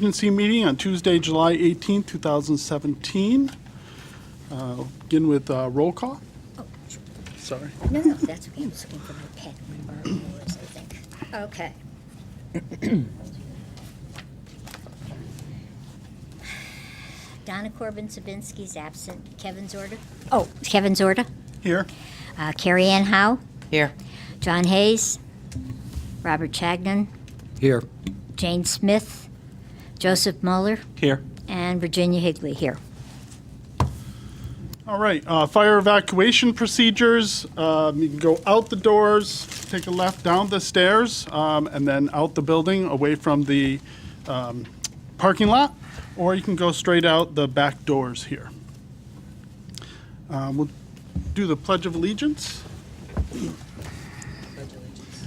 Agency meeting on Tuesday, July 18th, 2017. Begin with roll call. Oh, Sorry. no, that's okay. I was looking for my pen. My borrowed yours, I think. Okay. Donna Corbin Sabinski's absent. Kevin Zorda. Oh, Kevin Zorda. Here. Carrie Ann Howe. Here. John Hayes. Robert Chagnon. Here. Jane Smith. Joseph Mueller. Here. And Virginia Higley here. All right, fire evacuation procedures. You can go out the doors, take a left down the stairs, and then out the building away from the parking lot, or you can go straight out the back doors here. We'll do the Pledge of Allegiance.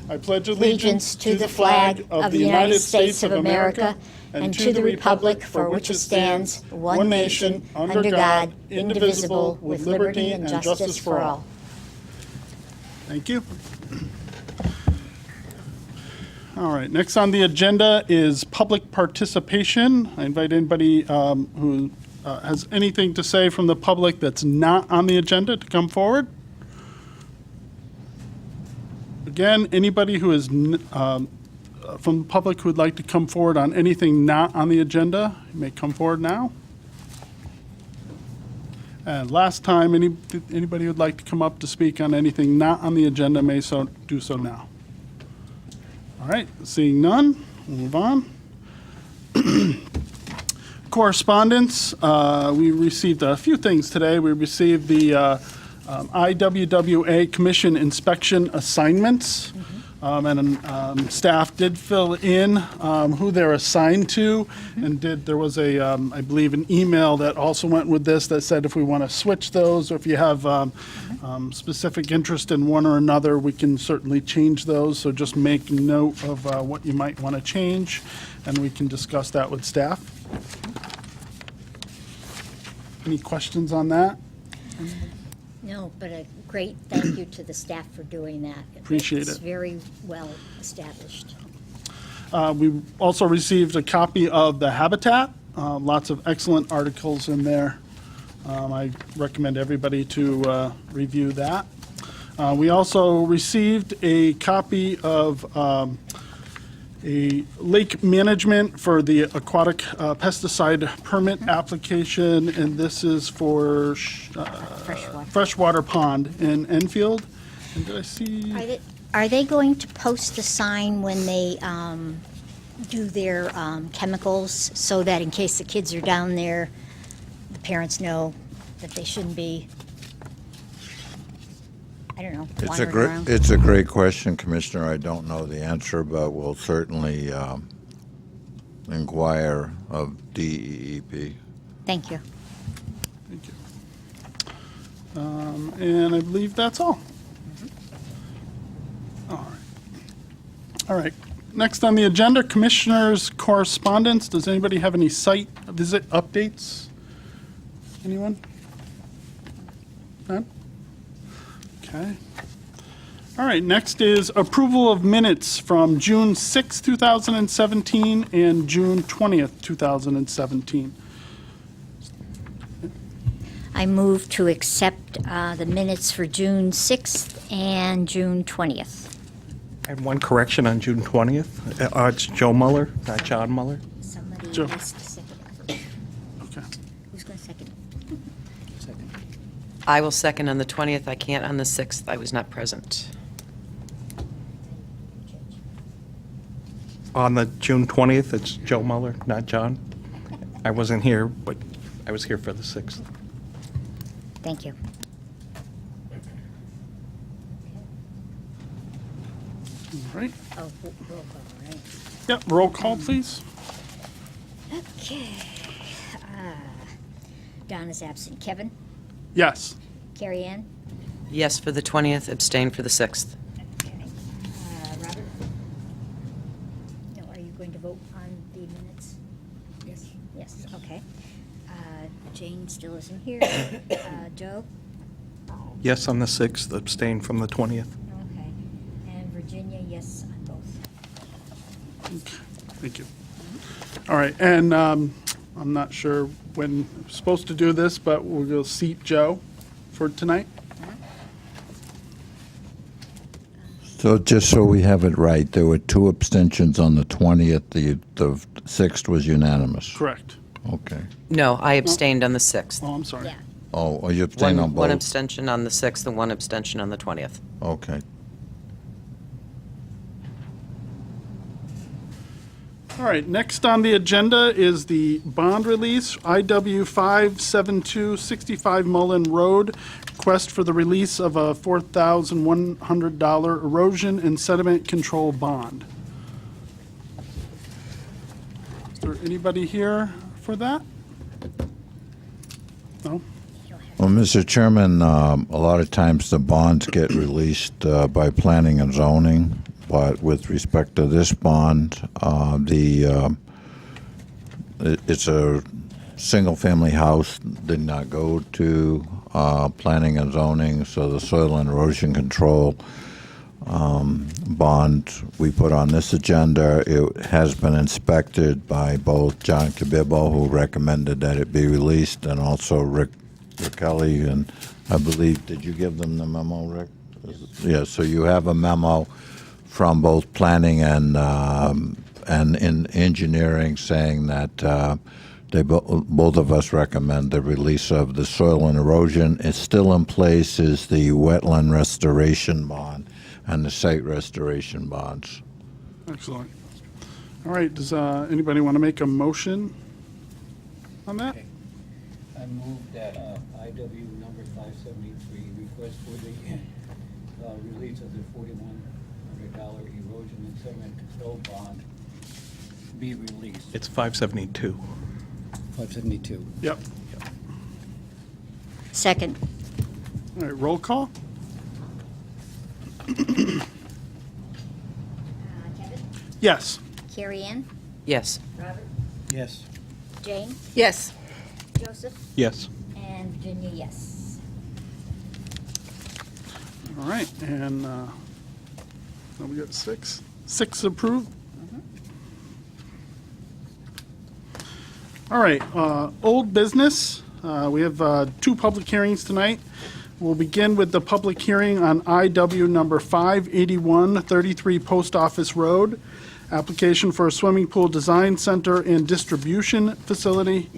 I pledge Allegiance to the flag of the United States of America and to the republic for which it stands, one nation, under God, indivisible, with liberty and justice for all. Thank you. All right, next on the agenda is public participation. I invite anybody who has anything to say from the public that's not on the agenda to come forward. Again, anybody who is from the public who would like to come forward on anything not on the agenda, you may come forward now. And last time, anybody who'd like to come up to speak on anything not on the agenda may do so now. All right, seeing none, we'll move on. Correspondence, we received a few things today. We received the IWWA Commission inspection assignments. And staff did fill in who they're assigned to, and there was I believe, an email that also went with this that said if we want to switch those, or if you have specific interest in one or another, we can certainly change those. So just make note of what you might want to change, and we can discuss that with staff. Any questions on that? No, but a great thank you to the staff for doing that. Appreciate It's it. very well established. We also received a copy of the Habitat, lots of excellent articles in there. I recommend everybody to review that. We also received a copy of a lake management for the aquatic pesticide permit application, and this is for freshwater pond in Enfield. And did I see? Are they going to post a sign when they do their chemicals so that in case the kids are down there, the parents know that they shouldn't be, I don't know, wandering around? It's a great question, Commissioner. I don't know the answer, but we'll certainly inquire of DEEP. Thank you. Thank you. And I believe that's all. All right. All right. Next on the agenda, Commissioners' correspondence. Does anybody have any site visit updates? Anyone? None? Okay. All right, next is approval of minutes from June 6, 2017 and June 20th, 2017. I move to accept the minutes for June 6th and June 20th. I have one correction on June 20th. It's Joe Mueller, not John Mueller. Somebody Joe. has to second it. Okay. Who's going to second it? I will second on the 20th. I can't on the 6th. I was not present. On the June 20th, it's Joe Mueller, not John. I wasn't here, but I was here for the 6th. Thank you. All right. Oh, roll call, right? Yep, roll call, please. Okay. Donna's absent. Kevin? Yes. Carrie Ann? Yes for the 20th, abstain for the 6th. Okay. Robert? No, are you going to vote on the minutes? Yes. Yes, okay. Jane still isn't here. Joe? Yes on the 6th, abstain from the 20th. Okay. And Virginia, yes on both. Okay. Thank you. All right, and I'm not sure when we're supposed to do this, but we'll seat Joe for tonight. So just so we have it right, there were 2 abstentions on the 20th. The 6th was unanimous. Correct. Okay. No, I abstained on the 6th. Oh, I'm sorry. Yeah. Oh, you abstained on both? One abstention on the 6th and one abstention on the 20th. Okay. All right, next on the agenda is the bond release, IW 57265 Mullen Road, request for the release of a $4,100 erosion and sediment control bond. Is there anybody here for that? No? Well, Mr. Chairman, a lot of times the bonds get released by planning and zoning, but with respect to this bond, it's a single-family house, did not go to planning and zoning, so the soil and erosion control bond we put on this agenda, it has been inspected by both John Cabibbo, who recommended that it be released, and also Rick Kelly, and I believe, did you give them the memo, Rick? Yeah, so you have a memo from both planning and in engineering saying that both of us recommend the release of the soil and erosion. It's still in place is the wetland restoration bond and the site restoration bonds. Excellent. All right, does anybody want to make a motion on that? Okay. I move that IW number 573, request for the release of the $4,100 erosion and sediment control bond be released. It's 572. 572. Yep. Second. All right, roll call? Kevin? Yes. Carrie Ann? Yes. Robert? Yes. Jane? Yes. Joseph? Yes. And Virginia, yes. All right, and now we got 6. 6 approved. All right, old business. We have 2 public hearings tonight. We'll begin with the public hearing on IW number 581, 33 Post Office Road. Application for a swimming pool design center and distribution facility.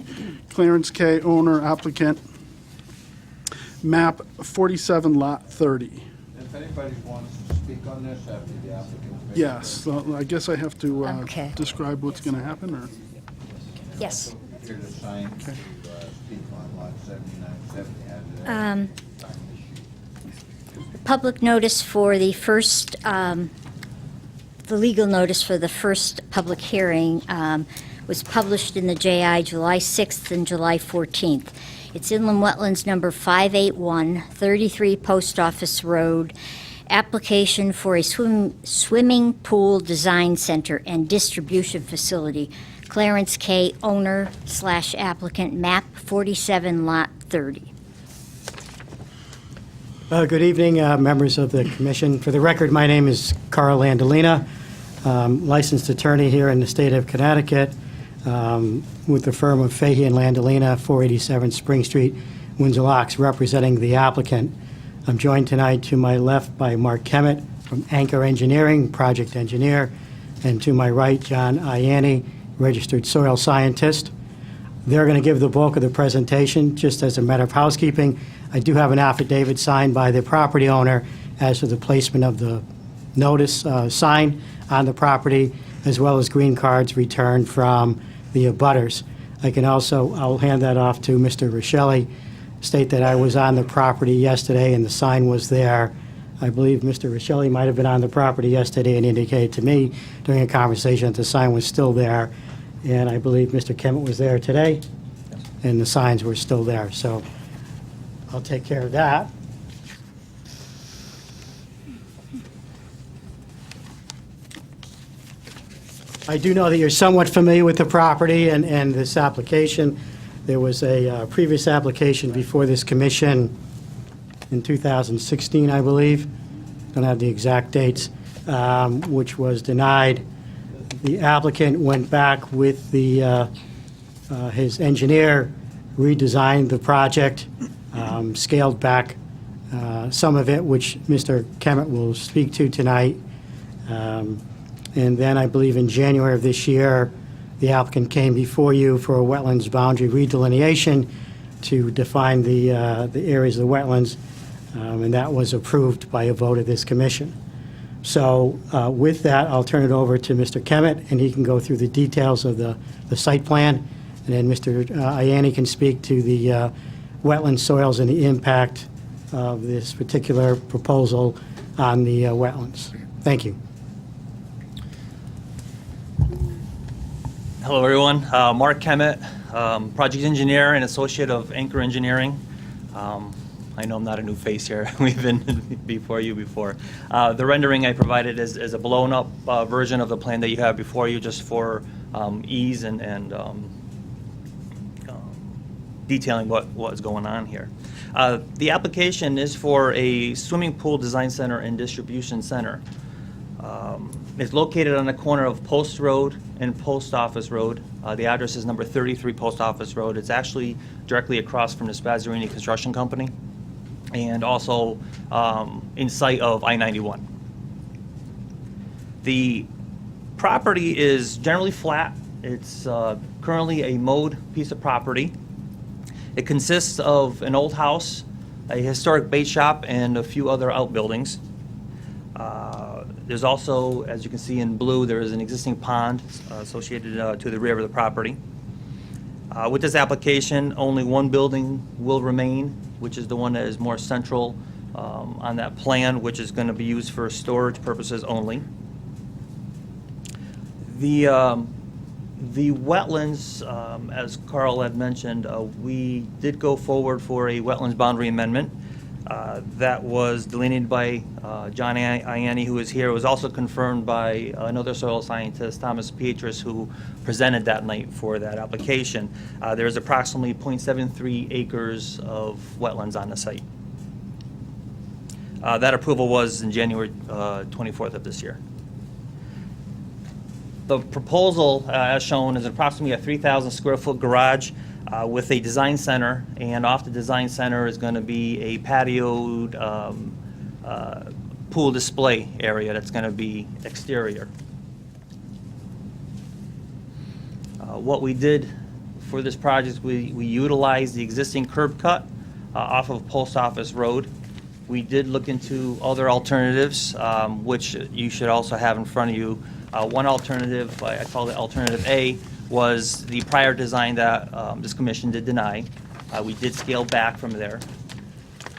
Clarence K. owner applicant. Map 47, lot 30. If anybody wants to speak on this after the applicant. Yes, so I guess I have to Okay. describe what's going to happen, or? Yes. Here to sign to speak on lot 7970 has it. Public notice for the first, the legal notice for the first public hearing was published in the JI July 6th and July 14th. It's inland wetlands number 581, 33 Post Office Road. Application for a swimming pool design center and distribution facility. Clarence K. owner / applicant, map 47, lot 30. Good evening, members of the commission. For the record, my name is Carl Landolina, licensed attorney here in the state of Connecticut with the firm of Fahey and Landolina, 487 Spring Street, Windsor Locks, representing the applicant. I'm joined tonight to my left by Mark Kemet from Anchor Engineering, project engineer, and to my right, John Ianni, registered soil scientist. They're going to give the bulk of the presentation. Just as a matter of housekeeping, I do have an affidavit signed by the property owner as to the placement of the notice sign on the property, as well as green cards returned from the abutters. I'll hand that off to Mr. Rochelle, state that I was on the property yesterday and the sign was there. I believe Mr. Rochelle might have been on the property yesterday and indicated to me during a conversation that the sign was still there. And I believe Mr. Kemet was there today, and the signs were still there. So I'll take care of that. I do know that you're somewhat familiar with the property and this application. There was a previous application before this commission in 2016, I believe. Don't have the exact dates, which was denied. the applicant went back with his engineer, redesigned the project, scaled back some of it, which Mr. Kemet will speak to tonight. And then I believe in January of this year, the applicant came before you for a wetlands boundary redelineation to define the areas of the wetlands, and that was approved by a vote of this commission. So with that, I'll turn it over to Mr. Kemet, and he can go through the details of the site plan, and then Mr. Ianni can speak to the wetland soils and the impact of this particular proposal on the wetlands. Thank you. Hello, everyone. Mark Kemet, project engineer and associate of Anchor Engineering. I know I'm not a new face here. We've been before you before. The rendering I provided is a blown-up version of the plan that you have before you, just for ease and detailing what is going on here. The application is for a swimming pool design center and distribution center. It's located on the corner of Post Road and Post Office Road. The address is number 33 Post Office Road. It's actually directly across from the Spazzarini Construction Company, and also in sight of I-91. The property is generally flat. It's currently a mowed piece of property. It consists of an old house, a historic bait shop, and a few other outbuildings. There's also, as you can see in blue, there is an existing pond associated to the rear of the property. With this application, only one building will remain, which is the one that is more central on that plan, which is going to be used for storage purposes only. The wetlands, as Carl had mentioned, we did go forward for a wetlands boundary amendment. That was delineated by John Ianni, who is here. It was also confirmed by another soil scientist, Thomas Pietris, who presented that night for that application. There is approximately 0.73 acres of wetlands on the site. That approval was in January 24th of this year. The proposal, as shown, is approximately a 3,000 square foot garage with a design center, and off the design center is going to be a patioed pool display area that's going to be exterior. What we did for this project, we utilized the existing curb cut off of Post Office Road. We did look into other alternatives, which you should also have in front of you. One alternative, I call it Alternative A, was the prior design that this commission did deny. We did scale back from there.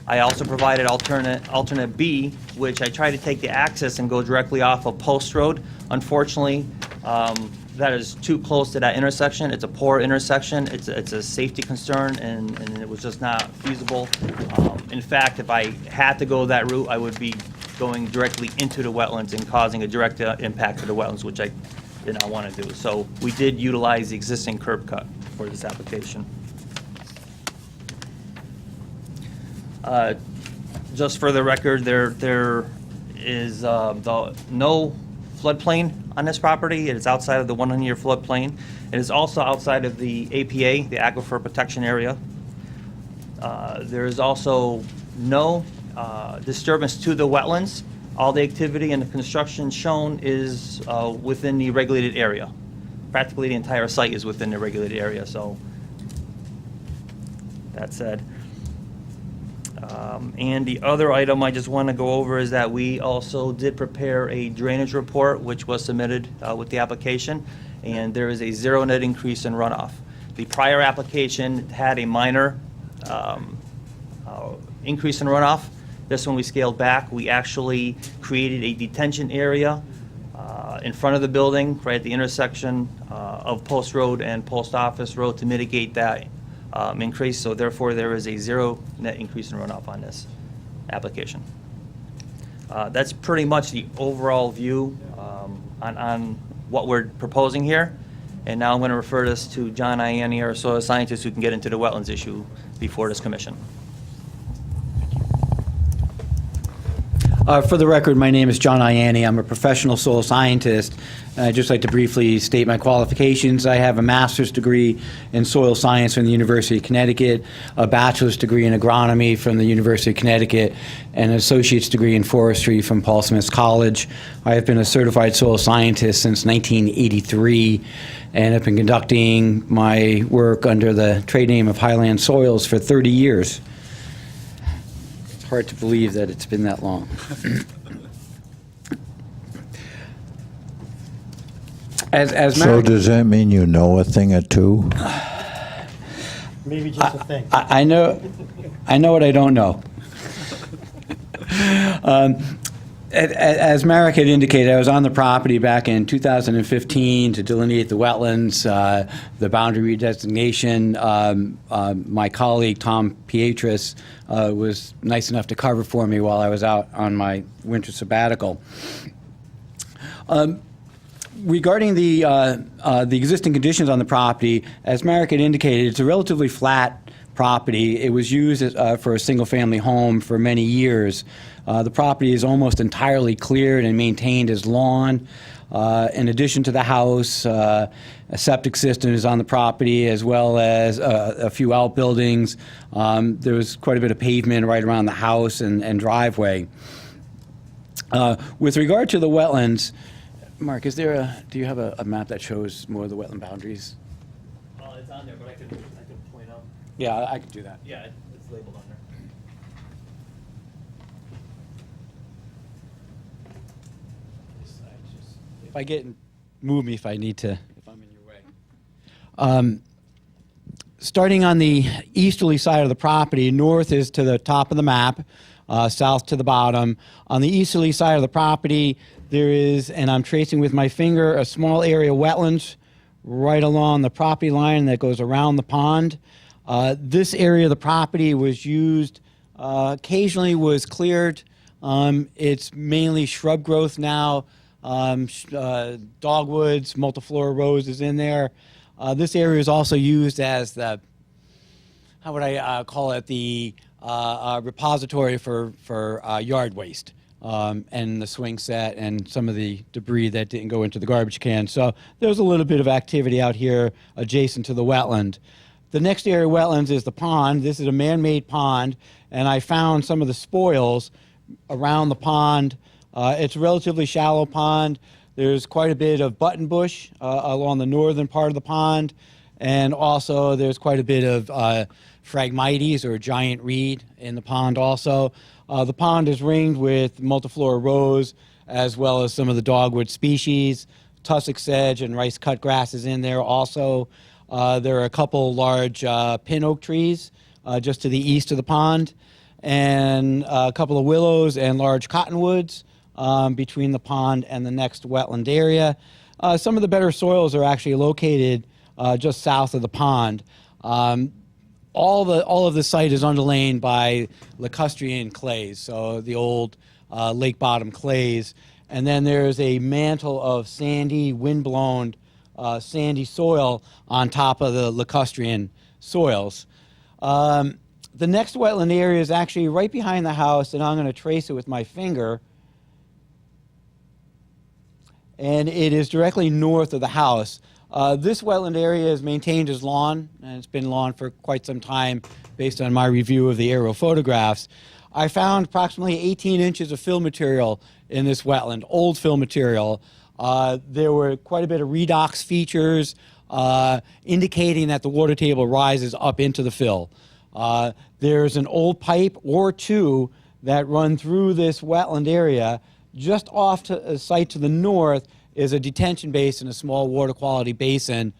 I also provided alternate B, which I tried to take the access and go directly off of Post Road. Unfortunately, that is too close to that intersection. It's a poor intersection. It's a safety concern, and it was just not feasible. In fact, if I had to go that route, I would be going directly into the wetlands and causing a direct impact to the wetlands, which I did not want to do. So we did utilize the existing curb cut for this application. Just for the record, there is no floodplain on this property. It is outside of the 100-year floodplain. It is also outside of the APA, the Aquifer Protection Area. There is also no disturbance to the wetlands. All the activity and the construction shown is within the regulated area. Practically the entire site is within the regulated area, so that said. And the other item I just want to go over is that we also did prepare a drainage report, which was submitted with the application, and there is a zero net increase in runoff. The prior application had a minor increase in runoff. This one we scaled back. We actually created a detention area in front of the building, right at the intersection of Post Road and Post Office Road, to mitigate that increase. So therefore, there is a zero net increase in runoff on this application. That's pretty much the overall view on what we're proposing here. And now I'm going to refer this to John Ianni, our soil scientist, who can get into the wetlands issue before this commission. For the record, my name is John Ianni. I'm a professional soil scientist. I'd just like to briefly state my qualifications. I have a master's degree in soil science from the University of Connecticut, a bachelor's degree in agronomy from the University of Connecticut, and an associate's degree in forestry from Paul Smith College. I have been a certified soil scientist since 1983 and have been conducting my work under the trade name of Highland Soils for 30 years. Hard to believe that it's been that long. As So Mary, does that mean you know a thing or two? Maybe just a thing. I know what I don't know. As Marek had indicated, I was on the property back in 2015 to delineate the wetlands, the boundary redesignation. My colleague, Tom Pietris, was nice enough to cover for me while I was out on my winter sabbatical. Regarding the existing conditions on the property, as Marek had indicated, it's a relatively flat property. It was used for a single-family home for many years. The property is almost entirely cleared and maintained as lawn. In addition to the house, a septic system is on the property, as well as a few outbuildings. There was quite a bit of pavement right around the house and driveway. With regard to the wetlands, Mark, do you have a map that shows more of the wetland boundaries? It's on there, but I could point out. Yeah, I could do that. Yeah, it's labeled on there. If I get, move me if I need to, if I'm in your way. Starting on the easterly side of the property, north is to the top of the map, south to the bottom. On the easterly side of the property, there is, and I'm tracing with my finger, a small area of wetlands right along the property line that goes around the pond. This area of the property was used, occasionally was cleared. It's mainly shrub growth now, dogwoods, multiflora roses in there. This area is also used as the, how would I call it, the repository for yard waste. And the swing set and some of the debris that didn't go into the garbage can. So there's a little bit of activity out here adjacent to the wetland. The next area of wetlands is the pond. This is a man-made pond, and I found some of the spoils around the pond. It's a relatively shallow pond. There's quite a bit of buttonbush along the northern part of the pond, and also there's quite a bit of Phragmites, or giant reed, in the pond also. The pond is ringed with multiflora rose, as well as some of the dogwood species, tussock sedge and rice cut grasses in there also. There are a couple large pin oak trees just to the east of the pond, and a couple of willows and large cottonwoods between the pond and the next wetland area. Some of the better soils are actually located just south of the pond. All of the site is underlain by lacustrine clays, so the old lake bottom clays. And then there's a mantle of sandy, wind-blown, sandy soil on top of the lacustrine soils. The next wetland area is actually right behind the house, and I'm going to trace it with my finger. And it is directly north of the house. This wetland area is maintained as lawn, and it's been lawn for quite some time based on my review of the aerial photographs. I found approximately 18 inches of fill material in this wetland, old fill material. There were quite a bit of redox features indicating that the water table rises up into the fill. There's an old pipe or two that run through this wetland area. Just off to a site to the north is a detention basin, a small water quality basin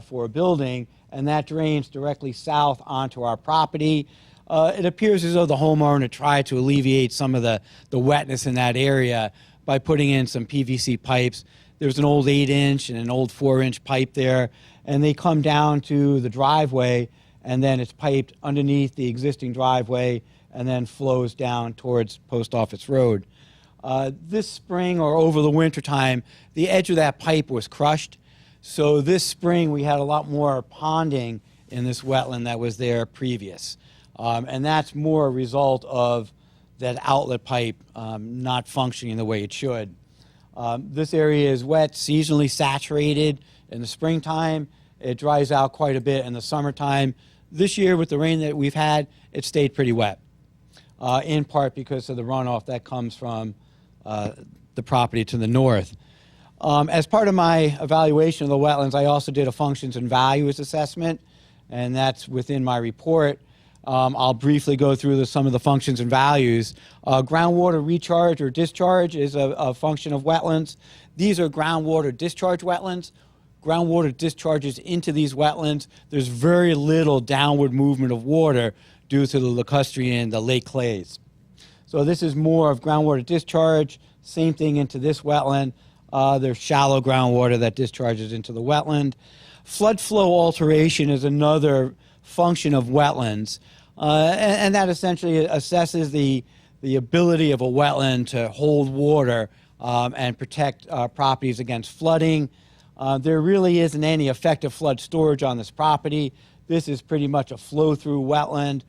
for a building, and that drains directly south onto our property. It appears as though the homeowner tried to alleviate some of the wetness in that area by putting in some PVC pipes. There's an old 8-inch and an old 4-inch pipe there, and they come down to the driveway, and then it's piped underneath the existing driveway and then flows down towards Post Office Road. This spring, or over the winter time, the edge of that pipe was crushed. So this spring we had a lot more ponding in this wetland that was there previous. And that's more a result of that outlet pipe not functioning the way it should. This area is wet, seasonally saturated in the springtime. It dries out quite a bit in the summertime. This year, with the rain that we've had, it stayed pretty wet, in part because of the runoff that comes from the property to the north. As part of my evaluation of the wetlands, I also did a functions and values assessment, and that's within my report. I'll briefly go through some of the functions and values. Groundwater recharge or discharge is a function of wetlands. These are groundwater discharge wetlands. Groundwater discharges into these wetlands. There's very little downward movement of water due to the lacustrine, the lake clays. So this is more of groundwater discharge. Same thing into this wetland. There's shallow groundwater that discharges into the wetland. Flood flow alteration is another function of wetlands, and that essentially assesses the ability of a wetland to hold water and protect properties against flooding. There really isn't any effective flood storage on this property. This is pretty much a flow-through wetland.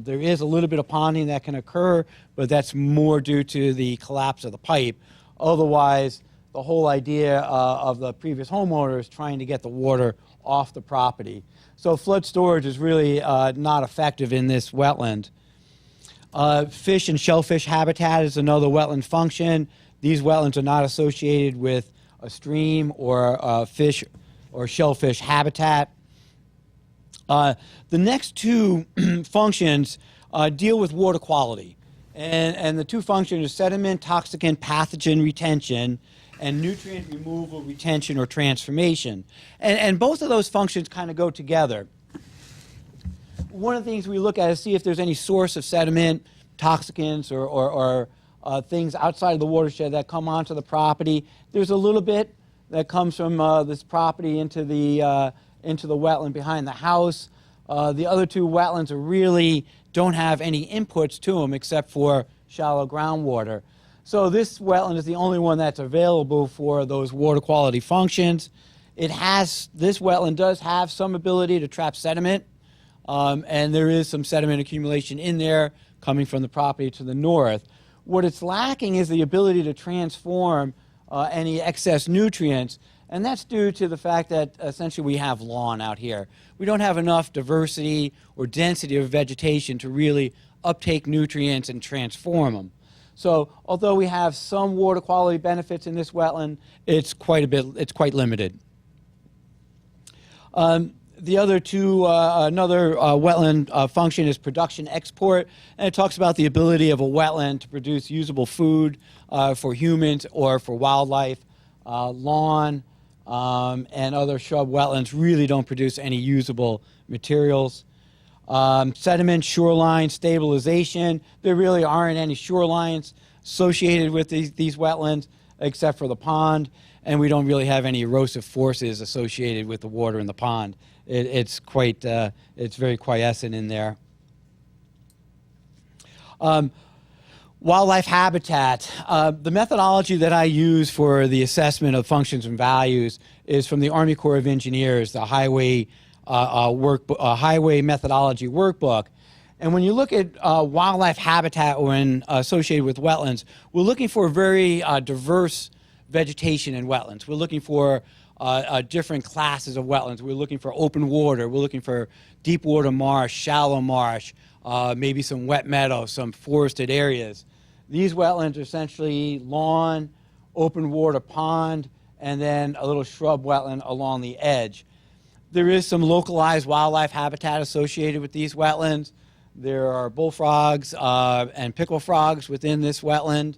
There is a little bit of ponding that can occur, but that's more due to the collapse of the pipe. Otherwise, the whole idea of the previous homeowner is trying to get the water off the property. So flood storage is really not effective in this wetland. Fish and shellfish habitat is another wetland function. These wetlands are not associated with a stream or fish or shellfish habitat. The next two functions deal with water quality. And the two functions are sediment, toxicant, pathogen retention, and nutrient removal, retention, or transformation. And both of those functions kind of go together. One of the things we look at is see if there's any source of sediment, toxicants, or things outside of the watershed that come onto the property. There's a little bit that comes from this property into the wetland behind the house. The other two wetlands really don't have any inputs to them except for shallow groundwater. So this wetland is the only one that's available for those water quality functions. This wetland does have some ability to trap sediment, and there is some sediment accumulation in there coming from the property to the north. What it's lacking is the ability to transform any excess nutrients, and that's due to the fact that essentially we have lawn out here. We don't have enough diversity or density of vegetation to really uptake nutrients and transform them. So although we have some water quality benefits in this wetland, it's quite limited. The other two, another wetland function is production export, and it talks about the ability of a wetland to produce usable food for humans or for wildlife. Lawn and other shrub wetlands really don't produce any usable materials. Sediment, shoreline, stabilization. There really aren't any shorelines associated with these wetlands except for the pond, and we don't really have any erosive forces associated with the water in the pond. It's very quiescent in there. Wildlife habitat. The methodology that I use for the assessment of functions and values is from the Army Corps of Engineers, the highway methodology workbook. And when you look at wildlife habitat when associated with wetlands, we're looking for very diverse vegetation in wetlands. We're looking for different classes of wetlands. We're looking for open water. We're looking for deep water marsh, shallow marsh, maybe some wet meadow, some forested areas. These wetlands are essentially lawn, open water pond, and then a little shrub wetland along the edge. There is some localized wildlife habitat associated with these wetlands. There are bullfrogs and pickle frogs within this wetland.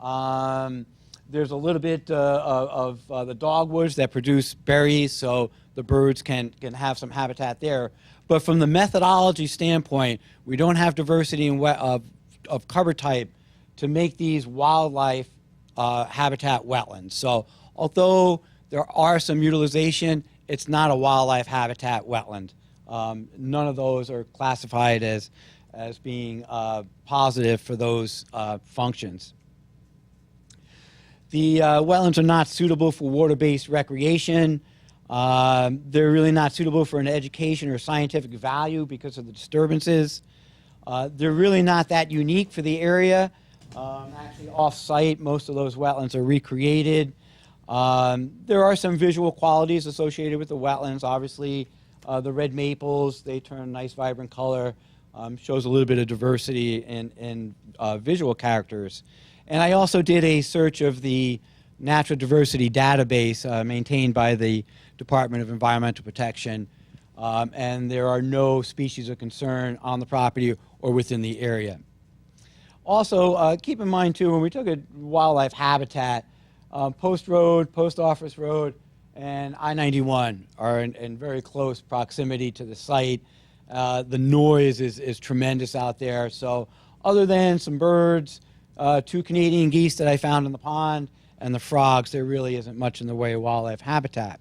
There's a little bit of the dogwoods that produce berries, so the birds can have some habitat there. But from the methodology standpoint, we don't have diversity of cover type to make these wildlife habitat wetlands. So although there are some utilization, it's not a wildlife habitat wetland. None of those are classified as being positive for those functions. The wetlands are not suitable for water-based recreation. They're really not suitable for an education or scientific value because of the disturbances. They're really not that unique for the area. Actually, off-site, most of those wetlands are recreated. There are some visual qualities associated with the wetlands. Obviously, the red maples, they turn a nice vibrant color, shows a little bit of diversity in visual characters. And I also did a search of the natural diversity database maintained by the Department of Environmental Protection, and there are no species of concern on the property or within the area. Also, keep in mind too, when we took a wildlife habitat, Post Road, Post Office Road, and I-91 are in very close proximity to the site. The noise is tremendous out there. So other than some birds, 2 Canadian geese that I found in the pond, and the frogs, there really isn't much in the way of wildlife habitat.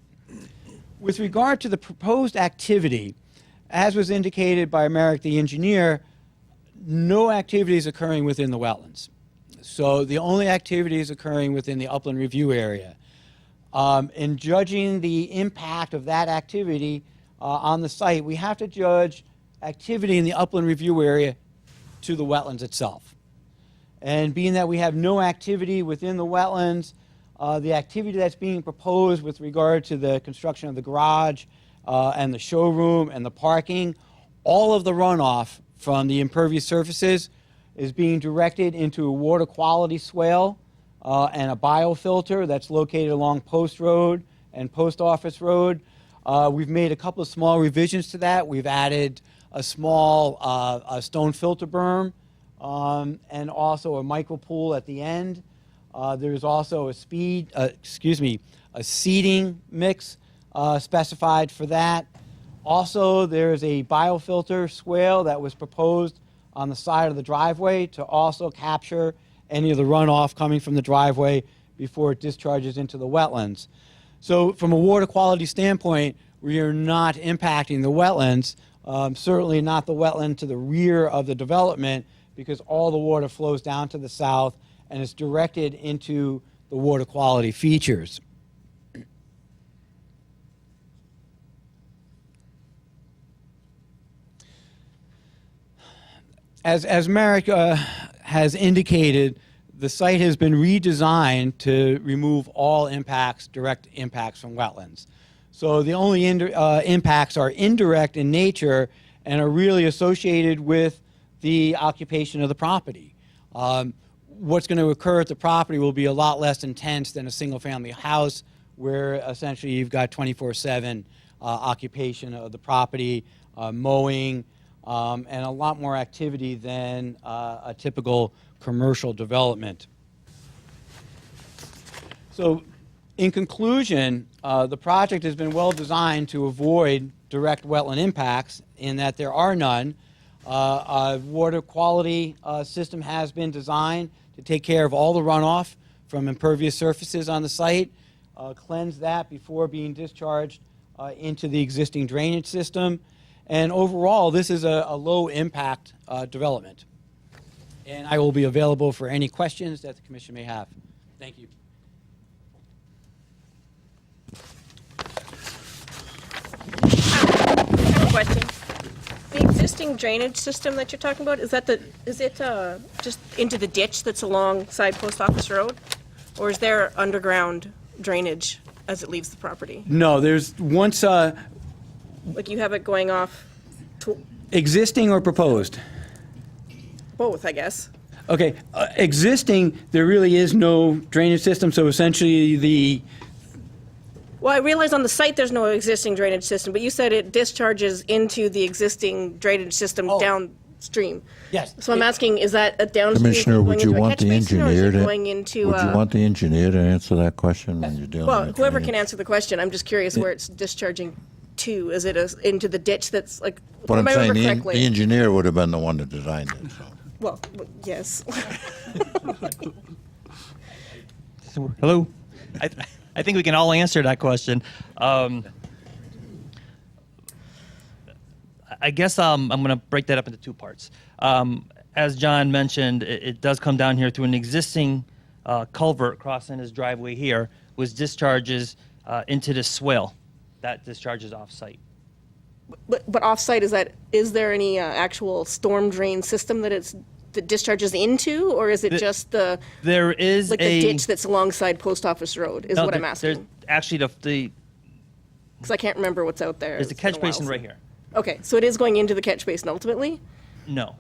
With regard to the proposed activity, as was indicated by Merrick, the engineer, no activity is occurring within the wetlands. So the only activity is occurring within the upland review area. In judging the impact of that activity on the site, we have to judge activity in the upland review area to the wetlands itself. And being that we have no activity within the wetlands, the activity that's being proposed with regard to the construction of the garage and the showroom and the parking, all of the runoff from the impervious surfaces is being directed into a water quality swale and a biofilter that's located along Post Road and Post Office Road. We've made a couple of small revisions to that. We've added a small a stone filter berm and also a micro pool at the end. There's also a seeding mix specified for that. Also, there's a biofilter swale that was proposed on the side of the driveway to also capture any of the runoff coming from the driveway before it discharges into the wetlands. So from a water quality standpoint, we are not impacting the wetlands, certainly not the wetland to the rear of the development, because all the water flows down to the south and is directed into the water quality features. As Merrick has indicated, the site has been redesigned to remove all impacts, direct impacts from wetlands. So the only impacts are indirect in nature and are really associated with the occupation of the property. What's going to occur at the property will be a lot less intense than a single-family house, where essentially you've got 24/7 occupation of the property, mowing, and a lot more activity than a typical commercial development. So in conclusion, the project has been well designed to avoid direct wetland impacts in that there are none. A water quality system has been designed to take care of all the runoff from impervious surfaces on the site, cleanse that before being discharged into the existing drainage system. And overall, this is a low-impact development. And I will be available for any questions that the commission may have. Thank you. Question. The existing drainage system that you're talking about, is it just into the ditch that's alongside Post Office Road? Or is there underground drainage as it leaves the property? No, there's once Like you have it going off to existing or proposed? both, I guess. Okay, existing, there really is no drainage system, so essentially the, Well, I realize on the site there's no existing drainage system, but you said it discharges into the existing drainage system downstream. yes. So I'm asking, is that a downstream Commissioner, going would you into a want catch the basin, or is engineer it to, going into? would you want the engineer to answer that question when you're dealing Well, with whoever can drainage? answer the question, I'm just curious where it's discharging to. Is it into the ditch that's like? But I'm if I saying remember the correctly- engineer would have been the one that designed it, so. Well, yes. Hello. I think we can all answer that question. I guess I'm going to break that up into two parts. As John mentioned, it does come down here through an existing culvert crossing his driveway here, which discharges into the swale. That discharges off-site. But off-site, is there any actual storm drain system that discharges into, or is it just the There is like the ditch that's alongside Post Office Road? Is No, what I'm there's asking. actually the Because I can't remember what's out there. there's a It's been catch a while basin right since- here. Okay, so it is going into the catch basin ultimately. No.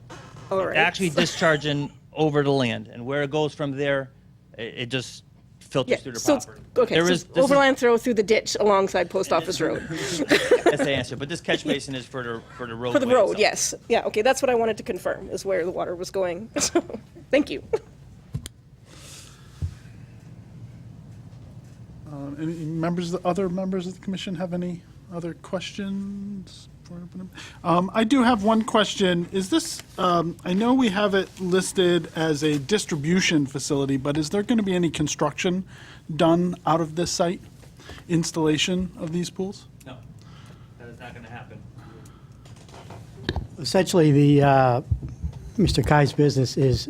All right. Actually discharging over the land, and where it goes from there, it just filters Yeah. through the So it's, property. okay. There So is- it's this is- overland throw through the ditch alongside Post Office Road. That's the answer, but this catch basin is for the road. For the road, yes. Yeah. Okay, that's what I wanted to confirm is where the water was going. So, thank you. Any other members of the commission have any other questions? I do have one question. Is this, I know we have it listed as a distribution facility, but is there going to be any construction done out of this site? Installation of these pools? No, that is not going to happen. Essentially, Mr. Kai's business is,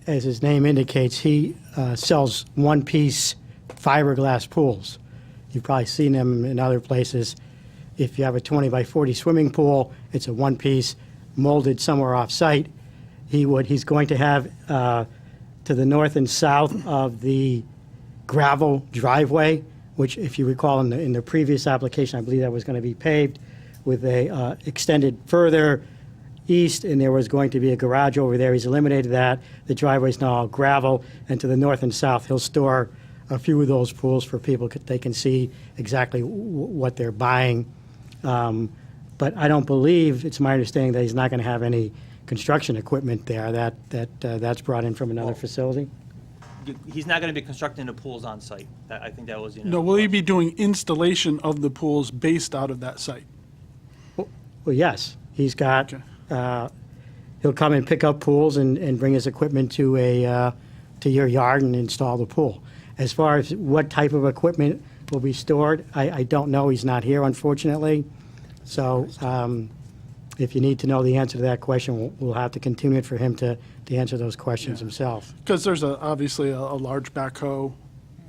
as his name indicates, he sells one-piece fiberglass pools. You've probably seen them in other places. If you have a 20 by 40 swimming pool, it's a one-piece molded somewhere off-site. He's going to have to the north and south of the gravel driveway, which, if you recall, in the previous application, I believe that was going to be paved with a extended further east, and there was going to be a garage over there. He's eliminated that. The driveway's now all gravel, and to the north and south, he'll store a few of those pools for people. They can see exactly what they're buying. But I don't believe, it's my understanding that he's not going to have any construction equipment there. That's brought in from another facility. He's not going to be constructing the pools on site. I think that was the No, will he be doing installation of the pools based out of that site? Well, yes, he's got, Okay. he'll come and pick up pools and bring his equipment to your yard and install the pool. As far as what type of equipment will be stored, I don't know. He's not here, unfortunately. So if you need to know the answer to that question, we'll have to continue it for him to answer those questions himself. Because there's obviously a large backhoe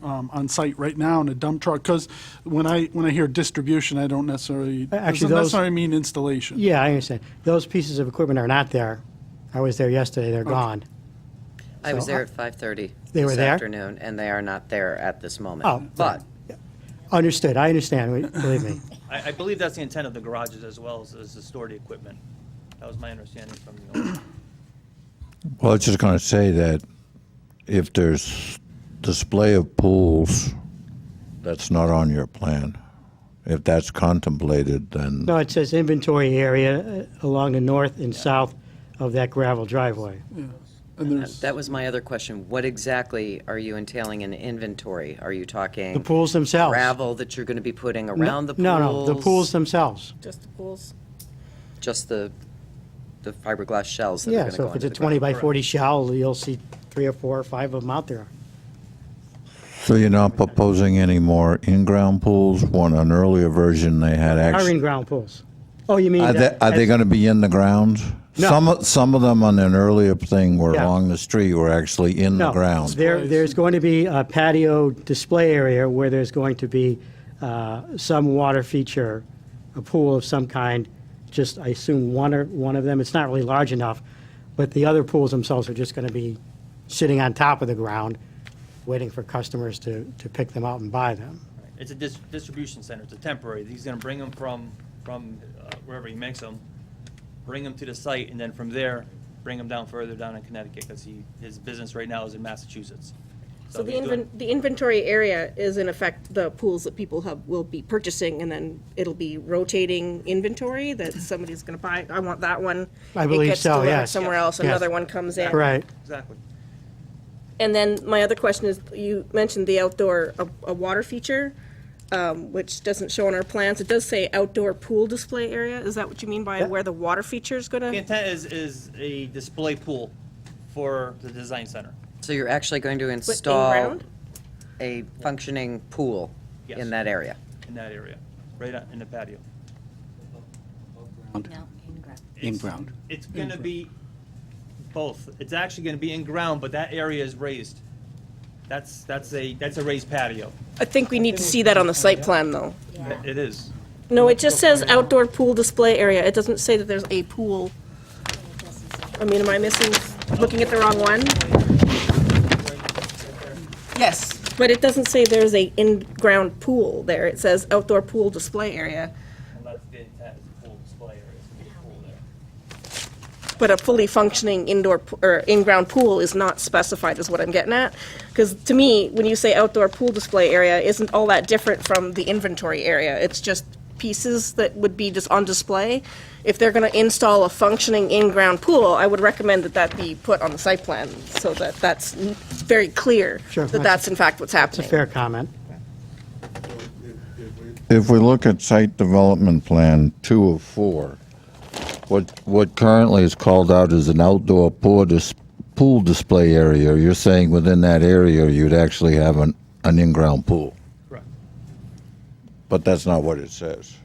on site right now and a dump truck. Because when I hear distribution, I don't necessarily, Actually, doesn't those- necessarily mean installation. Yeah, I understand. Those pieces of equipment are not there. I was there yesterday. They're gone. I was So, there at 5:30 They were this there? afternoon, and they are not there at this moment. Oh, But Understood. I understand. Believe me. I believe that's the intent of the garages as well, as to store the equipment. That was my understanding from the owner. Well, I was just going to say that if there's display of pools, that's not on your plan. If that's contemplated, then No, it says inventory area along the north and south of that gravel driveway. And there's, that was my other question. What exactly are you entailing in inventory? Are you The talking pools themselves. gravel that you're going to be putting around the pools? No, the pools themselves. Just the pools. Just the fiberglass shells that are Yeah, going to so go if into it's the a 20 ground? by 40 shell, you'll see 3 or 4 or 5 of them out there. so you're not proposing any more in-ground pools? One, an earlier version, they had Are actually. in-ground pools. Oh, you mean? Are they going to be in the ground? No. Some of them on an earlier thing were Yeah. along the street were actually in the No, ground. there's going to be a patio display area where there's going to be some water feature, a pool of some kind, just, I assume, one of them. It's not really large enough, but the other pools themselves are just going to be sitting on top of the ground, waiting for customers to pick them up and buy them. It's a distribution center. It's a temporary. He's going to bring them from wherever he makes them, bring them to the site, and then from there, bring them down further down in Connecticut, because his business right now is in Massachusetts. So he's doing- the inventory area is in effect the pools that people will be purchasing, and then it'll be rotating inventory that somebody's going to buy. I want that one. I believe so, It gets delivered yes. somewhere else, Yes. another one comes in. Right. Exactly. And then my other question is, you mentioned the outdoor, a water feature, which doesn't show on our plans. It does say outdoor pool display area. Is that what you mean by where the water feature is going The to? intent is a display pool for the design center. So you're actually going to install in-ground? a functioning pool Yes. in that area? In that area, right in the patio. No, in-ground. In-ground. It's going to be both. It's actually going to be in ground, but that area is raised. That's a raised patio. I think we need to see that on the site plan, though. Yeah. It is. No, it just says outdoor pool display area. It doesn't say that there's a pool. I mean, am I missing, looking at the wrong one? Yes, but it doesn't say there's a in-ground pool there. It says outdoor pool display area. And that's the intent, is a pool display area, it's gonna be a pool there. But a fully functioning indoor, or in-ground pool is not specified, is what I'm getting at. Because to me, when you say outdoor pool display area, isn't all that different from the inventory area. It's just pieces that would be just on display. If they're gonna install a functioning in-ground pool, I would recommend that that be put on the site plan, so that that's very clear Sure, that that's in fact what's It's a happening. fair comment. If we look at Site Development Plan 2 of 4, what currently is called out as an outdoor pool display area, you're saying within that area you'd actually have an in-ground pool? Correct. But that's not what it says.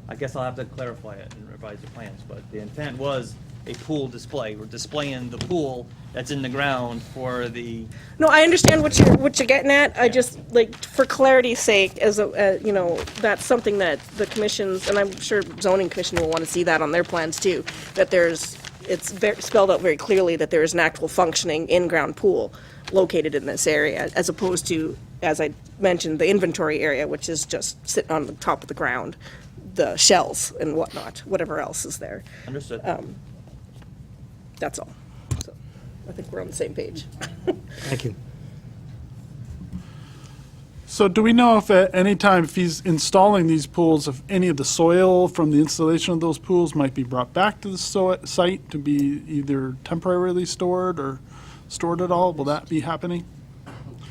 I guess I'll have to clarify it and revise the plans, but the intent was a pool display. We're displaying the pool that's in the ground for the, No, I understand what you're getting at. I just, like, for clarity's sake, as a, you know, that's something that the commissions, and I'm sure zoning commission will want to see that on their plans too, that there's, it's spelled out very clearly that there is an actual functioning in-ground pool located in this area, as opposed to, as I mentioned, the inventory area, which is just sitting on the top of the ground, the shells and whatnot, whatever else is there. understood. That's all. So, I think we're on the same page. Thank you. So do we know if at any time, if he's installing these pools, if any of the soil from the installation of those pools might be brought back to the site to be either temporarily stored or stored at all? Will that be happening?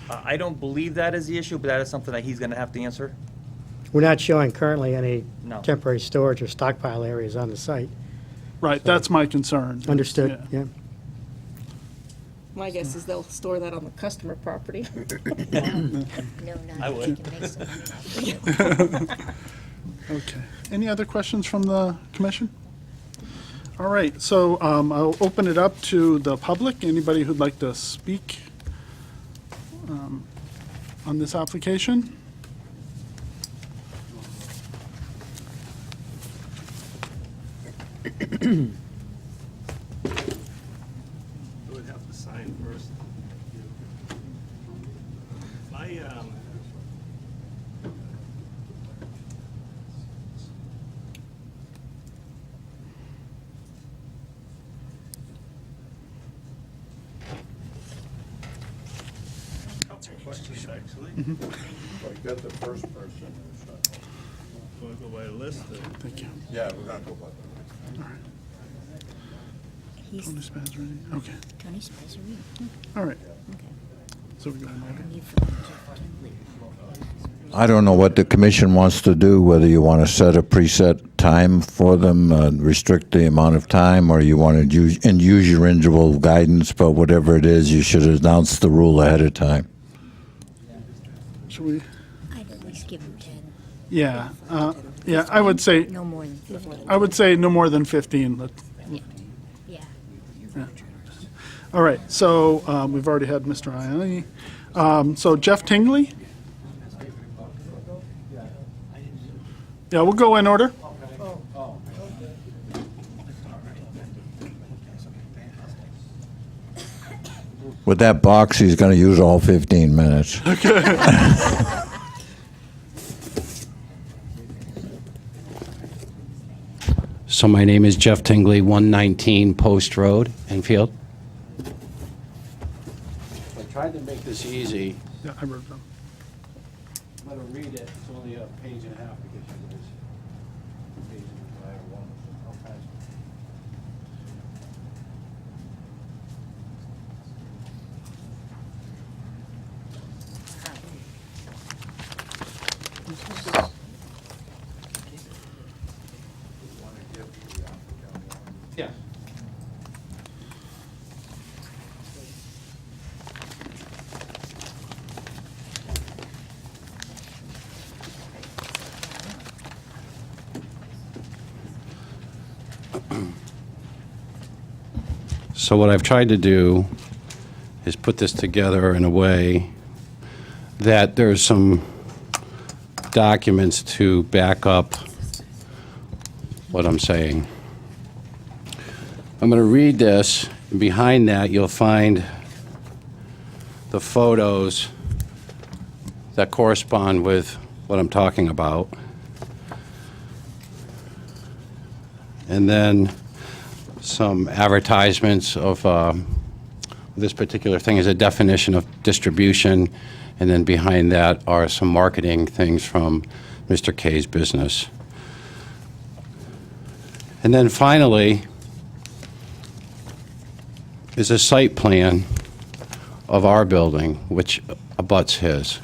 I don't believe that is the issue, but that is something that he's gonna have to answer. We're not showing currently any No. temporary storage or stockpile areas on the site. Right, that's my concern. Understood, yeah. My guess is they'll store that on the customer property. No, I not would. if you can make some money. Okay. Any other questions from the commission? All right, so I'll open it up to the public. Anybody who'd like to speak on this application? I would have to sign first. Couple questions, actually. Get the first person. Want to go by list? Thank you. Yeah, we're gonna go by He's Tony Spazzeri, okay, Tony Spicery. all right. Okay. So we go in order. You've Kimberly. I don't know what the commission wants to do, whether you want to set a preset time for them, restrict the amount of time, or you want to use your individual guidance, but whatever it is, you should announce the rule ahead of time. Should we? I'd at least give him 10. Yeah, yeah, I would say, No more than 15. I would say no more than 15. Yeah. All right, so we've already had Mr. Ianni. So Jeff Tingley? Yeah, we'll go in order. With that box, he's going to use all 15 minutes. So my name is Jeff Tingley, 119 Post Road, Enfield. I tried to make this easy. Yeah, I wrote it down. Let her read it. It's only a page and a half because there's a page and I don't want it. Yeah. So what I've tried to do is put this together in a way that there's some documents to back up what I'm saying. I'm going to read this, and behind that you'll find the photos that correspond with what I'm talking about. And then some advertisements of this particular thing is a definition of distribution, and then behind that are some marketing things from Mr. K's business. And then finally is a site plan of our building, which abuts his.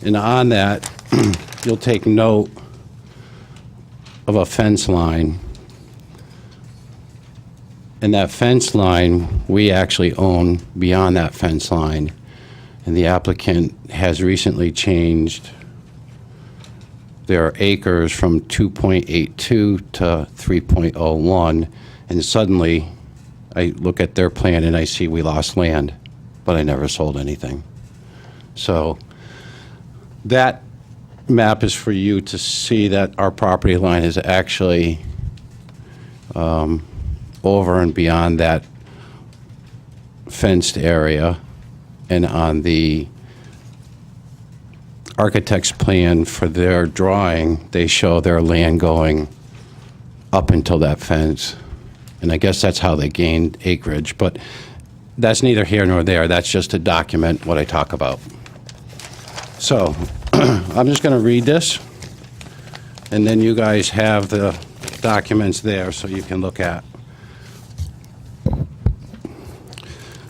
And on that, you'll take note of a fence line. And that fence line, we actually own beyond that fence line. And the applicant has recently changed their acres from 2.82 to 3.01. And suddenly, I look at their plan and I see we lost land, but I never sold anything. So that map is for you to see that our property line is actually over and beyond that fenced area. And on the architect's plan for their drawing, they show their land going up until that fence. And I guess that's how they gained acreage, but that's neither here nor there. That's just to document what I talk about. So I'm just going to read this, and then you guys have the documents there so you can look at.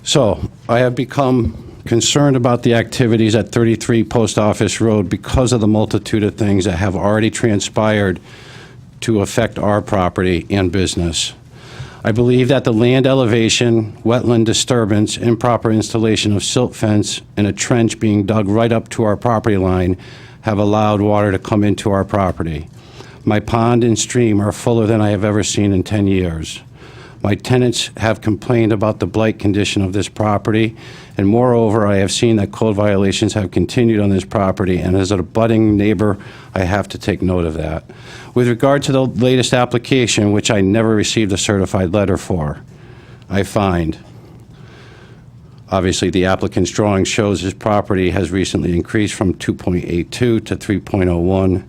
So I have become concerned about the activities at 33 Post Office Road because of the multitude of things that have already transpired to affect our property and business. I believe that the land elevation, wetland disturbance, improper installation of silt fence, and a trench being dug right up to our property line have allowed water to come into our property. My pond and stream are fuller than I have ever seen in 10 years. My tenants have complained about the blight condition of this property, and moreover, I have seen that code violations have continued on this property, and as an abutting neighbor, I have to take note of that. With regard to the latest application, which I never received a certified letter for, I find, obviously, the applicant's drawing shows his property has recently increased from 2.82 to 3.01.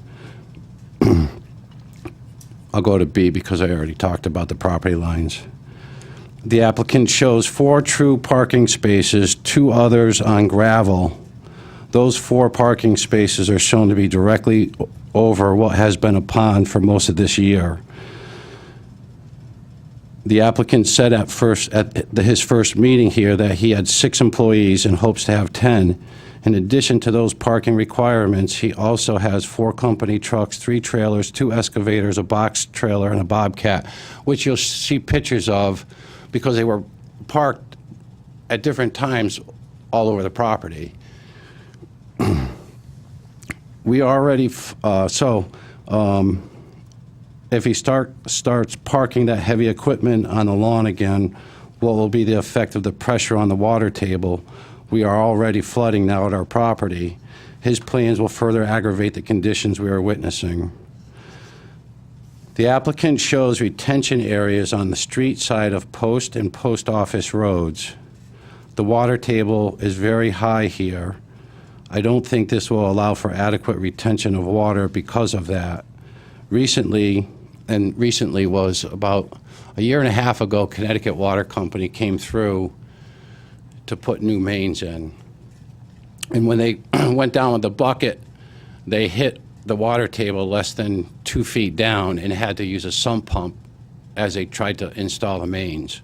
I'll go to B because I already talked about the property lines. The applicant shows 4 true parking spaces, 2 others on gravel. Those 4 parking spaces are shown to be directly over what has been a pond for most of this year. The applicant said at his first meeting here that he had 6 employees and hopes to have 10. In addition to those parking requirements, he also has 4 company trucks, 3 trailers, 2 excavators, a box trailer, and a Bobcat, which you'll see pictures of because they were parked at different times all over the property. We already, if he starts parking that heavy equipment on the lawn again, what will be the effect of the pressure on the water table? We are already flooding now at our property. His plans will further aggravate the conditions we are witnessing. The applicant shows retention areas on the street side of Post and Post Office roads. The water table is very high here. I don't think this will allow for adequate retention of water because of that. Recently was about a year and a half ago, Connecticut Water Company came through to put new mains in. And when they went down with the bucket, they hit the water table less than 2 feet down and had to use a sump pump as they tried to install the mains.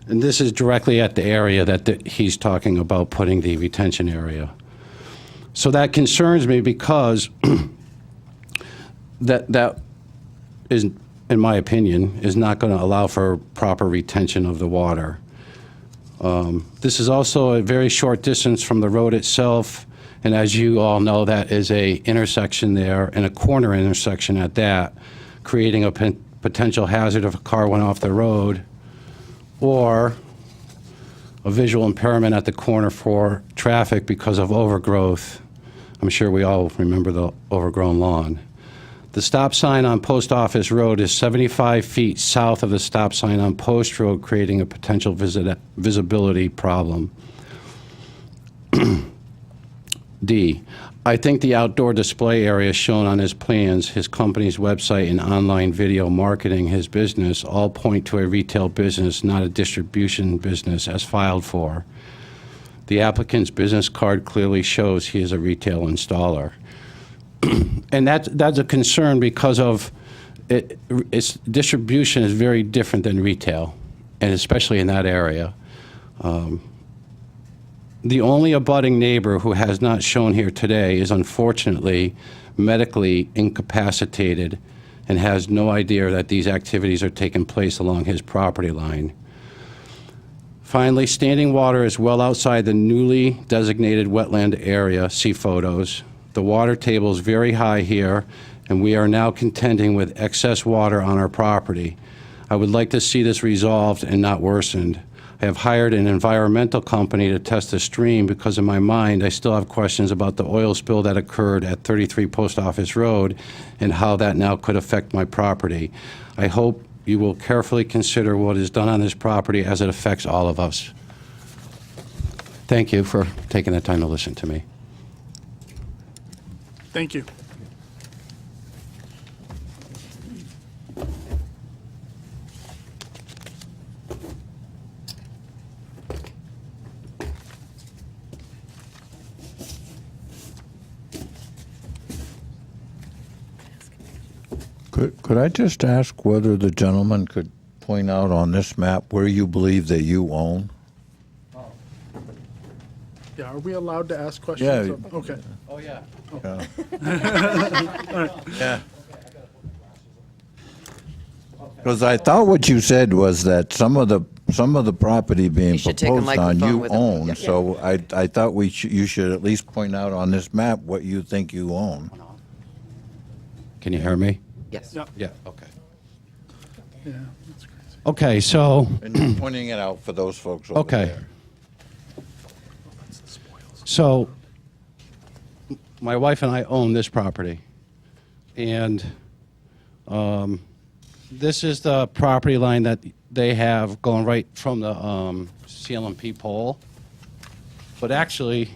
And this is directly at the area that he's talking about putting the retention area. So that concerns me because that is, in my opinion, is not going to allow for proper retention of the water. This is also a very short distance from the road itself, and as you all know, that is a intersection there, and a corner intersection at that, creating a potential hazard if a car went off the road, or a visual impairment at the corner for traffic because of overgrowth I'm sure we all remember the overgrown lawn. The stop sign on Post Office Road is 75 feet south of the stop sign on Post Road, creating a potential visibility problem. D, I think the outdoor display area shown on his plans, his company's website, and online video marketing his business all point to a retail business, not a distribution business, as filed for. The applicant's business card clearly shows he is a retail installer. And that's a concern because of its distribution is very different than retail, and especially in that area. The only abutting neighbor who has not shown here today is unfortunately medically incapacitated and has no idea that these activities are taking place along his property line. Finally, standing water is well outside the newly designated wetland area. See photos. The water table is very high here, and we are now contending with excess water on our property. I would like to see this resolved and not worsened. I have hired an environmental company to test the stream because in my mind, I still have questions about the oil spill that occurred at 33 Post Office Road and how that now could affect my property. I hope you will carefully consider what is done on this property as it affects all of us. Thank you for taking the time to listen to me. Thank you. Could I just ask whether the gentleman could point out on this map where you believe that you own? Yeah, are we allowed to ask questions? Yeah. Okay. Oh, yeah. Yeah. Because I thought what you said was that some of the property being You should take a proposed on microphone you with him. own. Yeah. So I thought you should at least point out on this map what you think you own. Can you hear me? Yes. Yep. Yeah, okay. Yeah, that's crazy. Okay, so, And you're pointing it out for those folks over okay. there. So, my wife and I own this property, and this is the property line that they have going right from the CLMP pole. But actually,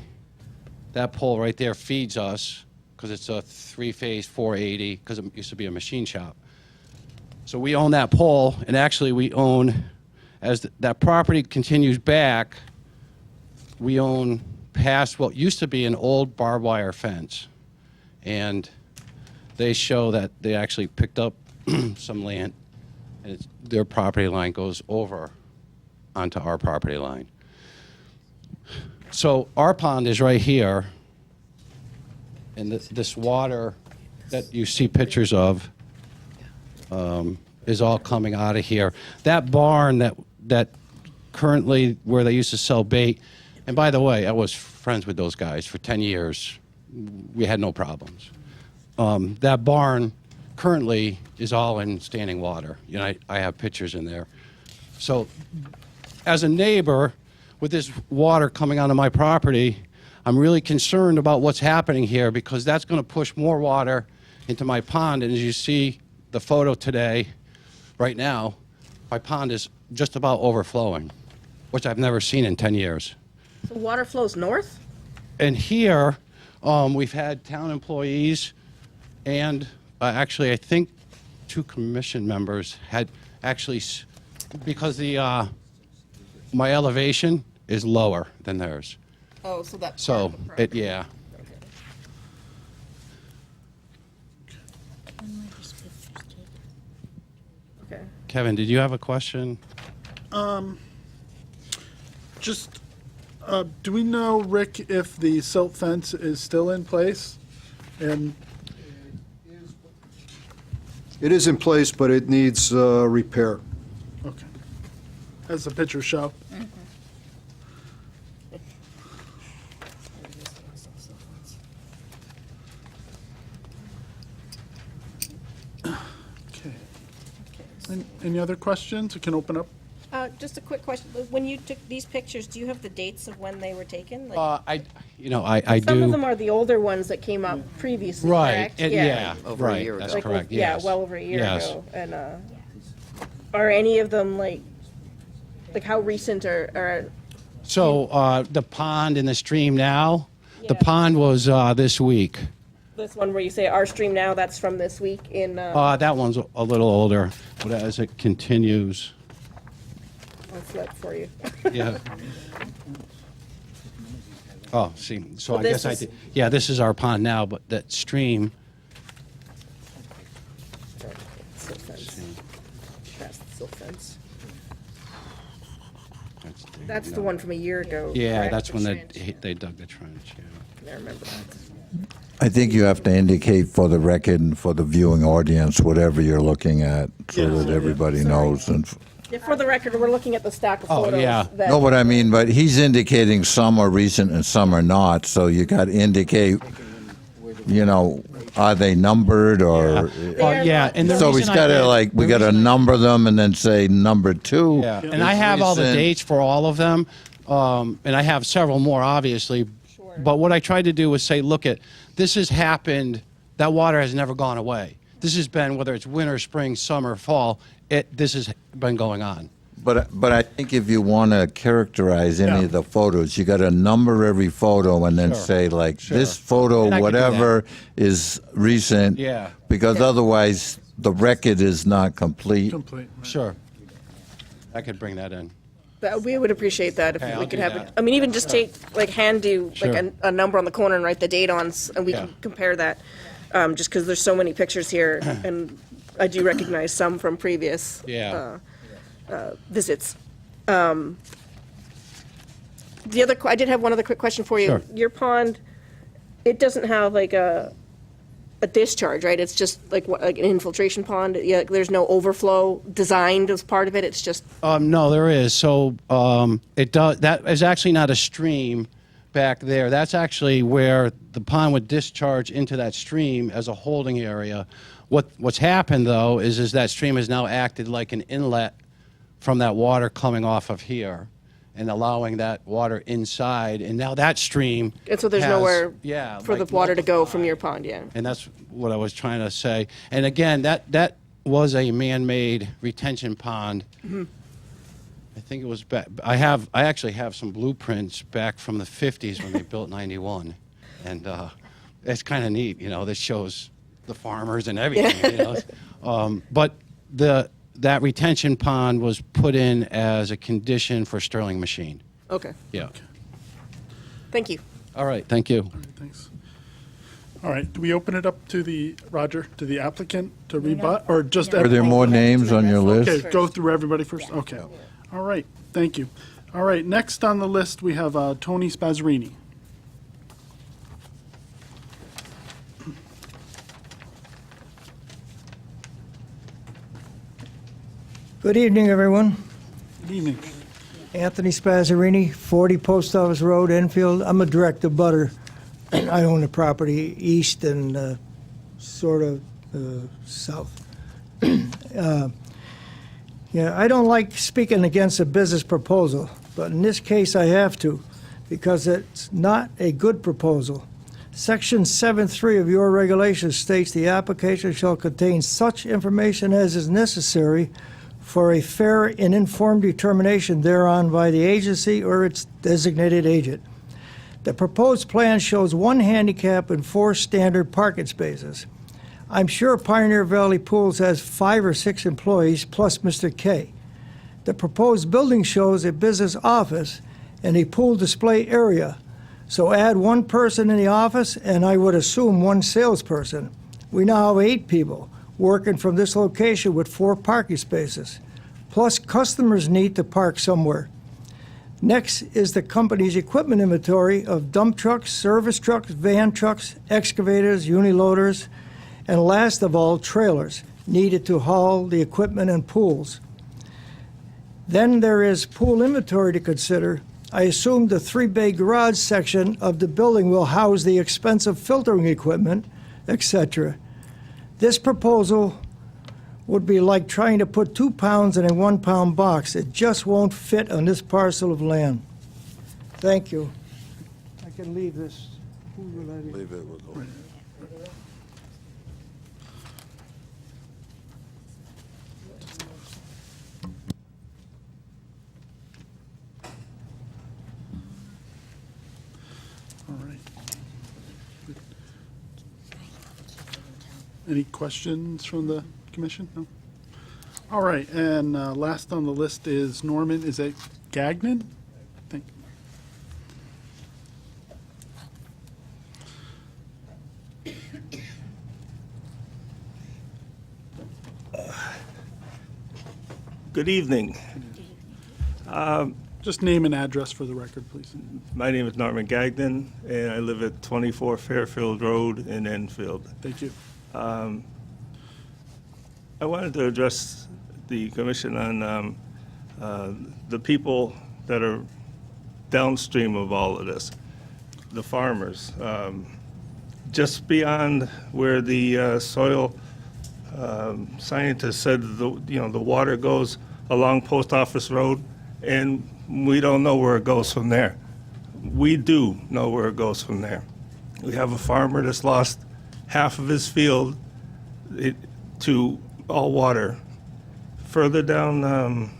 that pole right there feeds us because it's a three-phase 480 because it used to be a machine shop. So we own that pole, and actually we own, as that property continues back, we own past what used to be an old barbed wire fence. And they show that they actually picked up some land, and their property line goes over onto our property line. So our pond is right here, and this water that you see pictures of is all coming out of here. That barn that currently where they used to sell bait, and by the way, I was friends with those guys for 10 years. We had no problems. That barn currently is all in standing water. You know, I have pictures in there. So as a neighbor, with this water coming onto my property, I'm really concerned about what's happening here because that's going to push more water into my pond. And as you see the photo today, right now, my pond is just about overflowing, which I've never seen in 10 years. So water flows north? And here, we've had town employees and actually, I think 2 commission members had actually, because my elevation is lower than theirs. Oh, so that's So, yeah. Okay. Kevin, did you have a question? Just, do we know, Rick, if the silt fence is still in place? And, It is in place, but it needs repair. okay, as the pictures show. Okay. Any other questions? We can open up. Just a quick question. When you took these pictures, do you have the dates of when they were taken? Like, You know, I Some of do. them are the older ones that came up previously, Right, correct? yeah, Over a right, year that's ago. Like, correct, yeah, yes. well over a year Yes. ago. And are any of them like how recent or So, the pond and the stream now, the Yeah. pond was, this week. this one where you say our stream now? That's from this week in. That one's a little older, but as it continues, I'll flip for you. yeah. Oh, see, so Well, I this guess I is- did, yeah, this is our pond now, but that stream, Silt fence. That's the silt fence. That's the one from a year ago. yeah, correct? that's The when trench. they dug the trench, yeah. I remember that. I think you have to indicate for the record and for the viewing audience, whatever you're looking at, so that everybody knows. And Yeah, for the record, we're looking at the stack of Oh, photos. yeah. That, know what I mean? But he's indicating some are recent and some are not, so you got to indicate, you know, are they numbered or? Well, yeah, and the So we reason I got to did- we got to number them and then say number 2. Yeah, and I have all the recent. dates for all of them, and I have several more, obviously. But what I tried to do was say, look, this has happened. That water has never gone away. This has been, whether it's winter, spring, summer, fall, this has been going on. But I think if you want to characterize any Yeah. of the photos, you got to number every photo and then Sure. say like Sure. this photo, And I could do whatever is recent. Yeah. Because otherwise the record is not complete. Complete. Sure. I could bring that in. we would appreciate that if Okay, we I'll could do have that. it. I mean, even just take, hand do, Sure. a number on the corner and write the date on, and we Yeah. can compare that. Just because there's so many pictures here, and I do recognize some from previous Yeah. visits. I did have one other quick question for you. Sure. Your pond, it doesn't have like a discharge, right? It's just like an infiltration pond. Yeah, there's no overflow designed as part of it. It's just No, there is. So it does. That is actually not a stream back there. That's actually where the pond would discharge into that stream as a holding area. What's happened though is that stream has now acted like an inlet from that water coming off of here and allowing that water inside. And now that stream. and so there's has- nowhere yeah, for like the water to go multiplied. from your pond. Yeah. And that's what I was trying to say. And again, that was a man-made retention pond. I think it was back. I actually have some blueprints back from the 50s when they built 91, and it's kind of neat. You know, this shows the farmers and everything. You know, but that retention pond was put in as a condition for Sterling Machine. Okay. Yeah. Thank you. All right. Thank you. Thanks. All right, do we open it up to the applicant to rebut, or just? Are there more names on your Okay, list? go through everybody first, okay. All right, thank you. All right, next on the list, we have Tony Spazzarini. Good evening, everyone. Good evening. Anthony Spazzarini, 40 Post Office Road, Enfield. I'm a direct abutter. I own the property east and sort of south. Yeah, I don't like speaking against a business proposal, but in this case I have to, because it's not a good proposal. Section 7.3 of your regulations states the application shall contain such information as is necessary for a fair and informed determination thereon by the agency or its designated agent. The proposed plan shows 1 handicap and 4 standard parking spaces. I'm sure Pioneer Valley Pools has 5 or 6 employees plus Mr. K. The proposed building shows a business office and a pool display area. So add 1 person in the office and I would assume 1 salesperson. We now have 8 people working from this location with 4 parking spaces. Plus customers need to park somewhere. Next is the company's equipment inventory of dump trucks, service trucks, van trucks, excavators, uniloaders, and last of all, trailers needed to haul the equipment and pools. Then there is pool inventory to consider. I assume the 3-bay garage section of the building will house the expensive filtering equipment, etc. This proposal would be like trying to put 2 pounds in a 1-pound box. It just won't fit on this parcel of land. Thank you. can leave this. Who will I leave? Leave it with Lori. All right. Any questions from the commission? No? All right, and last on the list is Norman, is it Gagnon? I think. Good evening. Just name and address for the record, please. My name is Norman Gagnon, and I live at 24 Fairfield Road in Enfield. Thank you. I wanted to address the commission on the people that are downstream of all of this, the farmers. Just beyond where the soil scientist said the water goes along Post Office Road, and we don't know where it goes from there. We do know where it goes from there. We have a farmer that's lost half of his field to all water. Further down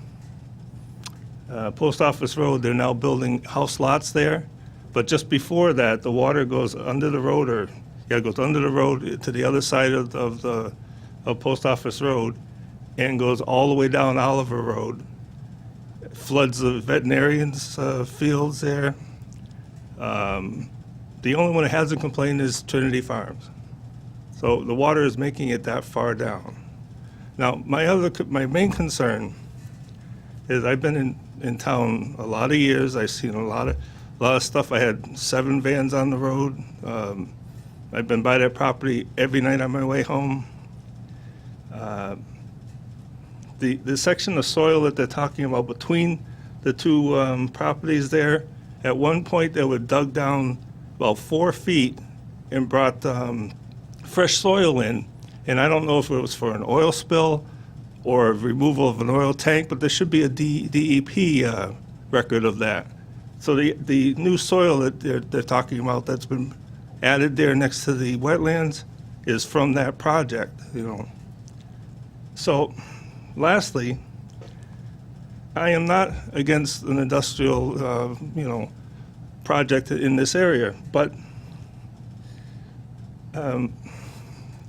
Post Office Road, they're now building house lots there. But just before that, the water goes under the road, it goes under the road to the other side of Post Office Road and goes all the way down Oliver Road. Floods the veterinarians' fields there. The only one that hasn't complained is Trinity Farms. So the water is making it that far down. Now, my main concern is I've been in town a lot of years. I've seen a lot of stuff. I had 7 vans on the road. I've been by that property every night on my way home. The section of soil that they're talking about between the two properties there, at one point they were dug down about 4 feet and brought fresh soil in. And I don't know if it was for an oil spill or removal of an oil tank, but there should be a DEP record of that. So the new soil that they're talking about that's been added there next to the wetlands is from that project, So, lastly, I am not against an industrial, project in this area, but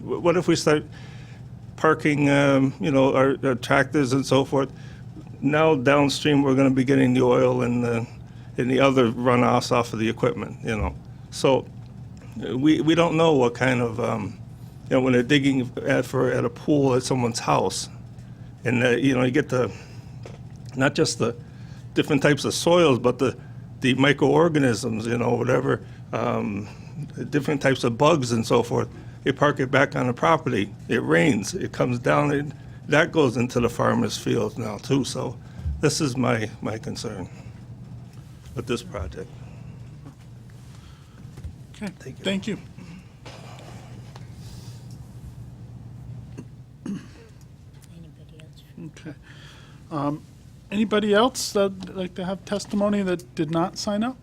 what if we start parking, our tractors and so forth? Now downstream, we're going to be getting the oil and the other runoffs off of the equipment, So we don't know what kind of, when they're digging at a pool at someone's house, and you get not just the different types of soils, but the microorganisms, whatever, different types of bugs and so forth. They park it back on the property. It rains. It comes down. That goes into the farmer's fields now too. So this is my concern with this project. Okay, thank you. Anybody else? Okay. Anybody else that'd like to have testimony that did not sign up?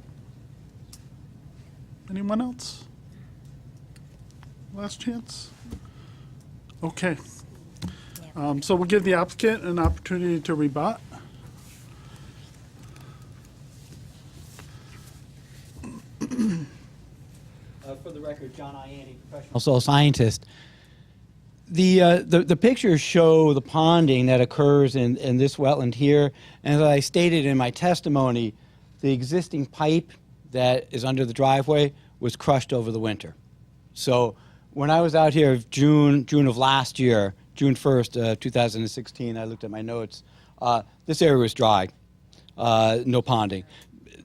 Anyone else? Last chance? Okay. So we'll give the applicant an opportunity to rebut. For the record, John Ianni, professional soil scientist. The pictures show the ponding that occurs in this wetland here. And as I stated in my testimony, the existing pipe that is under the driveway was crushed over the winter. So when I was out here June of last year, June 1st, 2016, I looked at my notes, this area was dry, no ponding.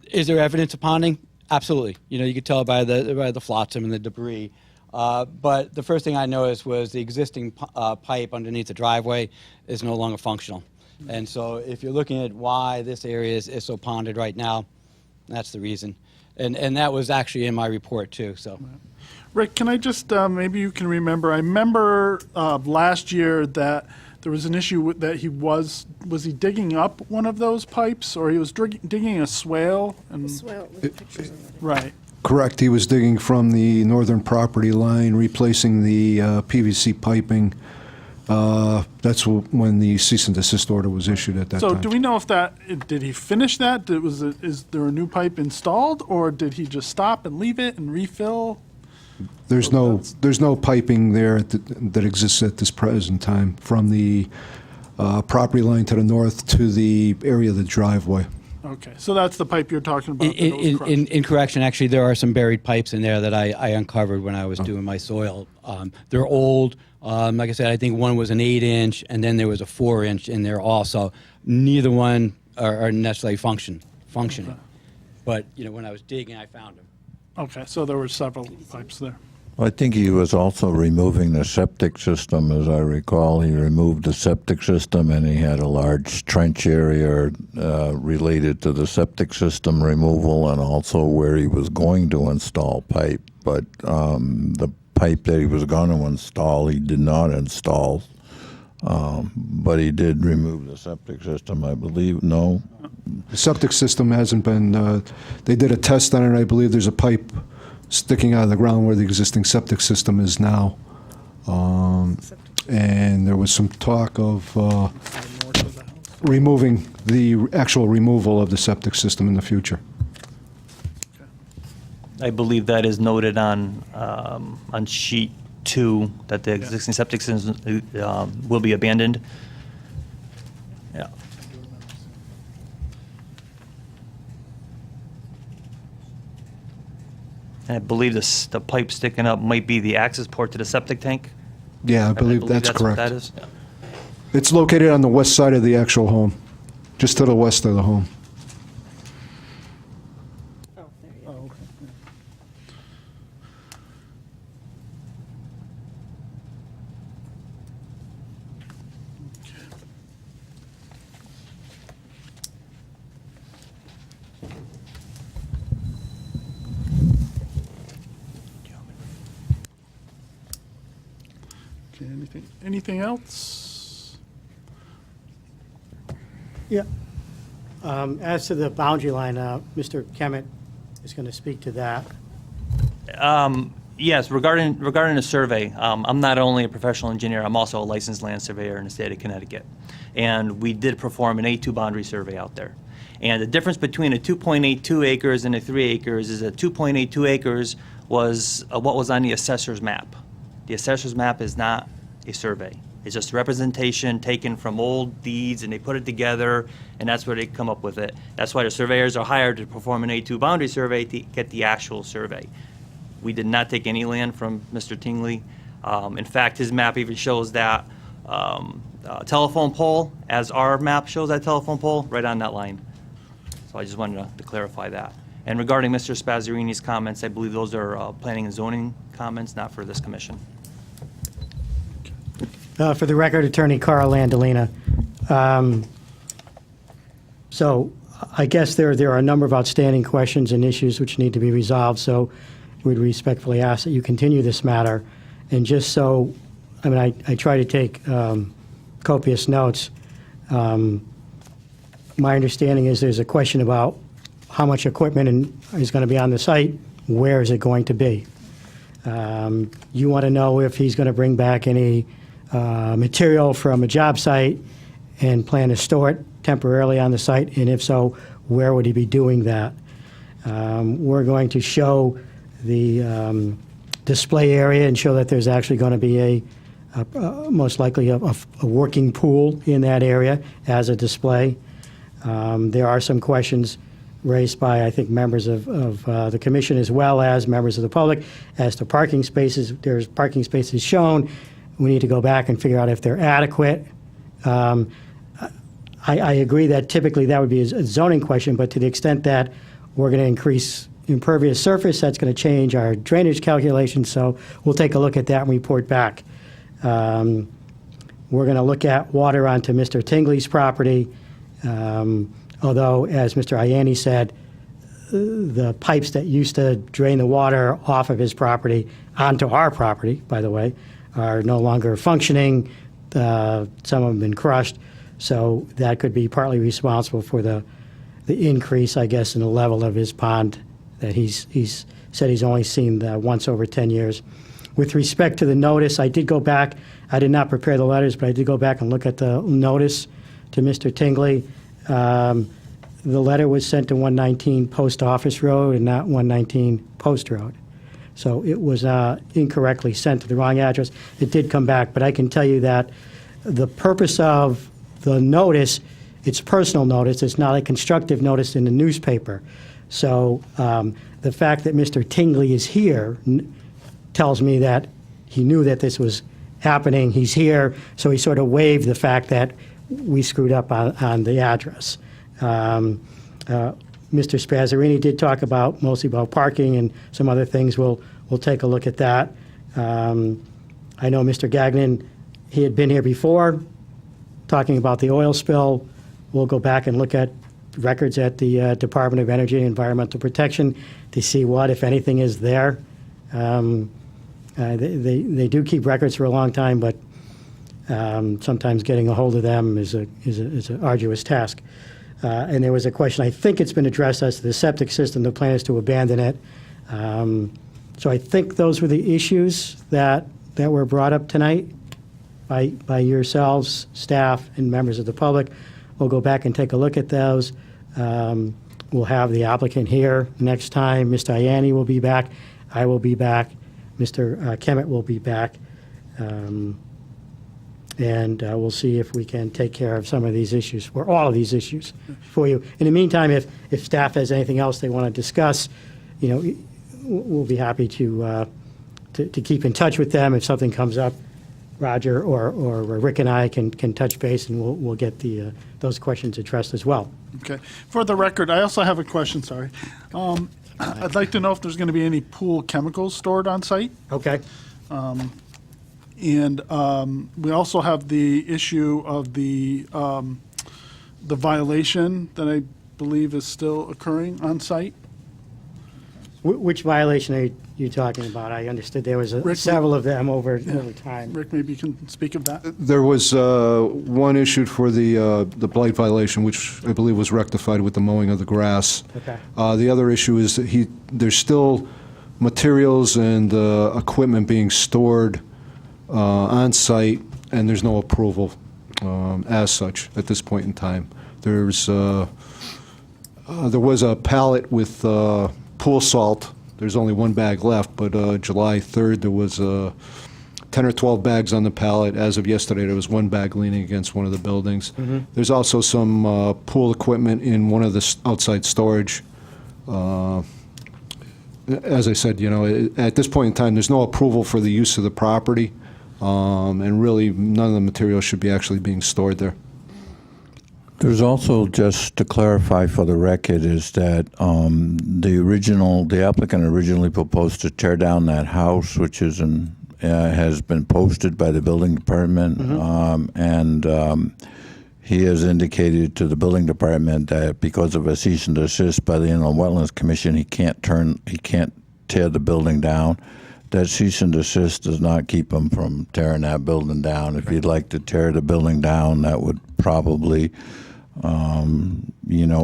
Is there evidence of ponding? Absolutely. You could tell by the flotsam and the debris. But the first thing I noticed was the existing pipe underneath the driveway is no longer functional. And so if you're looking at why this area is so ponded right now, that's the reason. And that was actually in my report too. So, Rick, can I just, maybe you can remember, I remember last year that there was an issue that was he digging up one of those pipes, or he was digging a swale? Swale with the pictures in it. Right. Correct, he was digging from the northern property line, replacing the PVC piping. That's when the cease and desist order was issued at that So time. do we know if did he finish that? Is there a new pipe installed, or did he just stop and leave it and refill? There's no piping there that exists at this present time from the property line to the north to the area of the driveway. Okay, so that's the pipe you're talking about. that was crushed. In correction, actually, there are some buried pipes in there that I uncovered when I was doing my soil. They're old. Like I said, I think one was an 8-inch, and then there was a 4-inch in there also. Neither one are necessarily functioning. Okay. But, when I was digging, I found them. Okay, so there were several pipes there. I think he was also removing the septic system, as I recall. He removed the septic system, and he had a large trench area related to the septic system removal, and also where he was going to install pipe. But the pipe that he was going to install, he did not install. But he did remove the septic system, I believe. No? The septic system hasn't been, they did a test on it. I believe there's a pipe sticking out of the ground where the existing septic system is now. And there was some talk of removing the actual removal of the septic system in the future. I believe that is noted on sheet 2, that the existing septic system will be abandoned. Yeah. And I believe the pipe sticking up might be the access port to the septic tank. Yeah, I believe that's what correct. that is. Yeah. It's located on the west side of the actual home, just to the west of the home. Okay, anything else? Yeah. As to the boundary line, Mr. Kemet is going to speak to that. Yes, regarding the survey, I'm not only a professional engineer, I'm also a licensed land surveyor in the state of Connecticut. And we did perform an A2 boundary survey out there. And the difference between a 2.82 acres and a 3 acres is that 2.82 acres was what was on the assessor's map. The assessor's map is not a survey. It's just a representation taken from old deeds, and they put it together, and that's where they come up with it. That's why the surveyors are hired to perform an A2 boundary survey to get the actual survey. We did not take any land from Mr. Tingley. In fact, his map even shows that telephone pole, as our map shows that telephone pole, right on that line. So I just wanted to clarify that. And regarding Mr. Spazzarini's comments, I believe those are planning and zoning comments, not for this commission. For the record, Attorney Carl Landolina. So I guess there are a number of outstanding questions and issues which need to be resolved, so we'd respectfully ask that you continue this matter. And just so, I try to take copious notes. My understanding is there's a question about how much equipment is going to be on the site, where is it going to be? You want to know if he's going to bring back any material from a job site and plan to store it temporarily on the site, and if so, where would he be doing that? We're going to show the display area and show that there's actually going to be most likely a working pool in that area as a display. There are some questions raised by, I think, members of the commission as well as members of the public as to parking spaces. There's parking spaces shown. We need to go back and figure out if they're adequate. I agree that typically that would be a zoning question, but to the extent that we're going to increase impervious surface, that's going to change our drainage calculations, so we'll take a look at that and report back. We're going to look at water onto Mr. Tingley's property, although, as Mr. Ianni said, the pipes that used to drain the water off of his property onto our property, by the way, are no longer functioning. Some of them have been crushed, so that could be partly responsible for the increase, I guess, in the level of his pond that he's said he's only seen once over 10 years. With respect to the notice, I did go back. I did not prepare the letters, but I did go back and look at the notice to Mr. Tingley. The letter was sent to 119 Post Office Road and not 119 Post Road. So it was incorrectly sent to the wrong address. It did come back, but I can tell you that the purpose of the notice, it's personal notice. It's not a constructive notice in the newspaper. So the fact that Mr. Tingley is here tells me that he knew that this was happening. He's here, so he sort of waived the fact that we screwed up on the address. Mr. Spazzarini did talk mostly about parking and some other things. We'll take a look at that. I know Mr. Gagnon, he had been here before talking about the oil spill. We'll go back and look at records at the Department of Energy and Environmental Protection to see what, if anything, is there. They do keep records for a long time, but sometimes getting a hold of them is an arduous task. And there was a question, I think it's been addressed as to the septic system. The plan is to abandon it. So I think those were the issues that were brought up tonight by yourselves, staff, and members of the public. We'll go back and take a look at those. We'll have the applicant here next time. Mr. Ianni will be back. I will be back. Mr. Kemet will be back. And we'll see if we can take care of some of these issues, or all of these issues for you. In the meantime, if staff has anything else they want to discuss, we'll be happy to keep in touch with them. If something comes up, Roger or Rick and I can touch base, and we'll get those questions addressed as well. Okay. For the record, I also have a question, sorry. I'd like to know if there's going to be any pool chemicals stored on site. Okay. And we also have the issue of the violation that I believe is still occurring on site. Which violation are you talking about? I understood there was Rick, several of them over time. Rick, maybe you can speak of that. There was one issued for the blight violation, which I believe was rectified with the mowing of the grass. Okay. The other issue is that there's still materials and equipment being stored on site, and there's no approval as such at this point in time. There was a pallet with pool salt. There's only one bag left, but July 3rd there was 10 or 12 bags on the pallet. As of yesterday, there was one bag leaning against one of the buildings. Mm-hmm. There's also some pool equipment in one of the outside storage. As I said, at this point in time, there's no approval for the use of the property, and really none of the material should be actually being stored there. There's also, just to clarify for the record, is that the applicant originally proposed to tear down that house, which has been posted by the building department, and he has indicated to the building department that because of a cease and desist by the Inland Wetlands Commission, he can't tear the building down. That cease and desist does not keep him from tearing that building down. If he'd like to tear the building down, that would probably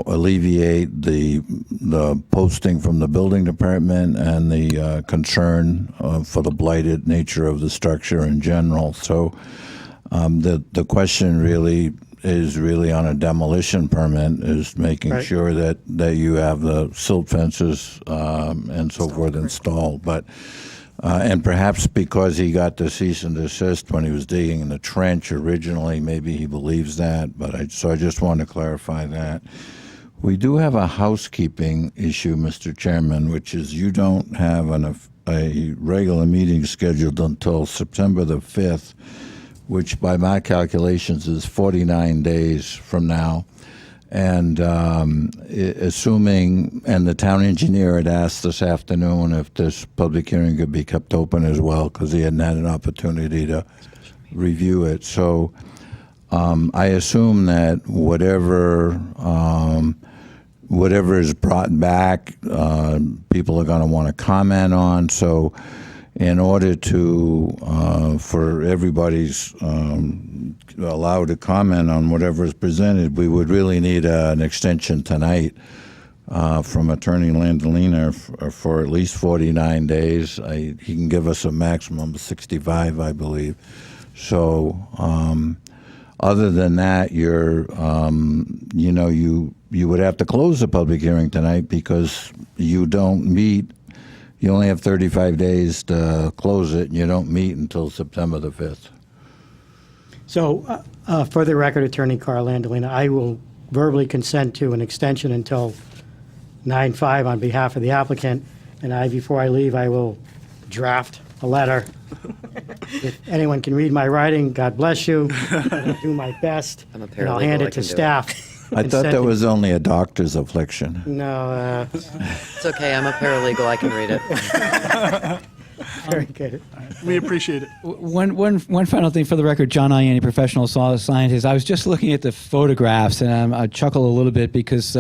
alleviate the posting from the building department and the concern for the blighted nature of the structure in general. So the question really is on a demolition permit, is making sure that you have the silt fences and so forth installed. But and perhaps because he got the cease and desist when he was digging in the trench originally, maybe he believes that. But so I just want to clarify that. We do have a housekeeping issue, Mr. Chairman, which is you don't have a regular meeting scheduled until September the 5th, which by my calculations is 49 days from now. And assuming, and the town engineer had asked this afternoon if this public hearing could be kept open as well, because he hadn't had an opportunity to review it. So I assume that whatever is brought back, people are going to want to comment on. So in order to, for everybody's allowed to comment on whatever is presented, we would really need an extension tonight from Attorney Landolina for at least 49 days. He can give us a maximum of 65, I believe. So other than that, you would have to close the public hearing tonight because you don't meet. You only have 35 days to close it, and you don't meet until September the 5th. So, for the record, Attorney Carl Landolina, I will verbally consent to an extension until 9/5 on behalf of the applicant, and before I leave, I will draft a letter. If anyone can read my writing, God bless you. I'll do my best, I'm a and I'll hand paralegal, I it to can do it. staff. I thought that was only a doctor's affliction. No, It's okay, I'm a paralegal, I can read it. very good. We appreciate it. One final thing for the record, John Ianni, professional soil scientist. I was just looking at the photographs, and I chuckle a little bit because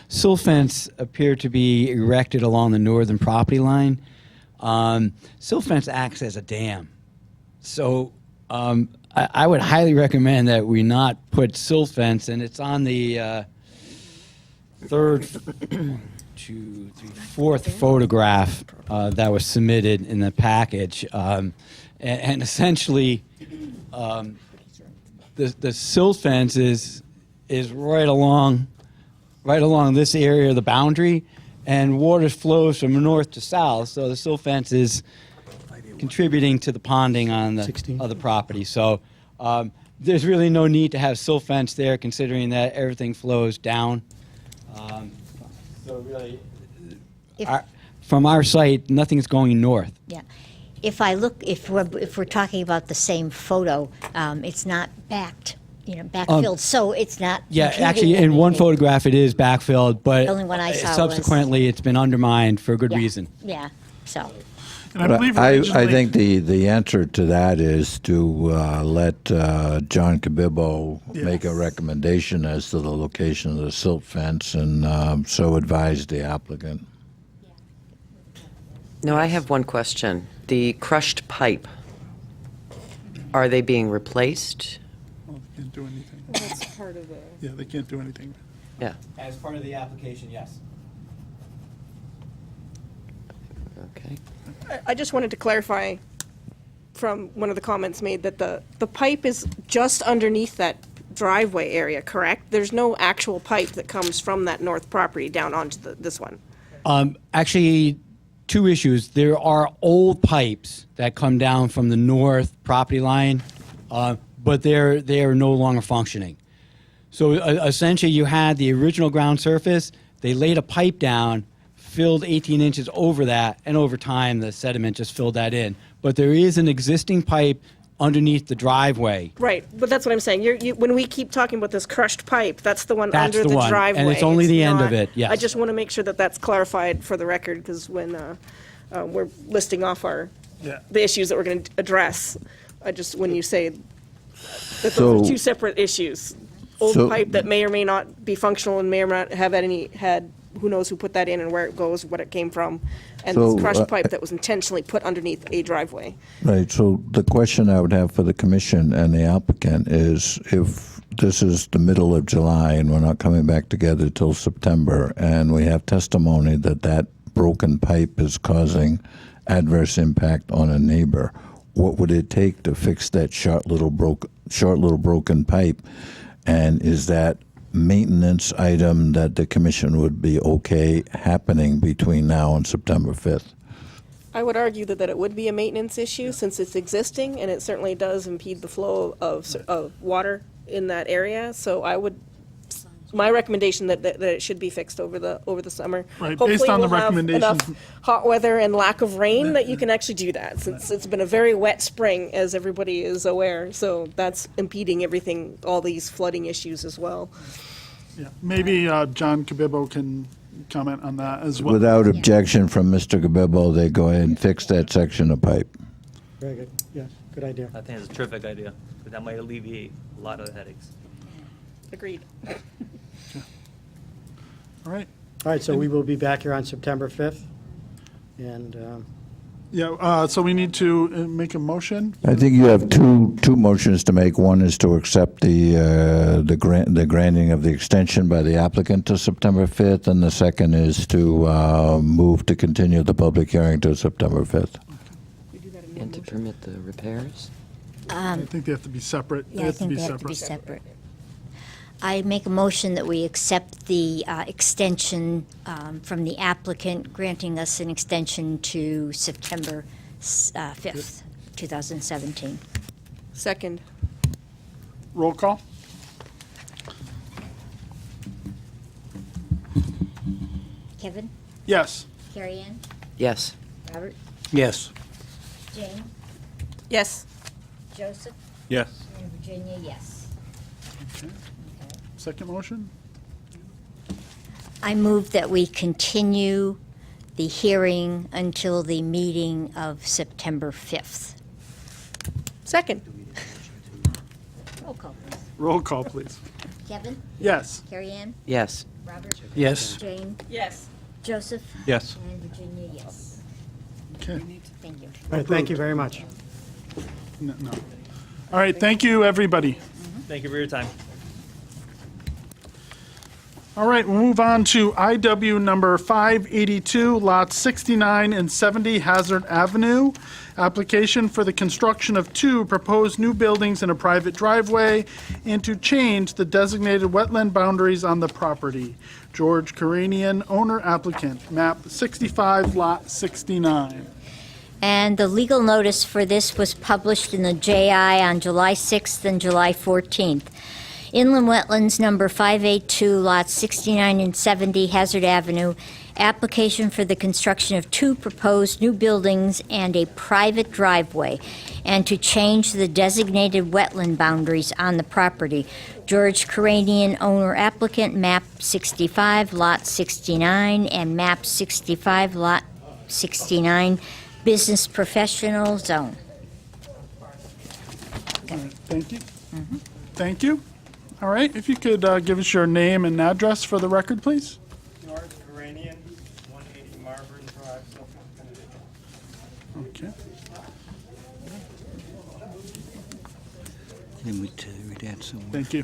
silt fence appeared to be erected along the northern property line. Silt fence acts as a dam. So I would highly recommend that we not put silt fence, and it's on the fourth photograph that was submitted in the package. And essentially, the silt fence is right along this area of the boundary, and water flows from north to south. So the silt fence is contributing to the ponding on the other property. So there's really no need to have silt fence there, considering that everything flows down. So really, from our site, nothing's going north. Yeah. If we're talking about the same photo, it's not backfilled, so it's not. Yeah, impeding actually, in one anything. photograph it is backfilled, but The only one I saw was- subsequently it's been undermined for good Yeah. reason. Yeah, so. And I But believe I originally, think the answer to that is to let John Cabibbo make a recommendation as to the location of the silt fence, and so advise the applicant. No, I have one question. The crushed pipe, are they being replaced? well, they can't do anything. That's part of the. Yeah, they can't do anything. Yeah, As part of the application, yes. okay. I just wanted to clarify from one of the comments made that the pipe is just underneath that driveway area, correct? There's no actual pipe that comes from that north property down onto this one. Actually, two issues. There are old pipes that come down from the north property line, but they are no longer functioning. So essentially, you had the original ground surface. They laid a pipe down, filled 18 inches over that, and over time, the sediment just filled that in. But there is an existing pipe underneath the driveway. Right, but that's what I'm saying. When we keep talking about this crushed pipe, that's the one That's under the the one, driveway. and it's only the end of not- it, yes. I just want to make sure that that's clarified for the record, because when we're listing off Yeah. the issues that we're going to address, when you say that So- those are two separate issues. Old So- pipe that may or may not be functional and may or may not have had, who knows who put that in and where it goes, what it came from, and So, this crushed pipe that was intentionally put underneath a driveway. Right, so the question I would have for the commission and the applicant is if this is the middle of July and we're not coming back together till September, and we have testimony that that broken pipe is causing adverse impact on a neighbor, what would it take to fix that short little broken pipe? And is that maintenance item that the commission would be okay happening between now and September 5th? I would argue that it would be a maintenance issue since it's existing, and it certainly does impede the flow of water in that area. So my recommendation that it should be fixed over the summer. Right, based Hopefully on the we'll have recommendations. enough hot weather and lack of rain that you can actually do that, since it's been a very wet spring, as everybody is aware. So that's impeding everything, all these flooding issues as well. Yeah, maybe John Cabibbo can comment on that as well. Without objection from Mr. Cabibbo, they go ahead and fix that section of pipe. Very good, yes, good idea. I think it's a terrific idea, because that might alleviate a lot of the headaches. Agreed. All right. All right, so we will be back here on September 5th, and Yeah, so we need to make a motion. I think you have two motions to make. One is to accept the granting of the extension by the applicant to September 5th, and the second is to move to continue the public hearing to September 5th. And to permit the repairs? I think they have to be separate. Yeah, I think they have to be separate. I make a motion that we accept the extension from the applicant, granting us an extension to September 5th, 2017. Second. Roll call? Kevin? Yes. Carrie Ann? Yes. Robert? Yes. Jane? Yes. Joseph? Yes. And Virginia, yes. Second motion? I move that we continue the hearing until the meeting of September 5th. Second. Roll call, please. Roll call, please. Kevin? Yes. Carrie Ann? Yes. Robert? Yes. Jane? Yes. Joseph? Yes. And Virginia, yes. Okay. Thank you. All right, thank you very much. No. All right, thank you, everybody. Thank you for your time. All right, we'll move on to IW number 582, lots 69 and 70 Hazard Avenue. Application for the construction of 2 proposed new buildings in a private driveway and to change the designated wetland boundaries on the property. George Karanian, owner applicant, map 65, lot 69. And the legal notice for this was published in the JI on July 6th and July 14th. Inland Wetlands number 582, lots 69 and 70 Hazard Avenue. Application for the construction of 2 proposed new buildings and a private driveway, and to change the designated wetland boundaries on the property. George Karanian, owner applicant, map 65, lot 69, and map 65, lot 69, business professional zone. All right, thank you. Thank you. All right, if you could give us your name and address for the record, please. George Karanian, 180 Marbury Drive, Suffolk, Connecticut. Okay. Thank you.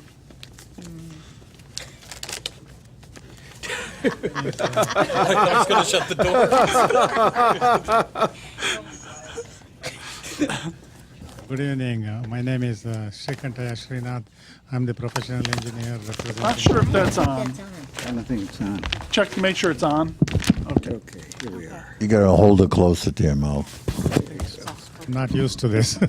I was going to shut the door. Good evening. My name is Shrikantaya Srinath. I'm the professional engineer representing. Not sure if that's on. I don't think it's on. Check to make sure it's on. Okay. Okay, here we are. You gotta hold it closer to your mouth. I'm not used to this. I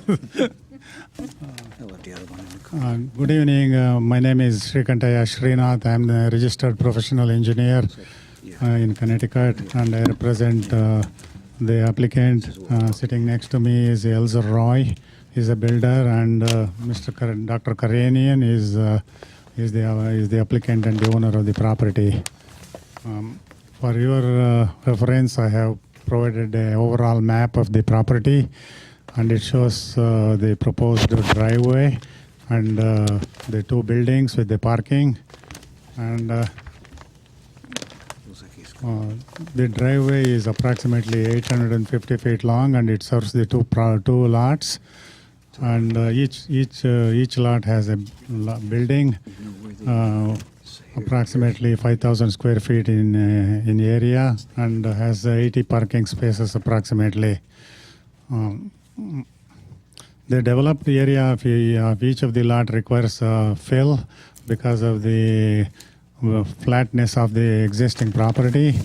left the other one in the car. Good evening. My name is Shrikantaya Srinath. I'm the registered professional engineer in Connecticut, and I represent the applicant. Sitting next to me is Elzer Roy. He's a builder, and Dr. Karanian is the applicant and the owner of the property. For your reference, I have provided an overall map of the property, and it shows the proposed driveway and the 2 buildings with the parking. And the driveway is approximately 850 feet long, and it serves the 2 lots. And each lot has a building, approximately 5,000 square feet in area, and has 80 parking spaces approximately. The developed area of each of the lot requires fill because of the flatness of the existing property,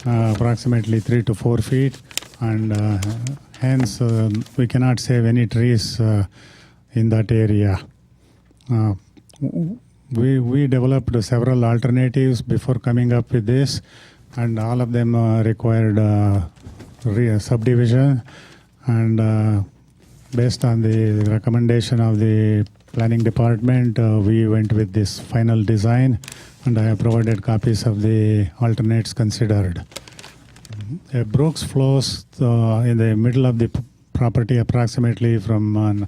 approximately 3 to 4 feet, and hence we cannot save any trees in that area. We developed several alternatives before coming up with this, and all of them required subdivision, and based on the recommendation of the planning department, we went with this final design, and I have provided copies of the alternates considered. Brooks flows in the middle of the property, approximately from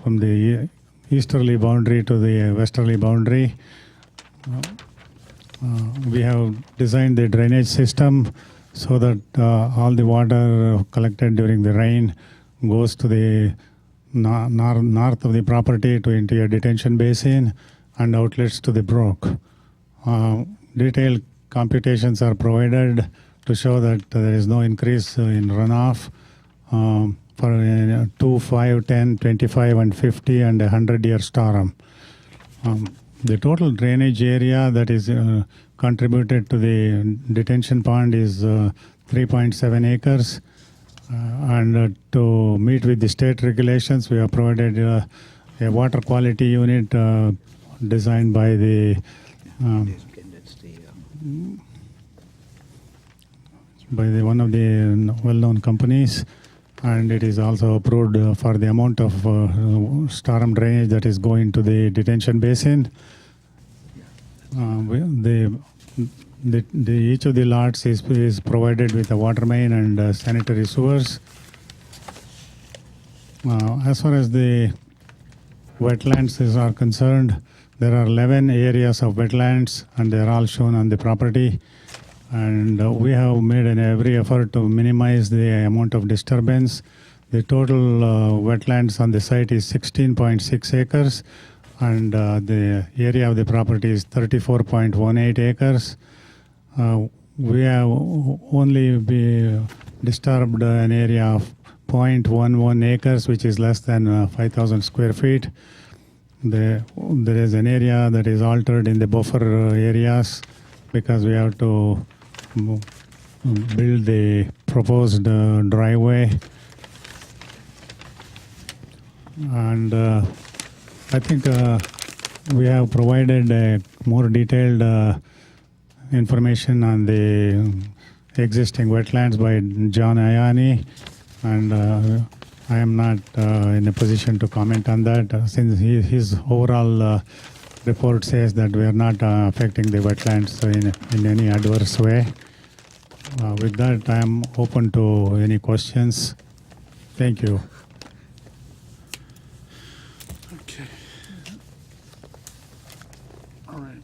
the easterly boundary to the westerly boundary. We have designed the drainage system so that all the water collected during the rain goes to the north of the property to into a detention basin and outlets to the brook. Detailed computations are provided to show that there is no increase in runoff for 2, 5, 10, 25, and 50 and 100-year storm. The total drainage area that is contributed to the detention pond is 3.7 acres. And to meet with the state regulations, we have provided a water quality unit designed by the one of the well-known companies, and it is also approved for the amount of storm drainage that is going to the detention basin. Each of the lots is provided with a water main and sanitary sewers. As far as the wetlands are concerned, there are 11 areas of wetlands, and they are all shown on the property. And we have made every effort to minimize the amount of disturbance. The total wetlands on the site is 16.6 acres, and the area of the property is 34.18 acres. We have only disturbed an area of 0.11 acres, which is less than 5,000 square feet. There is an area that is altered in the buffer areas because we have to build the proposed driveway. And I think we have provided more detailed information on the existing wetlands by John Ayani, and I am not in a position to comment on that since his overall report says that we are not affecting the wetlands in any adverse way. With that, I am open to any questions. Thank you. Okay. All right.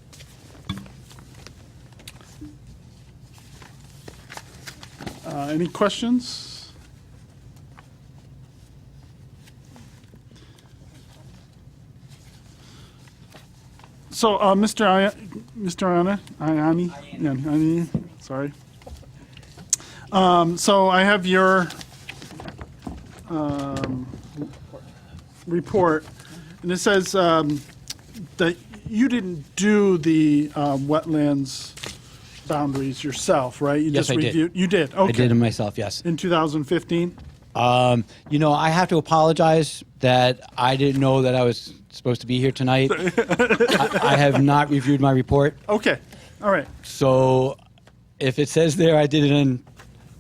Any questions? So, Mr. Ayani, sorry. So I have your report, and it says that you didn't do the wetlands boundaries yourself, right? You Yes, just I did. reviewed. You did. Okay. I did it myself, yes. In 2015. I have to apologize that I didn't know that I was supposed to be here tonight. I have not reviewed my report. Okay. All right. So if it says there I did it in,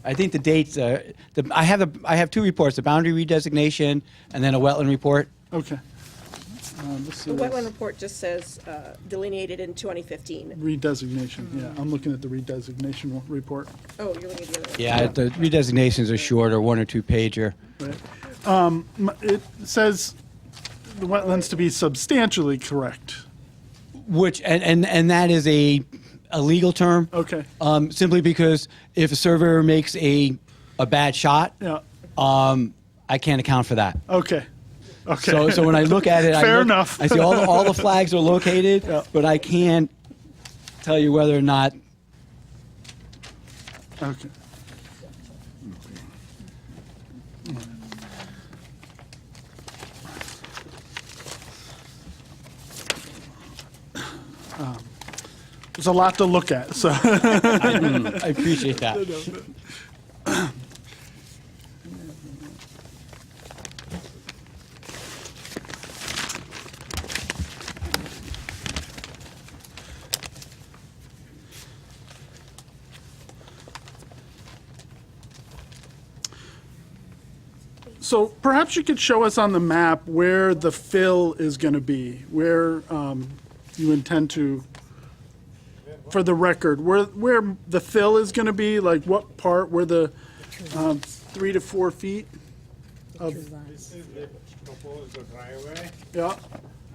I think the dates, I have two reports, the boundary redesignation and then a wetland report. Okay. The wetland report just says delineated in 2015. Redesignation. Yeah, I'm looking at the redesignation report. Oh, you're looking at the other one. Yeah, the redesignations are shorter, 1 or 2 pager. Right. It says the wetlands to be substantially correct. Which, and that is a legal term. Okay. Simply because if a surveyor makes a bad shot, Yeah. I can't account for that. Okay. Okay. So when I look at it, Fair enough. I see all the flags are located, Yeah. but I can't tell you whether or not. Okay. There's a lot to look at, so. I appreciate that. So perhaps you could show us on the map where the fill is going to be, where you intend to, for the record, where the fill is going to be, like what part, where the 3 to 4 feet of, This is the proposed driveway, yeah,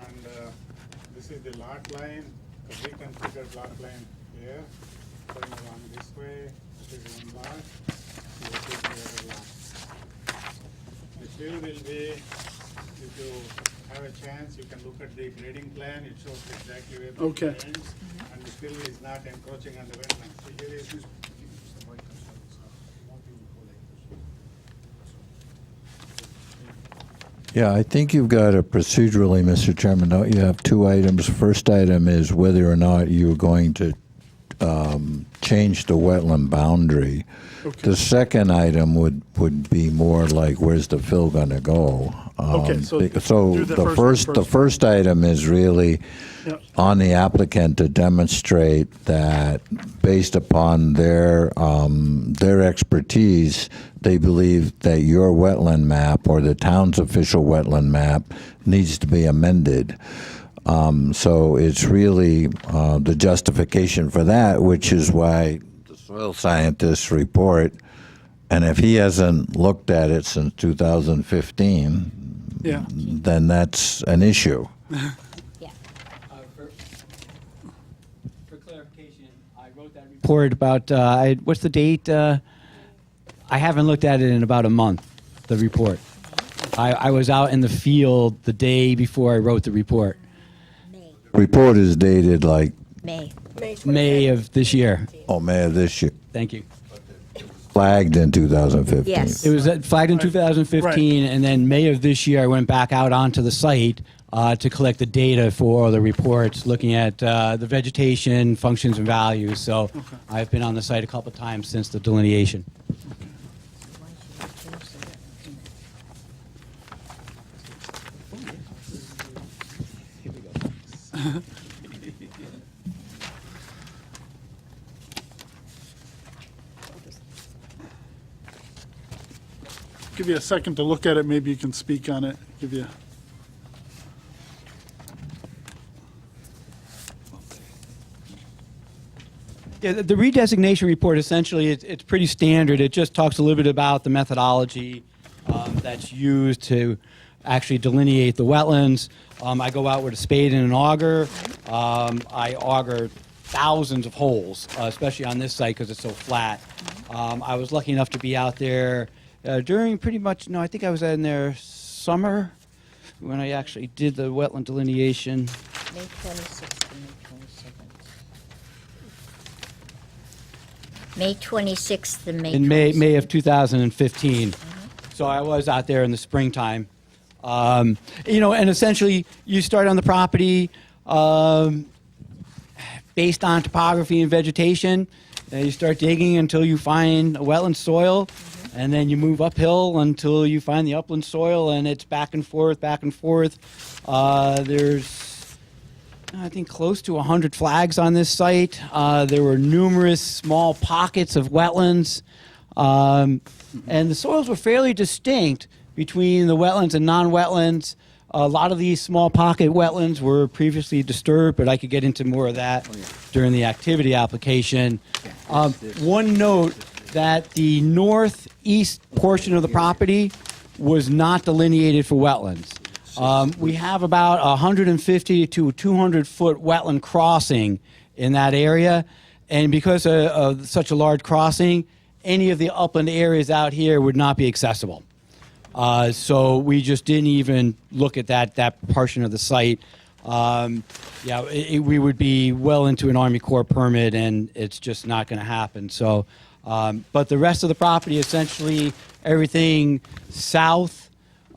and this is the lot line, the reconfigured lot line here. going along this way, this is one lot, this is the other lot. The fill will be, if you have a chance, you can look at the grading plan, it shows exactly where the Okay. fill ends, and the fill is not encroaching on the wetland. So here is Yeah, I think you've got a procedurally, Mr. Chairman, don't you have two items? First item is whether or not you're going to change the wetland boundary. Okay. The second item would be more like, where's the fill going to go? Okay, so So do the the first one the first. first item is really Yep. on the applicant to demonstrate that, based upon their expertise, they believe that your wetland map or the town's official wetland map needs to be amended. So it's really the justification for that, which is why the soil scientists report, and if he hasn't looked at it since 2015, Yeah. then that's an issue. For clarification, I wrote that report about, what's the date? I haven't looked at it in about a month, the report. I was out in the field the day before I wrote the report, Report is dated like, May. May of this year. May of this year, Thank you. flagged in 2015. Yes. It was flagged in 2015, and then May of this year, I went back out onto the site to collect the data for all the reports, looking at the vegetation, functions, and values. So I've been on the site a couple times since the delineation. Give you a second to look at it, maybe you can speak on it, give you. Yeah, the redesignation report, essentially, it's pretty standard. It just talks a little bit about the methodology that's used to actually delineate the wetlands. I go out with a spade and an auger. I auger thousands of holes, especially on this site because it's so flat. I was lucky enough to be out there during pretty much, no, I think I was in there summer when I actually did the wetland delineation. May 26th and May 27th. May 26th and May 27th. In May of 2015. So I was out there in the springtime. And essentially you start on the property based on topography and vegetation. You start digging until you find a wetland soil, and then you move uphill until you find the upland soil, and it's back and forth, back and forth. There's, I think, close to 100 flags on this site. There were numerous small pockets of wetlands, and the soils were fairly distinct between the wetlands and non-wetlands. A lot of these small pocket wetlands were previously disturbed, but I could get into more of that during the activity application. One note that the northeast portion of the property was not delineated for wetlands. We have about 150 to 200 foot wetland crossing in that area, and because of such a large crossing, any of the upland areas out here would not be accessible. So we just didn't even look at that portion of the site. We would be well into an Army Corps permit, and it's just not going to happen. So, but the rest of the property, essentially everything south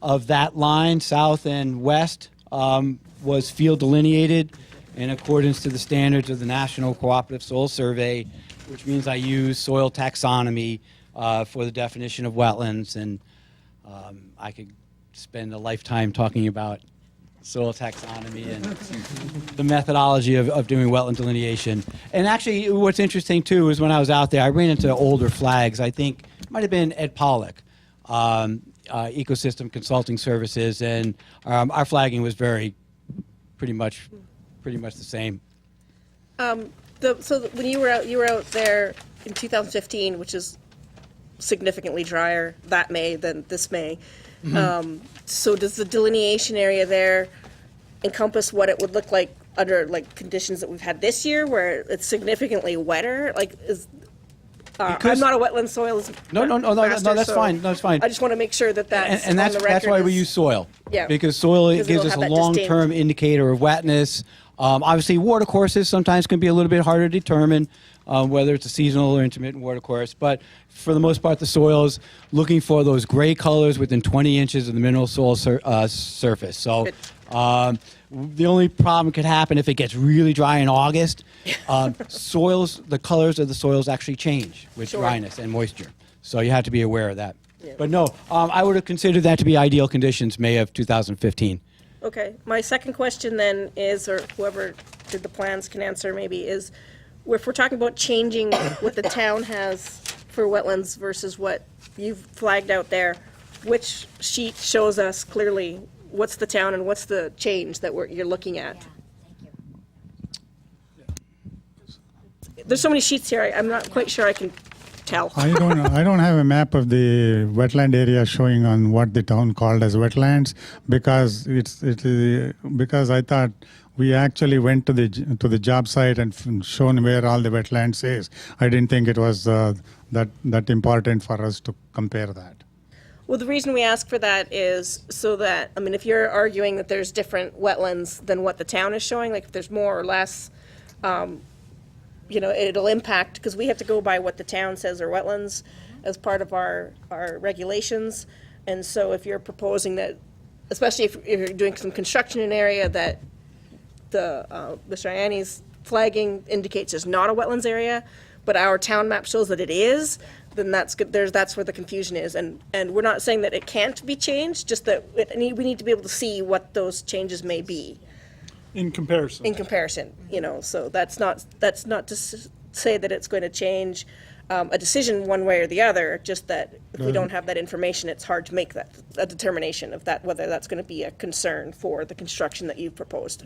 of that line, south and west, was field delineated in accordance to the standards of the National Cooperative Soil Survey, which means I use soil taxonomy for the definition of wetlands, and I could spend a lifetime talking about soil taxonomy and the methodology of doing wetland delineation. And actually, what's interesting, too, is when I was out there, I ran into older flags. I think it might have been Ed Pollock, Ecosystem Consulting Services, and our flagging was pretty much the same. So when you were out there in 2015, which is significantly drier that May than this May. So does the delineation area there encompass what it would look like under like conditions that we've had this year where it's significantly wetter? Like, I'm Because- not a wetland soils. No, master, that's so fine, no, that's fine. I just want to make sure that that's And on the that's record why we as- use soil. Yeah. Because soil Because gives it'll us a have that long-term indicator of wetness. Obviously, water courses sometimes can be a little bit harder to determine whether it's a seasonal or intermittent water course. But for the most part, the soils looking for those gray colors within 20 inches of the mineral soil surface. So the only problem could happen if it gets really dry in August. Soils, the colors of the soils actually change with Sure. dryness and moisture. So you have to be aware of that. But no, I would have considered that to be ideal conditions, May of 2015. Okay, my second question then is, or whoever did the plans can answer maybe, is if we're talking about changing what the town has for wetlands versus what you've flagged out there, which sheet shows us clearly what's the town and what's the change that you're looking at? There's so many sheets here, I'm not quite sure I can tell. I don't have a map of the wetland area showing on what the town called as wetlands because because I thought we actually went to the job site and shown where all the wetlands is. I didn't think it was that important for us to compare that. Well, the reason we ask for that is so that, I mean, if you're arguing that there's different wetlands than what the town is showing, like if there's more or less, it'll impact, because we have to go by what the town says are wetlands as part of our regulations. And so if you're proposing that, especially if you're doing some construction in an area that Mr. Ianni's flagging indicates is not a wetlands area, but our town map shows that it is, then that's good. That's where the confusion is. And we're not saying that it can't be changed, just that we need to be able to see what those changes may be. In comparison. In comparison, so that's not to say that it's going to change a decision one way or the other, just that if we don't have that information, it's hard to make a determination of whether that's going to be a concern for the construction that you've proposed.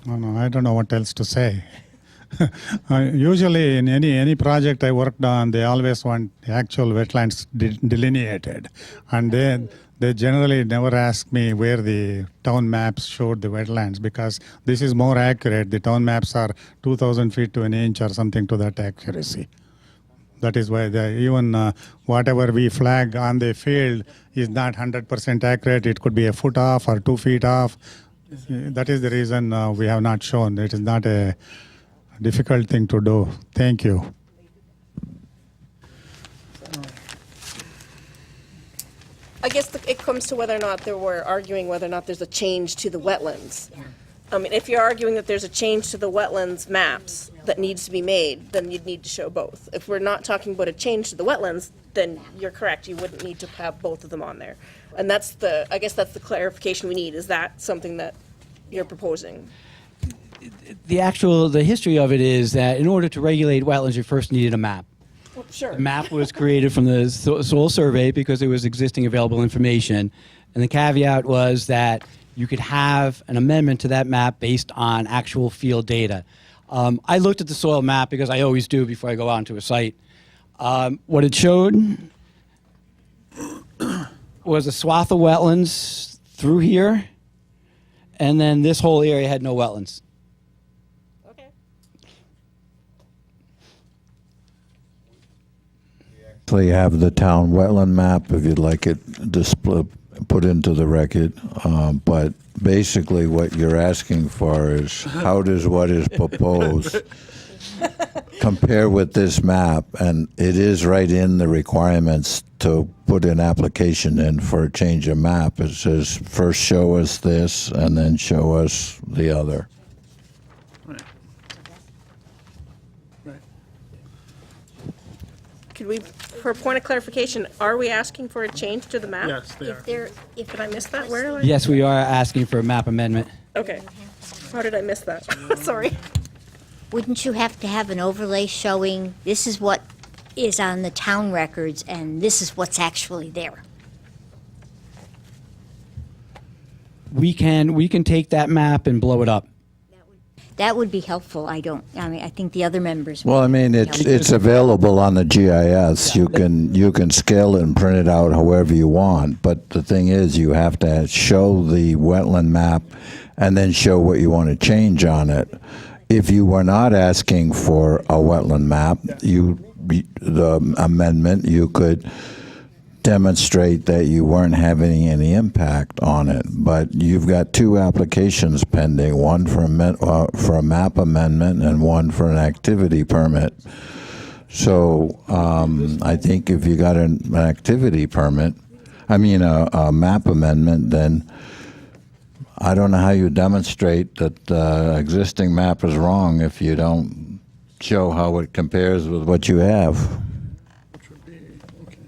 No, I don't know what else to say. Usually in any project I worked on, they always want the actual wetlands delineated. And they generally never ask me where the town maps showed the wetlands because this is more accurate. The town maps are 2,000 feet to an inch or something to that accuracy. That is why even whatever we flag on the field is not 100% accurate. It could be a foot off or 2 feet off. That is the reason we have not shown. It is not a difficult thing to do. Thank you. I guess it comes to whether or not we're arguing whether or not there's a change to the wetlands. I mean, if you're arguing that there's a change to the wetlands maps that needs to be made, then you'd need to show both. If we're not talking about a change to the wetlands, then you're correct, you wouldn't need to have both of them on there. And I guess that's the clarification we need. Is that something that you're proposing? The history of it is that in order to regulate wetlands, you first needed a map. Well, sure. The map was created from the soil survey because it was existing available information. And the caveat was that you could have an amendment to that map based on actual field data. I looked at the soil map because I always do before I go out into a site. What it showed was a swath of wetlands through here, and then this whole area had no wetlands. So you have the town wetland map if you'd like it put into the record. But basically what you're asking for is how does what is proposed compare with this map? And it is right in the requirements to put an application in for a change of map. It says first show us this and then show us the other. Could we, for a point of clarification, are we asking for a change to the map? Yes, they are. Did I miss that? Where do I? Yes, we are asking for a map amendment. Okay. How did I miss that? Sorry. Wouldn't you have to have an overlay showing this is what is on the town records and this is what's actually there? We can take that map and blow it up. That would be helpful. I mean, I think the other members. Well, I mean, it's available on the GIS. You can scale it and print it out however you want. But the thing is, you have to show the wetland map and then show what you want to change on it. If you were not asking for a wetland map, the amendment, you could demonstrate that you weren't having any impact on it. But you've got two applications pending, one for a map amendment and one for an activity permit. So I think if you got an activity permit, a map amendment, then I don't know how you demonstrate that the existing map is wrong if you don't show how it compares with what you have. Which would be, okay.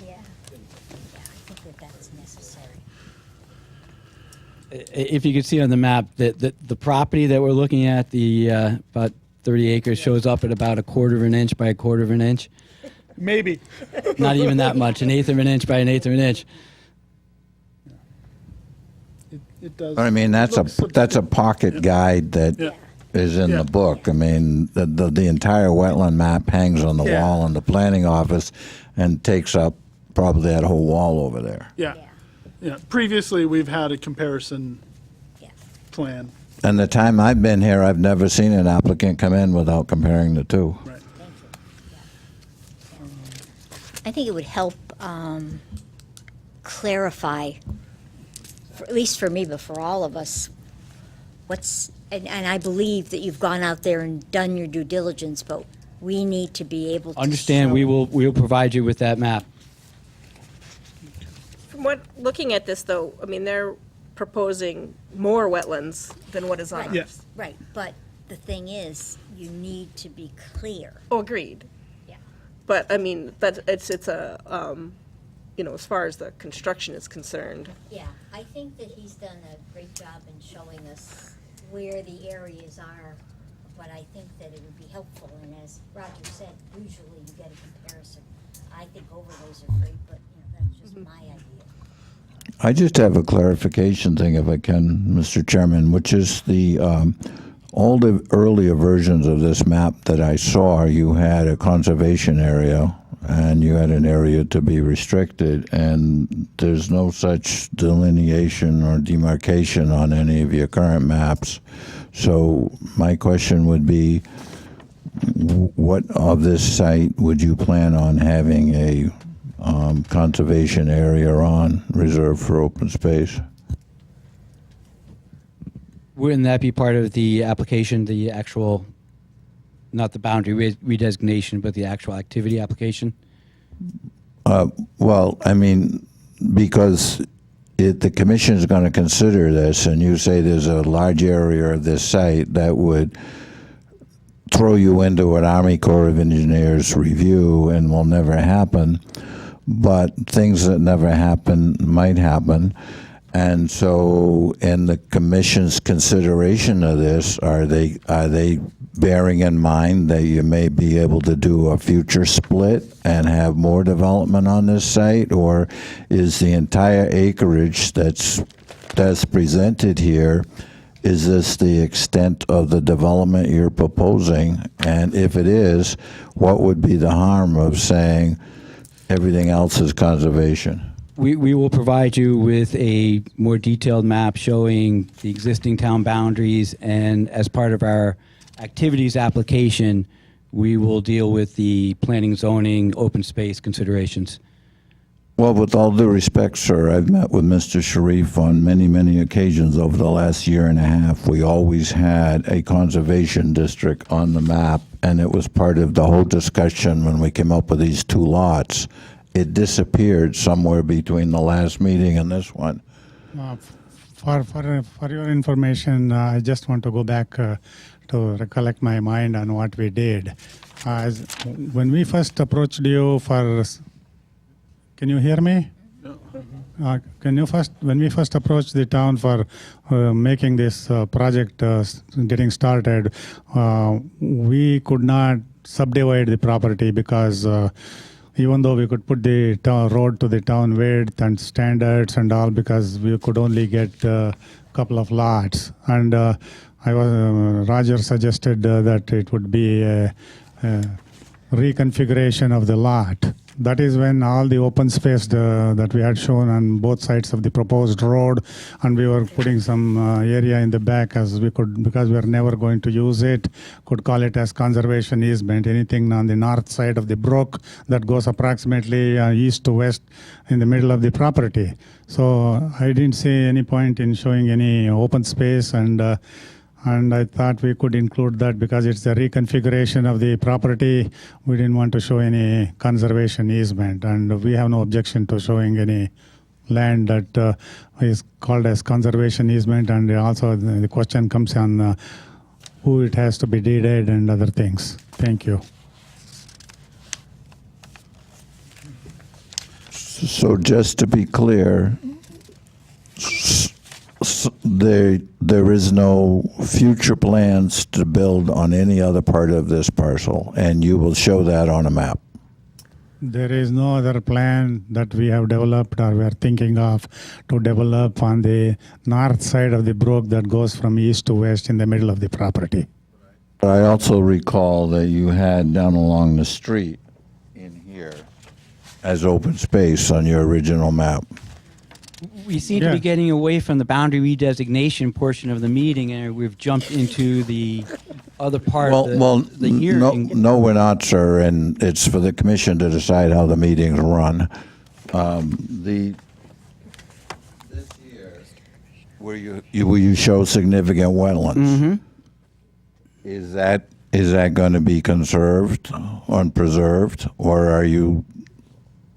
Yeah, I think that's necessary. If you can see on the map, that the property that we're looking at, the about 30 acres, shows up at about 1/4 of an inch by 1/4 of an inch. Maybe. Not even that much, 1/8 of an inch by 1/8 of an inch. It does. I mean, that's a pocket guide that is in the book. I mean, the entire wetland map hangs on the wall in the planning office and takes up probably that whole wall over there. Yeah. Previously, we've had a comparison plan. And the time I've been here, I've never seen an applicant come in without comparing the two. Right. I think it would help clarify, at least for me, but for all of us, and I believe that you've gone out there and done your due diligence, but we need to be able to Understand, show- we will provide you with that map. From looking at this, though, I mean, they're proposing more wetlands than what is on Right, ours. right, but the thing is, you need to be clear. Oh, agreed. Yeah. But, I mean, it's a, as far as the construction is concerned. Yeah, I think that he's done a great job in showing us where the areas are, but I think that it would be helpful, and as Roger said, usually you get a comparison. I think overlays are great, but, that's just my idea. I just have a clarification thing, if I can, Mr. Chairman, which is all the earlier versions of this map that I saw, you had a conservation area and you had an area to be restricted, and there's no such delineation or demarcation on any of your current maps. So my question would be, what of this site would you plan on having a conservation area on, reserved for open space? Wouldn't that be part of the application, the actual, not the boundary redesignation, but the actual activity application? Well, I mean, because the commission is going to consider this, and you say there's a large area of this site that would throw you into an Army Corps of Engineers review and will never happen, but things that never happen might happen. And so in the commission's consideration of this, are they bearing in mind that you may be able to do a future split and have more development on this site? Or is the entire acreage that's presented here, is this the extent of the development you're proposing? And if it is, what would be the harm of saying everything else is conservation? We will provide you with a more detailed map showing the existing town boundaries, and as part of our activities application, we will deal with the planning, zoning, open space considerations. Well, with all due respect, sir, I've met with Mr. Sharif on many, many occasions over the last year and a half. We always had a conservation district on the map, and it was part of the whole discussion when we came up with these two lots. It disappeared somewhere between the last meeting and this one. For your information, I just want to go back to recollect my mind on what we did. When we first approached you for, can you hear me? When we first approached the town for making this project getting started, we could not subdivide the property because even though we could put the road to the town width and standards and all, because we could only get a couple of lots. And Roger suggested that it would be a reconfiguration of the lot. That is when all the open space that we had shown on both sides of the proposed road, and we were putting some area in the back as we could, because we are never going to use it, could call it as conservation easement. Anything on the north side of the brook that goes approximately east to west in the middle of the property. So I didn't see any point in showing any open space, and I thought we could include that because it's a reconfiguration of the property. We didn't want to show any conservation easement, and we have no objection to showing any land that is called as conservation easement. And also the question comes on who it has to be deeded and other things. Thank you. So just to be clear, there is no future plans to build on any other part of this parcel, and you will show that on a map. There is no other plan that we have developed or we are thinking of to develop on the north side of the brook that goes from east to west in the middle of the property. But I also recall that you had down along the street in here as open space on your original map. We seem to be getting away from the boundary redesignation portion of the meeting, and we've jumped into the other part of the hearing. No, we're not, sir, and it's for the commission to decide how the meetings run. This here, where you show significant wetlands, Mm-hmm. is that going to be conserved or preserved, or are you?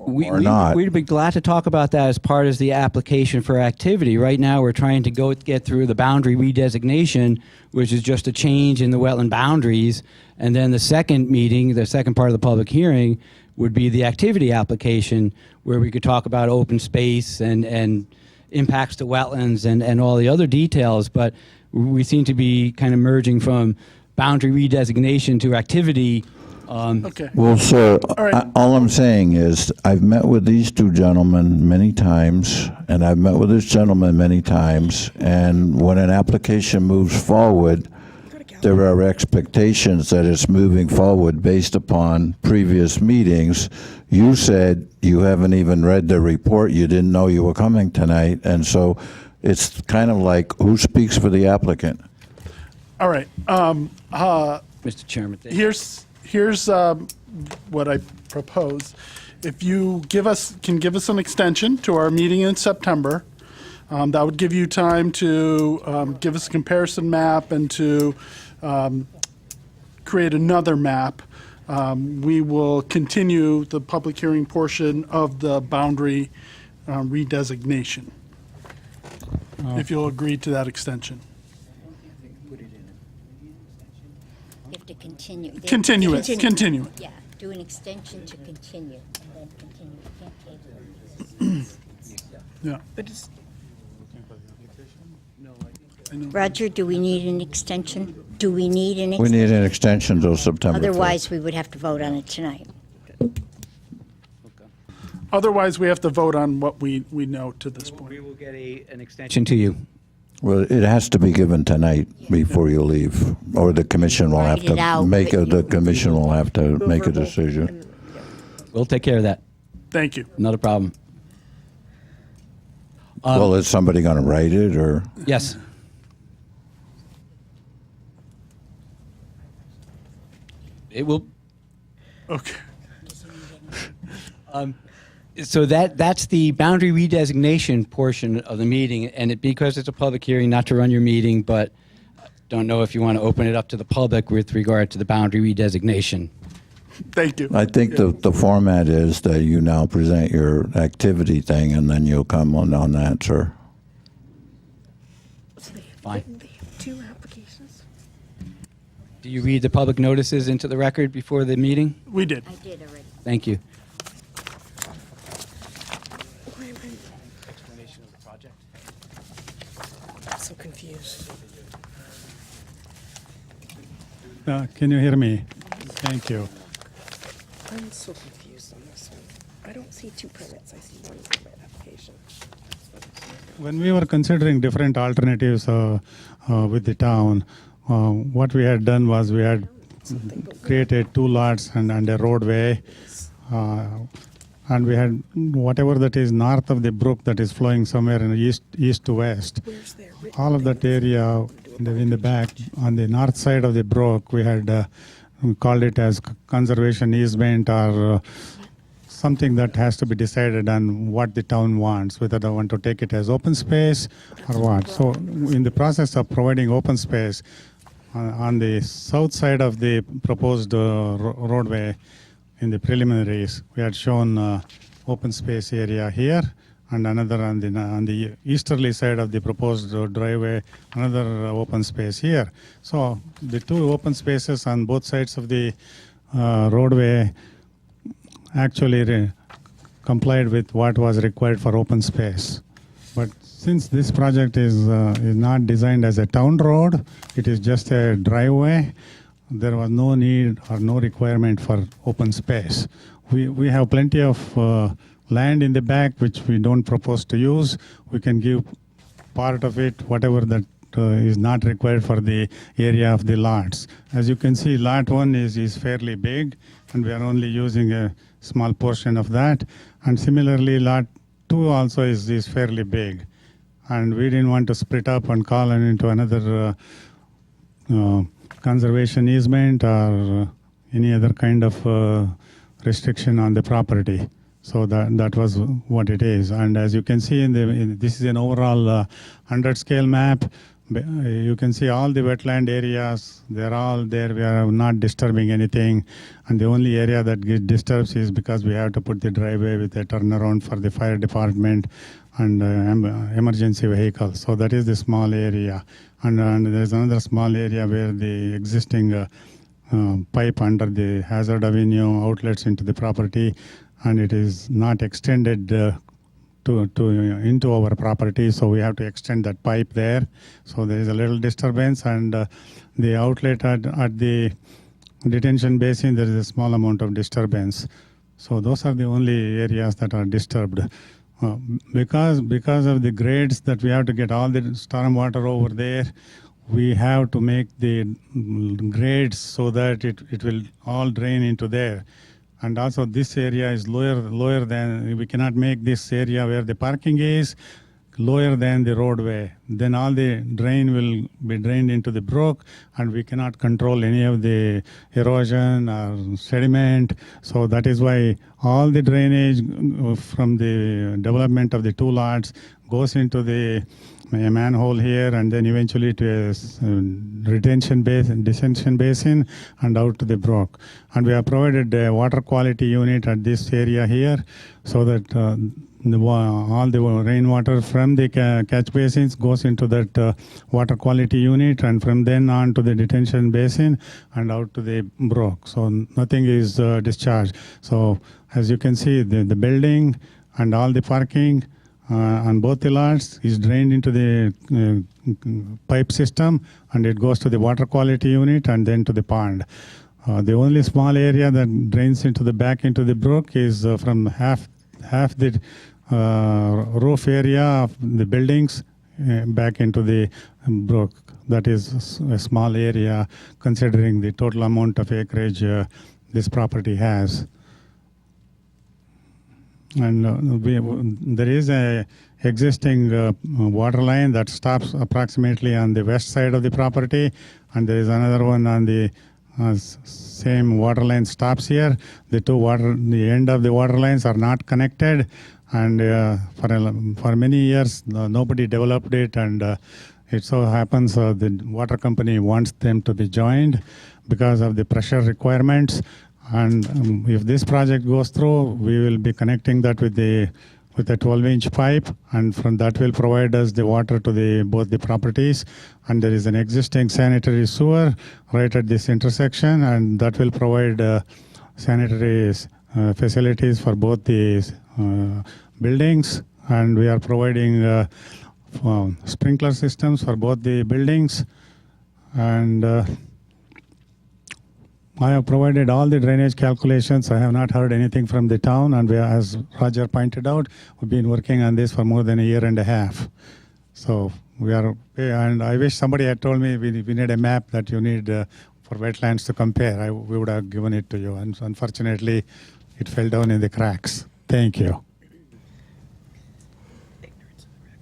Not. We'd be glad to talk about that as part of the application for activity. Right now, we're trying to get through the boundary redesignation, which is just a change in the wetland boundaries. And then the second meeting, the second part of the public hearing, would be the activity application, where we could talk about open space and impacts to wetlands and all the other details. But we seem to be kind of merging from boundary redesignation to activity. Okay. Well, sir, right. all I'm saying is I've met with these two gentlemen many times, and I've met with this gentleman many times, and when an application moves forward, there are expectations that it's moving forward based upon previous meetings. You said you haven't even read the report, you didn't know you were coming tonight, and so it's kind of like, who speaks for the applicant? All right. Mr. Chairman, thank you. Here's what I propose. If you can give us an extension to our meeting in September, that would give you time to give us a comparison map and to create another map. We will continue the public hearing portion of the boundary redesignation, if you'll agree to that extension. You have to continue. Continue it. Continue it. Yeah, do an extension to continue, and then continue. You can't table. Yeah. But it's, Roger, do we need an extension? Do we need an We extension? need an extension till September 1st. Otherwise, we would have to vote on it tonight. Otherwise, we have to vote on what we know to this point. We will get an extension to you. Well, it has to be given tonight before you leave, or the commission will have Write it to out, make but the commission will have to make a decision. We'll take care of that. Thank you. Not a problem. Well, is somebody going to write it, or? Yes. It will. Okay. So that's the boundary redesignation portion of the meeting, and because it's a public hearing, not to run your meeting, but don't know if you want to open it up to the public with regard to the boundary redesignation. Thank you. I think the format is that you now present your activity thing, and then you'll come on that, sir. Fine. they have two applications. Do you read the public notices into the record before the meeting? We did. I did already. Thank you. Explanation of the project. I'm so confused. Can you hear me? Thank you. I'm so confused. use on this one? I don't see two permits, I see one permit application. When we were considering different alternatives with the town, what we had done was we had created 2 lots and a roadway. And we had whatever that is north of the brook that is flowing somewhere in east to west. All of that area in the back, on the north side of the brook, we had we called it as conservation easement or something that has to be decided on what the town wants, whether they want to take it as open space or what. So in the process of providing open space, on the south side of the proposed roadway, in the preliminaries, we had shown open space area here and another on the easterly side of the proposed driveway, another open space here. So the 2 open spaces on both sides of the roadway actually complied with what was required for open space. But since this project is not designed as a town road, it is just a driveway, there was no need or no requirement for open space. We have plenty of land in the back which we don't propose to use. We can give part of it, whatever that is not required for the area of the lots. As you can see, lot 1 is fairly big, and we are only using a small portion of that. And similarly, lot 2 also is fairly big. And we didn't want to split up and call it into another conservation easement or any other kind of restriction on the property. So that was what it is. And as you can see, this is an overall 100 scale map. You can see all the wetland areas, they're all there. We are not disturbing anything. And the only area that gets disturbed is because we have to put the driveway with a turnaround for the fire department and emergency vehicles. So that is the small area. And there's another small area where the existing pipe under the Hazard Avenue outlets into the property, and it is not extended into our property, so we have to extend that pipe there. So there is a little disturbance, and the outlet at the detention basin, there is a small amount of disturbance. So those are the only areas that are disturbed. Because of the grades that we have to get all the storm water over there, we have to make the grades so that it will all drain into there. And also this area is lower than, we cannot make this area where the parking is lower than the roadway. Then all the drain will be drained into the brook, and we cannot control any of the erosion or sediment. So that is why all the drainage from the development of the 2 lots goes into the manhole here, and then eventually to a retention basin, detention basin, and out to the brook. And we have provided a water quality unit at this area here, so that all the rainwater from the catch basins goes into that water quality unit, and from then on to the detention basin and out to the brook. So nothing is discharged. So as you can see, the building and all the parking on both the lots is drained into the pipe system, and it goes to the water quality unit and then to the pond. The only small area that drains into the back into the brook is from half the roof area of the buildings back into the brook. That is a small area considering the total amount of acreage this property has. And there is a existing water line that stops approximately on the west side of the property, and there is another one on the same water line stops here. The end of the water lines are not connected, and for many years nobody developed it, and it so happens the water company wants them to be joined because of the pressure requirements. And if this project goes through, we will be connecting that with a 12-inch pipe, and from that will provide us the water to both the properties. And there is an existing sanitary sewer right at this intersection, and that will provide sanitary facilities for both the buildings. And we are providing sprinkler systems for both the buildings. And I have provided all the drainage calculations. I have not heard anything from the town, and as Roger pointed out, we've been working on this for more than a year and a half. So we are, and I wish somebody had told me we need a map that you need for wetlands to compare. We would have given it to you, and unfortunately, it fell down in the cracks. Thank you.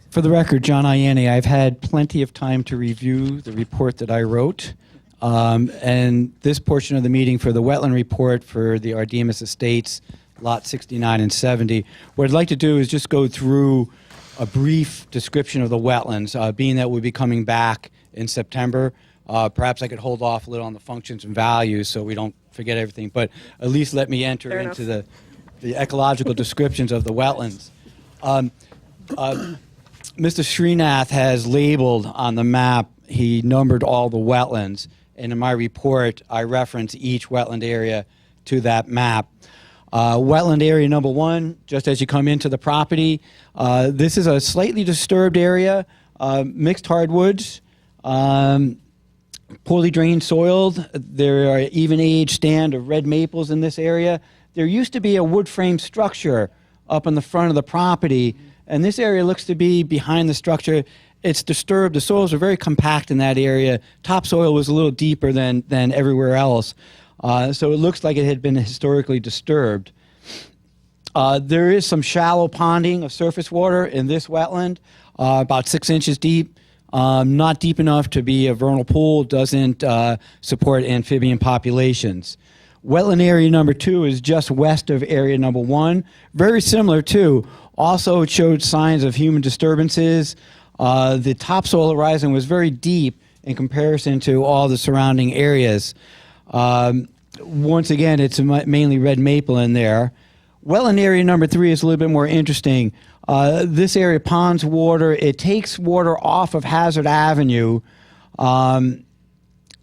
For the record, John Ianni, I've had plenty of time to review the report that I wrote. And this portion of the meeting for the wetland report for the Ardemus Estates, Lot 69 and 70, what I'd like to do is just go through a brief description of the wetlands, being that we'll be coming back in September. Perhaps I could hold off a little on the functions and values so we don't forget everything, but at least let me enter Fair into the ecological descriptions of the wetlands. Mr. Srinath has labeled on the map, he numbered all the wetlands. And in my report, I reference each wetland area to that map. Wetland area number 1, just as you come into the property, this is a slightly disturbed area, mixed hardwoods, poorly drained soiled. There are even age stand of red maples in this area. There used to be a wood frame structure up in the front of the property, and this area looks to be behind the structure. It's disturbed. The soils are very compact in that area. Topsoil was a little deeper than everywhere else. So it looks like it had been historically disturbed. There is some shallow ponding of surface water in this wetland, about 6 inches deep. Not deep enough to be a vernal pool, doesn't support amphibian populations. Wetland area number 2 is just west of area number 1. Very similar too. Also, it showed signs of human disturbances. The topsoil horizon was very deep in comparison to all the surrounding areas. Once again, it's mainly red maple in there. Wetland area number 3 is a little bit more interesting. This area ponds water. It takes water off of Hazard Avenue, and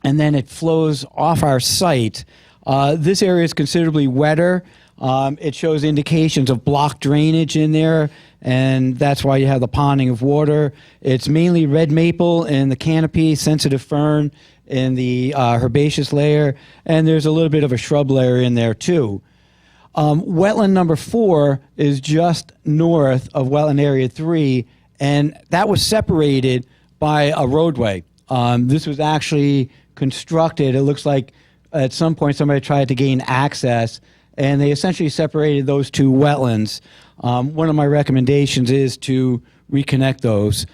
then it flows off our site. This area is considerably wetter. It shows indications of block drainage in there, and that's why you have the ponding of water. It's mainly red maple in the canopy, sensitive fern in the herbaceous layer, and there's a little bit of a shrub layer in there too. Wetland number 4 is just north of wetland area 3, and that was separated by a roadway. This was actually constructed. It looks like at some point somebody tried to gain access, and they essentially separated those two wetlands. One of my recommendations is to reconnect those.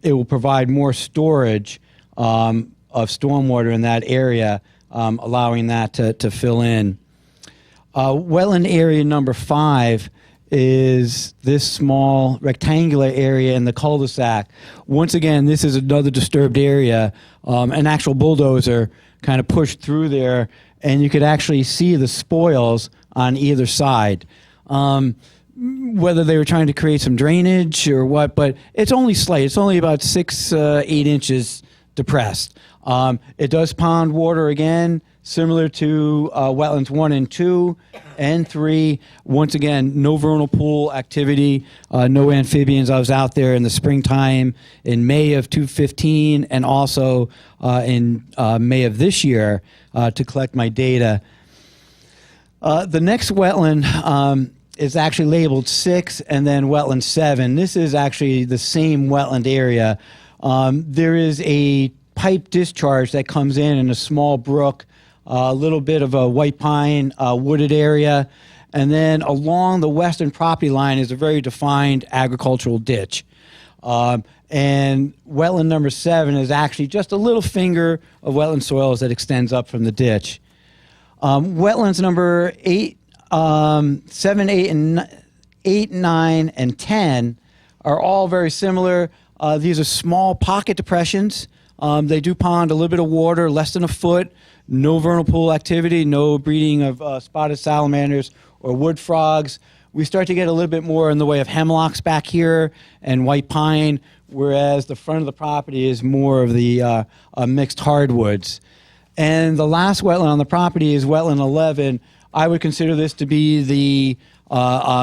It will provide more storage of stormwater in that area, allowing that to fill in. Wetland area number 5 is this small rectangular area in the cul-de-sac. Once again, this is another disturbed area. An actual bulldozer kind of pushed through there, and you could actually see the spoils on either side. Whether they were trying to create some drainage or what, but it's only slight. It's only about 6-8 inches depressed. It does pond water again, similar to wetlands 1 and 2 and 3. Once again, no vernal pool activity, no amphibians. I was out there in the springtime in May of 2015 and also in May of this year to collect my data. The next wetland is actually labeled 6 and then wetland 7. This is actually the same wetland area. There is a pipe discharge that comes in a small brook, a little bit of a white pine wooded area, and then along the western property line is a very defined agricultural ditch. And wetland number 7 is actually just a little finger of wetland soils that extends up from the ditch. Wetlands number 8, 7, 8, 9, and 10 are all very similar. These are small pocket depressions. They do pond a little bit of water, less than a foot, no vernal pool activity, no breeding of spotted salamanders or wood frogs. We start to get a little bit more in the way of hemlocks back here and white pine, whereas the front of the property is more of the mixed hardwoods. And the last wetland on the property is wetland 11. I would consider this to be the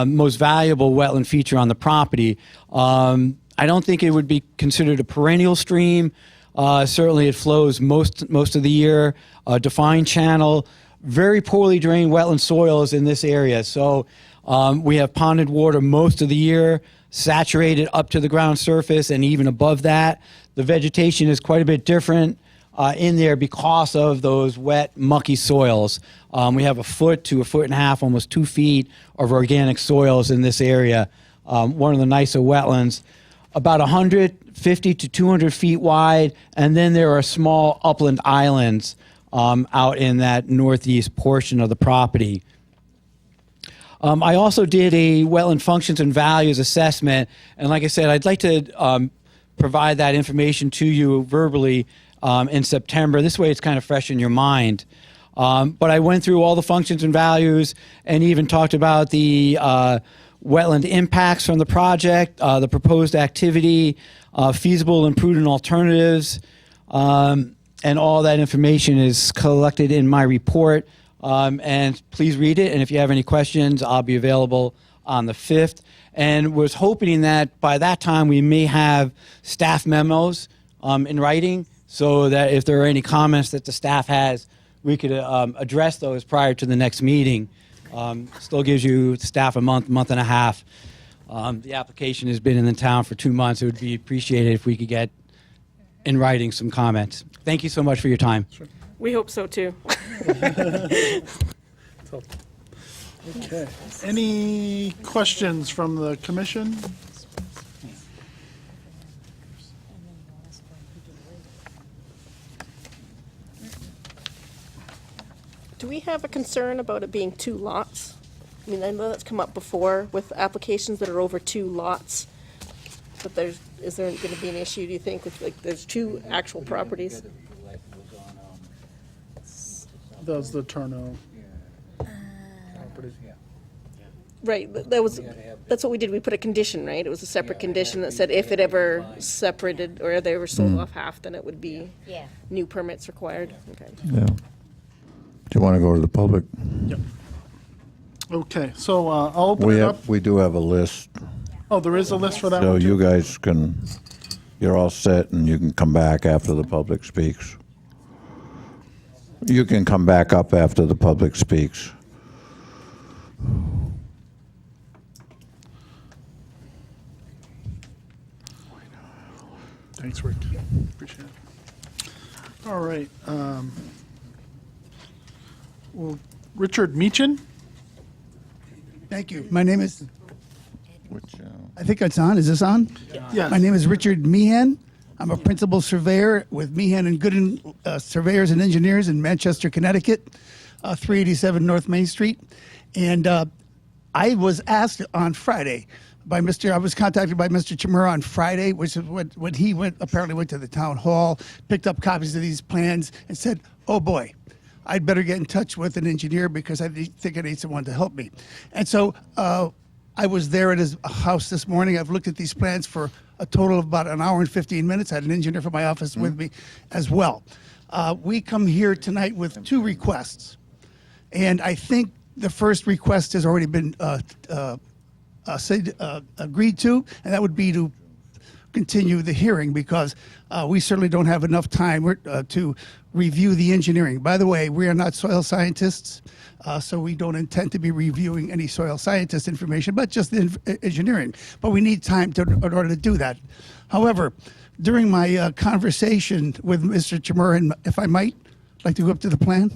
most valuable wetland feature on the property. I don't think it would be considered a perennial stream. Certainly, it flows most of the year. Defined channel, very poorly drained wetland soils in this area. So we have ponded water most of the year, saturated up to the ground surface and even above that. The vegetation is quite a bit different in there because of those wet, mucky soils. We have 1 foot to 1.5 foot, almost 2 feet of organic soils in this area. One of the nicer wetlands, about 150 to 200 feet wide, and then there are small upland islands out in that northeast portion of the property. I also did a wetland functions and values assessment, and like I said, I'd like to provide that information to you verbally in September. This way it's kind of fresh in your mind. But I went through all the functions and values and even talked about the wetland impacts from the project, the proposed activity, feasible and prudent alternatives, and all that information is collected in my report. And please read it, and if you have any questions, I'll be available on the 5th. And was hoping that by that time we may have staff memos in writing, so that if there are any comments that the staff has, we could address those prior to the next meeting. Still gives you staff a month and a half. The application has been in the town for 2 months. It would be appreciated if we could get in writing some comments. Thank you so much for your time. Sure. We hope so too. Okay. Any questions from the commission? Do we have a concern about it being 2 lots? I mean, I know that's come up before with applications that are over 2 lots. But is there going to be an issue, do you think, with like there's 2 actual properties? Does the Turno property? Right, that's what we did. We put a condition, right? It was a separate condition that said if it ever separated or they were sold off half, then it would be new permits required. Okay. Yeah. Do you want to go to the public? Yep. Okay, so I'll open it up. We do have a list, Oh, there is a list for that so one you too? guys you're all set, and you can come back after the public speaks. You can come back up after the public speaks. Thanks, Rick. Appreciate it. All right. Well, Richard Meechan? Thank you. My name is, Which, I think it's on. Is this on? Yes. My name is Richard Meehan. I'm a principal surveyor with Meehan and Gooden Surveyors and Engineers in Manchester, Connecticut, 387 North Main Street. And I was asked on Friday I was contacted by Mr. Chimura on Friday, which is when he apparently went to the town hall, picked up copies of these plans and said, oh boy, I'd better get in touch with an engineer because I think I need someone to help me. And so I was there at his house this morning. I've looked at these plans for a total of about an hour and 15 minutes. I had an engineer from my office with me as well. We come here tonight with 2 requests. And I think the first request has already been agreed to, and that would be to continue the hearing because we certainly don't have enough time to review the engineering. By the way, we are not soil scientists, so we don't intend to be reviewing any soil scientist information, but just the engineering. But we need time in order to do that. However, during my conversation with Mr. Chimura, and if I might, I'd like to go up to the plan.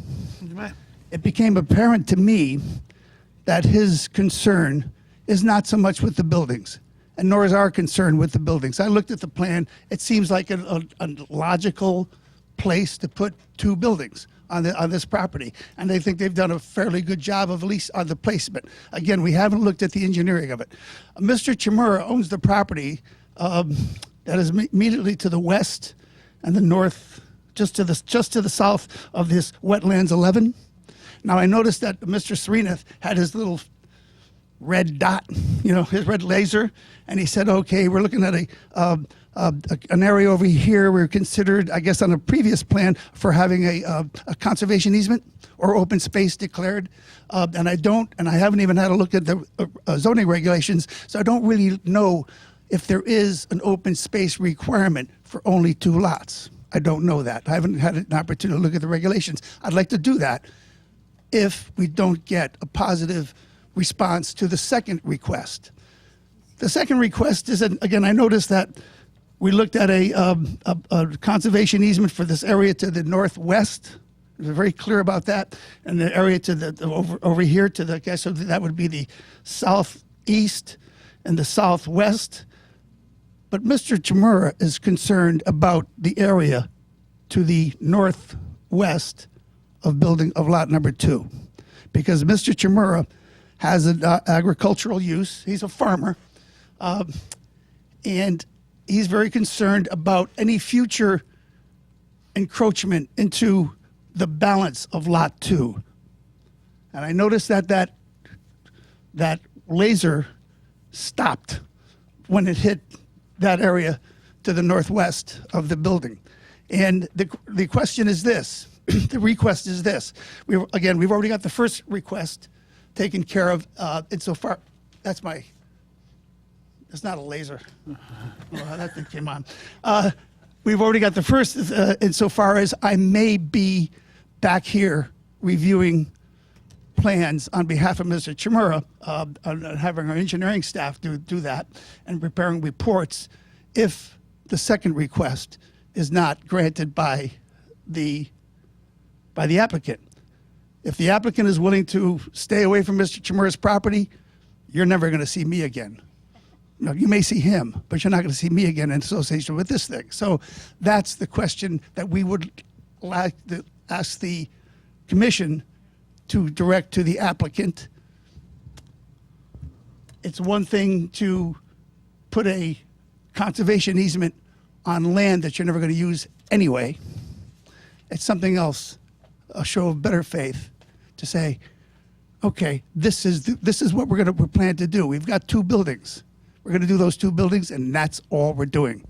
It became apparent to me that his concern is not so much with the buildings, and nor is our concern with the buildings. I looked at the plan. It seems like a logical place to put 2 buildings on this property, and I think they've done a fairly good job of at least on the placement. Again, we haven't looked at the engineering of it. Mr. Chimura owns the property that is immediately to the west and the north, just to the south of this Wetlands 11. Now, I noticed that Mr. Serena had his little red dot, his red laser, and he said, okay, we're looking at an area over here. We're considered, I guess, on a previous plan for having a conservation easement or open space declared. And I haven't even had a look at the zoning regulations, so I don't really know if there is an open space requirement for only 2 lots. I don't know that. I haven't had an opportunity to look at the regulations. I'd like to do that if we don't get a positive response to the second request. The second request is, again, I noticed that we looked at a conservation easement for this area to the northwest. We were very clear about that. And the area to the over here to the, I guess that would be the southeast and the southwest. But Mr. Chimura is concerned about the area to the northwest of lot number 2, because Mr. Chimura has an agricultural use. He's a farmer, and he's very concerned about any future encroachment into the balance of lot 2. And I noticed that laser stopped when it hit that area to the northwest of the building. And the question is this, the request is this. We've already got the first request taken care of insofar, it's not a laser. Oh, that thing came on. We've already got the first insofar as I may be back here reviewing plans on behalf of Mr. Chimura, having our engineering staff do that and preparing reports if the second request is not granted by the applicant. If the applicant is willing to stay away from Mr. Chimura's property, you're never going to see me again. No, you may see him, but you're not going to see me again in association with this thing. So that's the question that we would like to ask the commission to direct to the applicant. It's one thing to put a conservation easement on land that you're never going to use anyway. It's something else, a show of better faith, to say, okay, this is what we plan to do. We've got 2 buildings. We're going to do those 2 buildings, and that's all we're doing.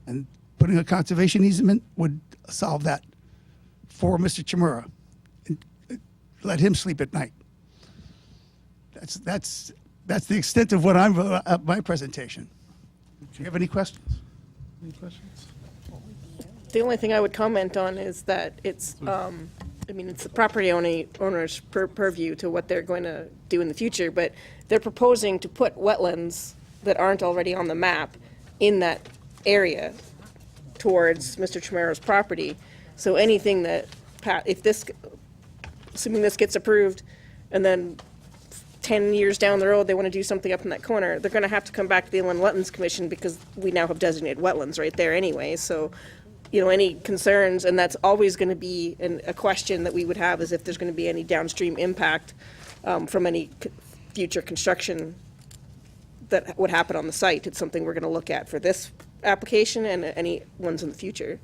And putting a conservation easement would solve that for Mr. Chimura. Let him sleep at night. That's the extent of what my presentation. Do you have any questions? Any questions? The only thing I would comment on is that it's, it's the property owner's purview to what they're going to do in the future, but they're proposing to put wetlands that aren't already on the map in that area towards Mr. Chimura's property. So anything that, assuming this gets approved, and then 10 years down the road, they want to do something up in that corner, they're going to have to come back to the Inland Wetlands Commission because we now have designated wetlands right there anyway. So, any concerns, and that's always going to be a question that we would have, is if there's going to be any downstream impact from any future construction that would happen on the site. It's something we're going to look at for this application and any ones in the future.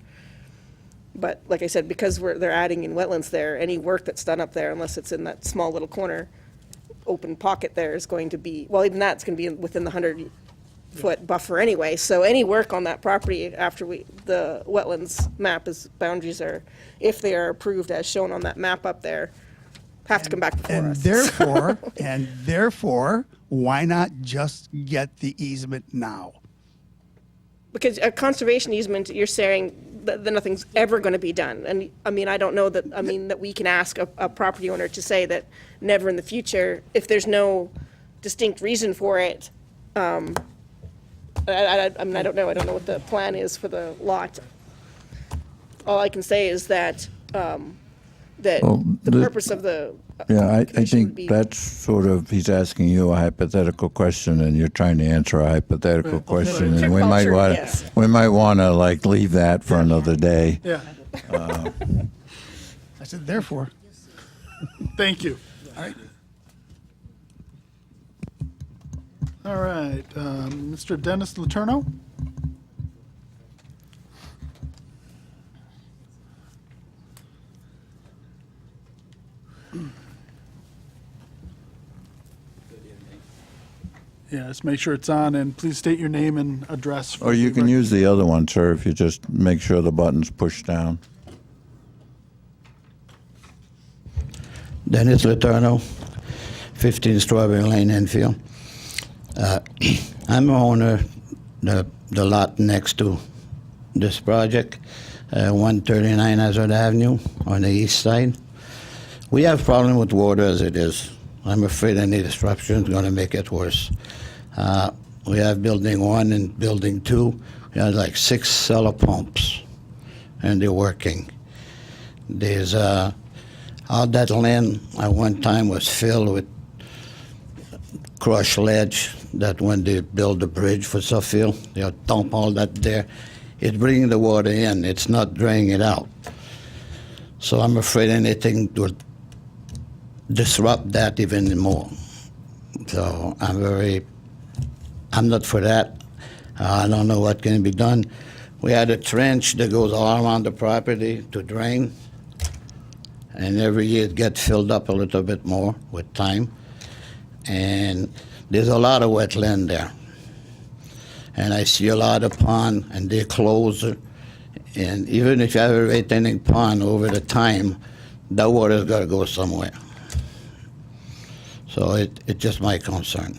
But like I said, because they're adding in wetlands there, any work that's done up there, unless it's in that small little corner, open pocket there, is going to be, well, even that's going to be within the 100-foot buffer anyway. So any work on that property after the wetlands map boundaries are, if they are approved as shown on that map up there, have to come back before us. Therefore, why not just get the easement now? Because a conservation easement, you're saying that nothing's ever going to be done. And I don't know that, that we can ask a property owner to say that never in the future, if there's no distinct reason for it. I don't know. I don't know what the plan is for the lot. All I can say is that the purpose of the I think that's sort of, he's asking you a hypothetical question, and you're trying to answer a hypothetical question, and we might want to leave that for another day. Yeah. I said therefore. Thank you. All right. All right, Mr. Dennis Letourneau? Yeah, just make sure it's on, and please state your name and address. Or you can use the other one, sir, if you just make sure the button's pushed down. Dennis Letourneau, 15 Strawberry Lane, Enfield. I'm the owner, the lot next to this project. 139 Hazard Avenue on the east side. We have problem with water as it is. I'm afraid any disruption is going to make it worse. We have building 1 and building 2. We have like 6 cellar pumps, and they're working. There's all that land at one time was filled with crushed ledge that when they build the bridge for Suffield, they'll dump all that there. It's bringing the water in, it's not draining it out. So I'm afraid anything will disrupt that even more. So I'm not for that. I don't know what can be done. We had a trench that goes all around the property to drain, and every year it gets filled up a little bit more with time. And there's a lot of wetland there. And I see a lot of pond, and they're closer. And even if you have a retaining pond over the time, that water's got to go somewhere. So it's just my concern.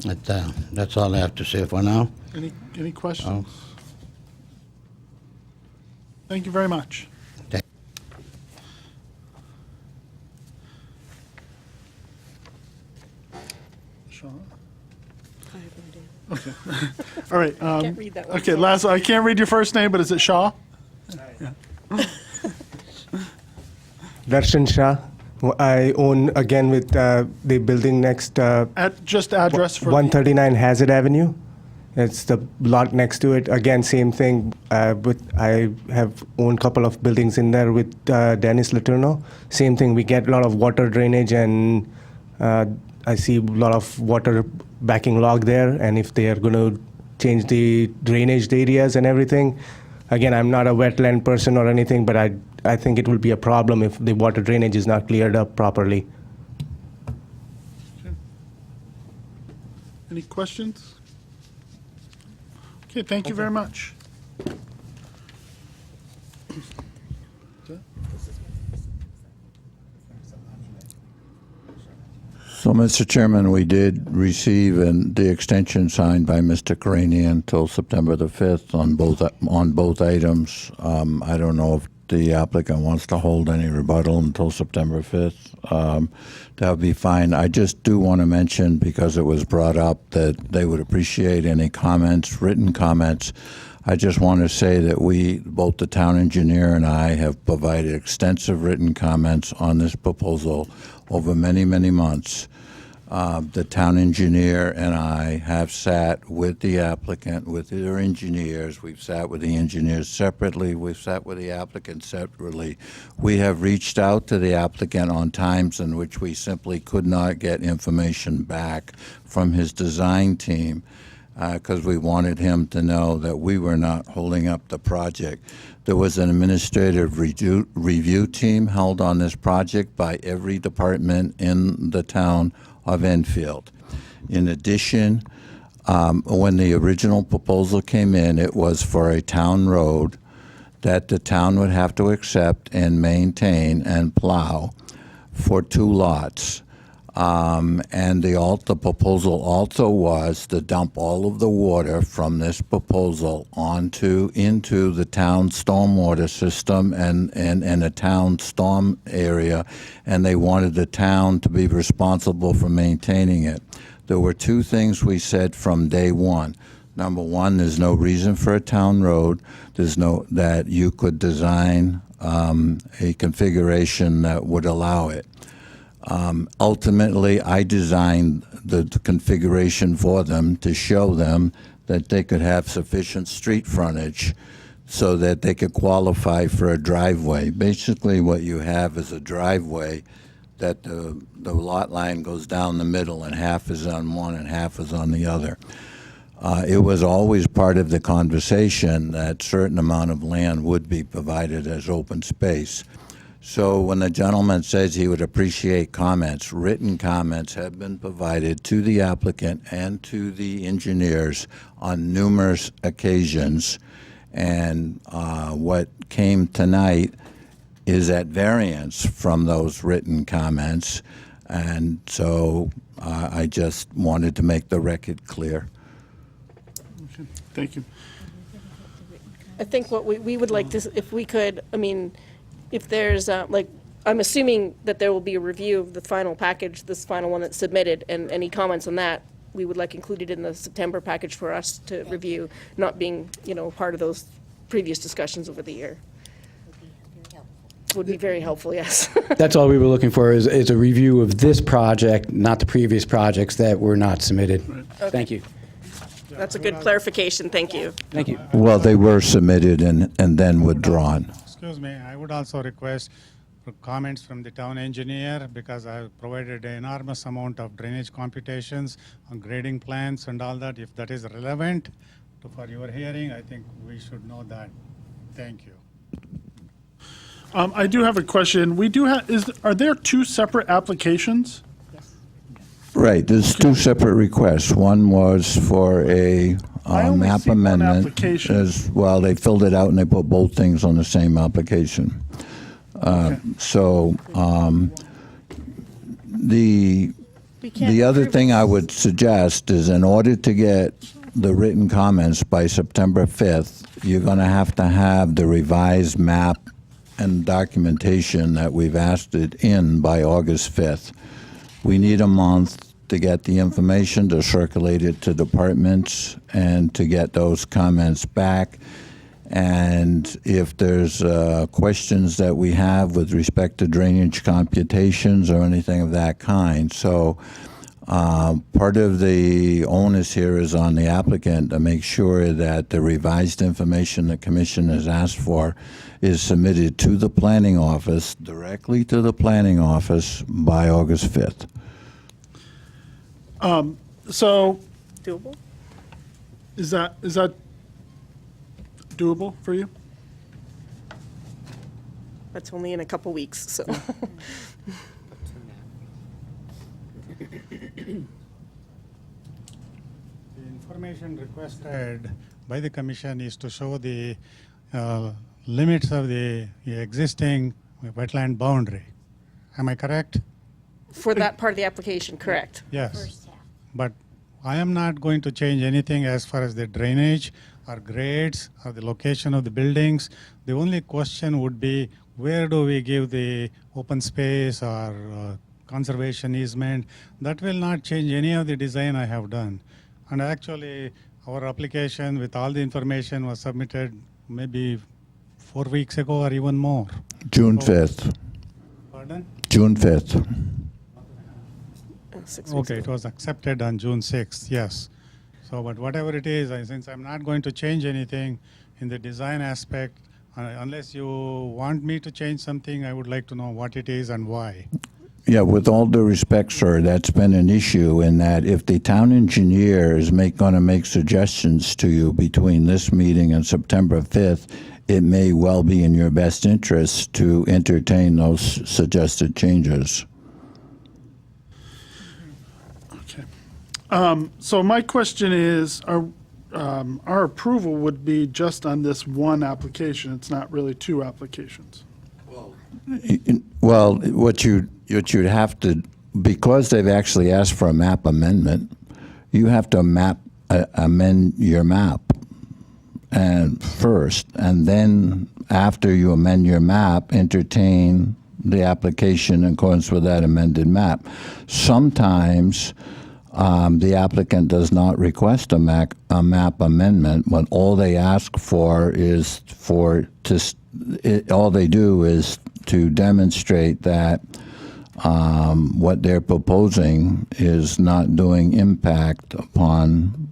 That's all I have to say for now. Any questions? Thank you very much. Sean? Okay. All right. Can't read that one. Okay, last, I can't read your first name, but is it Shaw? Yeah. Darshan Shah. I own again with the building next. Just address for 139 Hazard Avenue. It's the lot next to it. Again, same thing. But I have owned a couple of buildings in there with Dennis Letourneau. Same thing. We get a lot of water drainage, and I see a lot of water backing log there. And if they are going to change the drainage areas and everything, again, I'm not a wetland person or anything, but I think it will be a problem if the water drainage is not cleared up properly. Any questions? Okay, thank you very much. So, Mr. Chairman, we did receive the extension signed by Mr. Karanian until September the 5th on both items. I don't know if the applicant wants to hold any rebuttal until September 5th. That would be fine. I just do want to mention, because it was brought up, that they would appreciate any comments, written comments. I just want to say that both the town engineer and I, have provided extensive written comments on this proposal over many, many months. The town engineer and I have sat with the applicant, with their engineers. We've sat with the engineers separately. We've sat with the applicant separately. We have reached out to the applicant on times in which we simply could not get information back from his design team, because we wanted him to know that we were not holding up the project. There was an administrative review team held on this project by every department in the town of Enfield. In addition, when the original proposal came in, it was for a town road that the town would have to accept and maintain and plow for 2 lots. And the proposal also was to dump all of the water from this proposal into the town stormwater system and a town storm area, and they wanted the town to be responsible for maintaining it. There were 2 things we said from day one. Number one, there's no reason for a town road. That you could design a configuration that would allow it. Ultimately, I designed the configuration for them to show them that they could have sufficient street frontage so that they could qualify for a driveway. Basically, what you have is a driveway that the lot line goes down the middle, and half is on one and half is on the other. It was always part of the conversation that certain amount of land would be provided as open space. So when the gentleman says he would appreciate comments, written comments have been provided to the applicant and to the engineers on numerous occasions. And what came tonight is at variance from those written comments. And so I just wanted to make the record clear. Okay, thank you. I think what we would like to, if we could, I mean, if there's, like, I'm assuming that there will be a review of the final package, this final one that's submitted, and any comments on that, we would like included in the September package for us to review, not being, part of those previous discussions over the year. Would be very helpful, yes. That's all we were looking for is a review of this project, not the previous projects that were not submitted. Thank you. That's a good clarification, thank you. Thank you. Well, they were submitted and then withdrawn. Excuse me, I would also request for comments from the town engineer because I have provided an enormous amount of drainage computations on grading plans and all that. If that is relevant for your hearing, I think we should know that. Thank you. I do have a question. We do have, are there two separate applications? Right, there's two separate requests. One was for a I only map see one amendment. application. As well, they filled it out and they put both things on the same application. So the other thing I would suggest is in order to get the written comments by September 5th, you're going to have the revised map and documentation that we've asked it in by August 5th. We need a month to get the information, to circulate it to departments, and to get those comments back. And if there's questions that we have with respect to drainage computations or anything of that kind. So part of the onus here is on the applicant to make sure that the revised information the commission has asked for is submitted to the planning office, directly to the planning office by August 5th. So Doable? is that doable for you? That's only in a couple weeks, so. The information requested by the commission is to show the limits of the existing wetland boundary. Am I correct? For that part of the application, correct. Yes. But I am not going to change anything as far as the drainage or grades or the location of the buildings. The only question would be, where do we give the open space or conservation easement? That will not change any of the design I have done. And actually, our application with all the information was submitted maybe 4 weeks ago or even more. June 5th. Pardon? June 5th. 6 weeks Okay, ago. it was accepted on June 6th, yes. So, but whatever it is, since I'm not going to change anything in the design aspect, unless you want me to change something, I would like to know what it is and why. Yeah, with all due respect, sir, that's been an issue in that if the town engineer is going to make suggestions to you between this meeting and September 5th, it may well be in your best interest to entertain those suggested changes. So my question is, our approval would be just on this one application. It's not really two applications. Well, what you'd have to, because they've actually asked for a map amendment, you have to amend your map and first, and then after you amend your map, entertain the application in accordance with that amended map. Sometimes the applicant does not request a map amendment, but all they ask for is all they do is to demonstrate that what they're proposing is not doing impact upon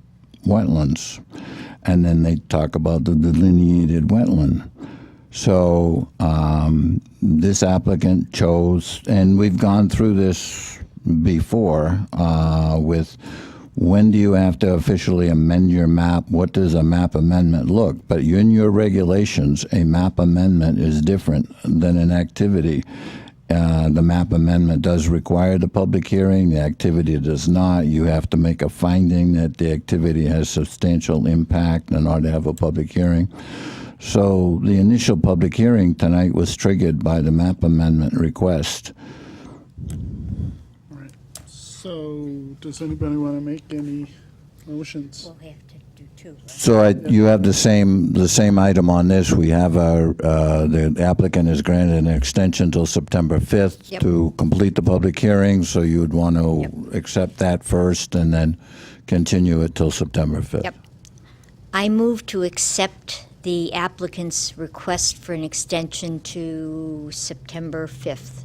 wetlands. And then they talk about the delineated wetland. So this applicant chose, and we've gone through this before with when do you have to officially amend your map? What does a map amendment look? But in your regulations, a map amendment is different than an activity. The map amendment does require the public hearing. The activity does not. You have to make a finding that the activity has substantial impact in order to have a public hearing. So the initial public hearing tonight was triggered by the map amendment request. So does anybody want to make any motions. We'll have to do two, right? So you have the same item on this. We have the applicant is granted an extension till September 5th Yep. to complete the public hearing, so you would want to accept that first and then continue it till September 5th. Yep. I move to accept the applicant's request for an extension to September 5th.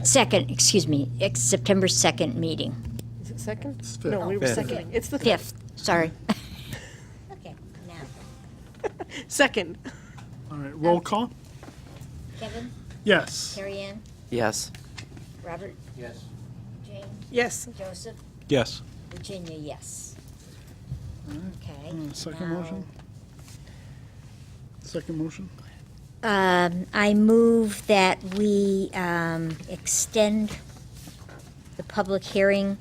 Second, excuse me, September 2nd meeting. Is it second? fifth. No, we were Fifth. seconding. It's the 5th, sorry. Okay, now, second. All right, roll call? Kevin, Yes. Carrie Ann, Yes. Robert, Yes. Jane, Yes. Joseph, Yes. Virginia, yes. Okay. Second now, motion? Second motion? I move that we extend the public hearing.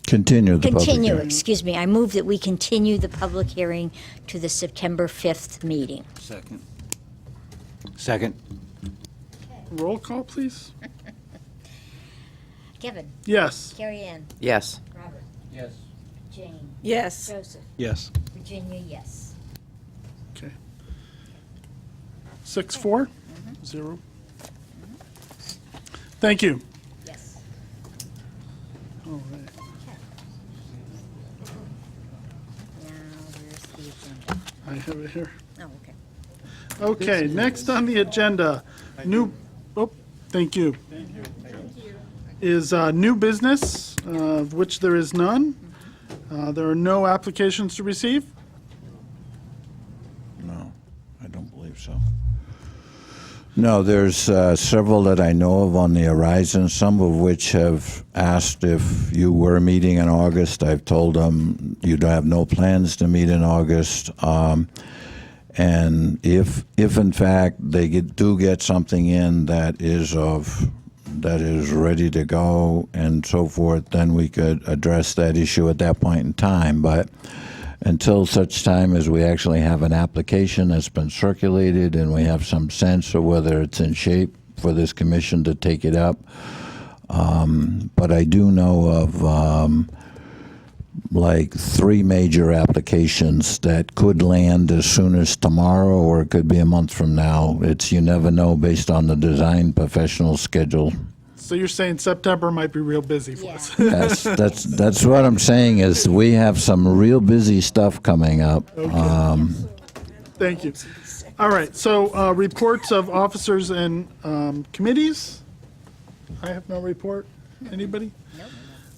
Continue the public Continue, hearing. excuse me. I move that we continue the public hearing to the September 5th meeting. Second. Second. Roll call, please? Kevin, Yes. Carrie Ann, Yes. Robert, Yes. Jane, Yes. Joseph, Yes. Virginia, yes. Okay. 6-4? 0. Thank you. Yes. All right. Now, where's the agenda? I have it here. Oh, okay. Okay, next on the agenda, thank you. Is new business, of which there is none. There are no applications to receive. No, I don't believe so. No, there's several that I know of on the horizon, some of which have asked if you were meeting in August. I've told them you have no plans to meet in August. And if in fact they do get something in that is ready to go and so forth, then we could address that issue at that point in time. But until such time as we actually have an application that's been circulated and we have some sense of whether it's in shape for this commission to take it up. But I do know of like 3 major applications that could land as soon as tomorrow, or it could be a month from now. You never know based on the design professional schedule. So you're saying September might be real busy for us. Yes, that's what I'm saying is we have some real busy stuff coming up. Thank you. All right, so reports of officers and committees? I have no report. Anybody?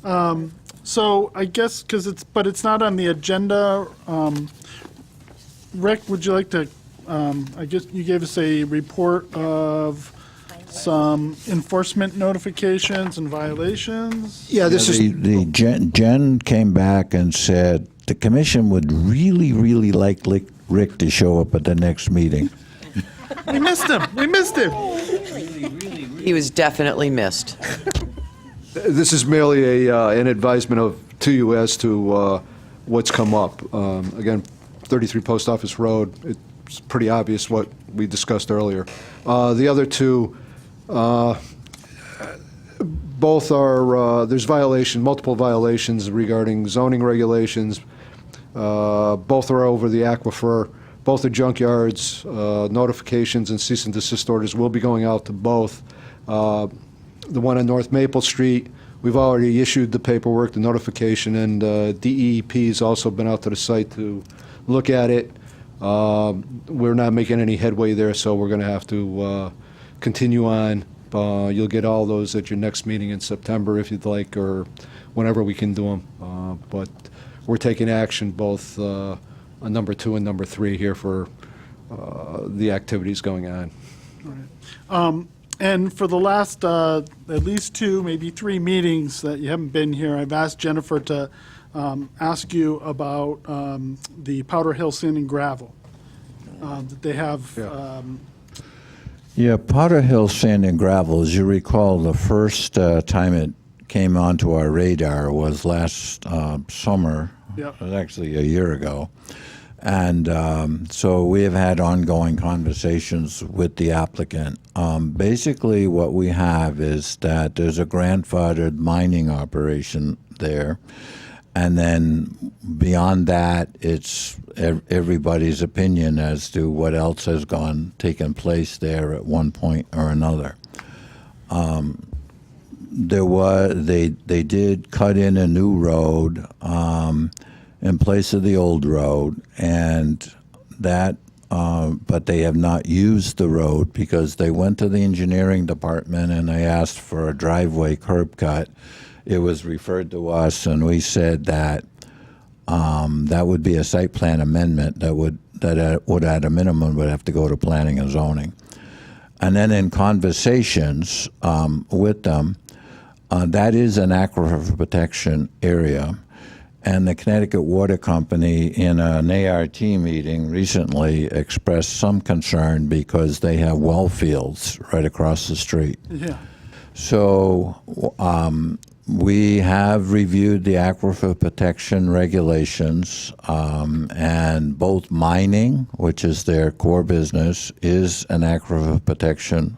Nope. So I guess, but it's not on the agenda. Rick, would you like to, I guess you gave us a report of some enforcement notifications and violations? Yeah, this is. Jen came back and said the commission would really, really like Rick to show up at the next meeting. We missed him. We missed him. He was definitely missed. This is merely an advisement to you as to what's come up. Again, 33 Post Office Road, it's pretty obvious what we discussed earlier. The other two, both are, there's multiple violations regarding zoning regulations. Both are over the aquifer. Both are junkyards. Notifications and cease and desist orders will be going out to both. The one on North Maple Street, we've already issued the paperwork, the notification, and DEP has also been out to the site to look at it. We're not making any headway there, so we're going to have to continue on. You'll get all those at your next meeting in September if you'd like, or whenever we can do them. But we're taking action both on number 2 and number 3 here for the activities going on. All right. And for the last at least 2, maybe 3 meetings that you haven't been here, I've asked Jennifer to ask you about the Powder Hill Sand and Gravel that they have. Yeah, Powder Hill Sand and Gravel, as you recall, the first time it came onto our radar was last summer. Yep. It was actually a year ago. And so we have had ongoing conversations with the applicant. Basically, what we have is that there's a grandfathered mining operation there, And then beyond that, it's everybody's opinion as to what else has taken place there at one point or another. They did cut in a new road in place of the old road, and that but they have not used the road because they went to the engineering department and they asked for a driveway curb cut. It was referred to us, and we said that that would be a site plan amendment that would at a minimum would have to go to planning and zoning. And then in conversations with them, that is an aquifer protection area. And the Connecticut Water Company, in an ART meeting recently, expressed some concern because they have well fields right across the street. Yeah. So we have reviewed the aquifer protection regulations, and both mining, which is their core business, is an aquifer protection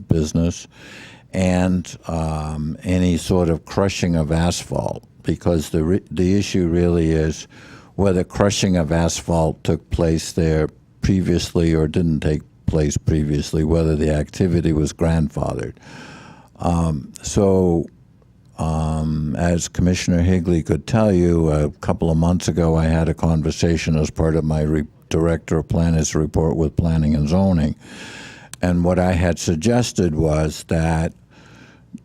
business, and any sort of crushing of asphalt, because the issue really is whether crushing of asphalt took place there previously or didn't take place previously, whether the activity was grandfathered. As Commissioner Higley could tell you, a couple of months ago I had a conversation as part of my Director of Planners report with Planning and Zoning, and what I had suggested was that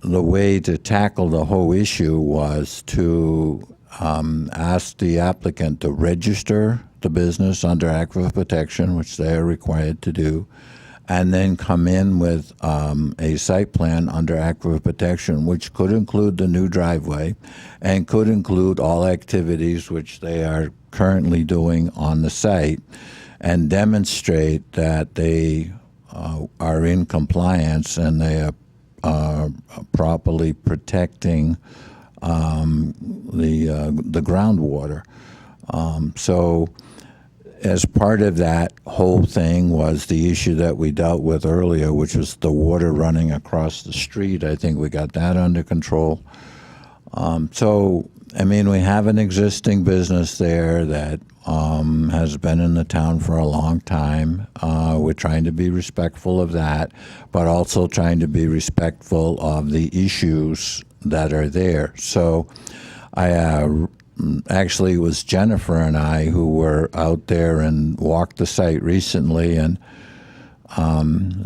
the way to tackle the whole issue was to ask the applicant to register the business under aquifer protection, which they are required to do, and then come in with a site plan under aquifer protection, which could include the new driveway and could include all activities which they are currently doing on the site, and demonstrate that they are in compliance and they are properly protecting the groundwater. So as part of that whole thing was the issue that we dealt with earlier, which was the water running across the street. I think we got that under control. I mean, we have an existing business there that has been in the town for a long time. We're trying to be respectful of that, but also trying to be respectful of the issues that are there. So actually, it was Jennifer and I who were out there and walked the site recently, and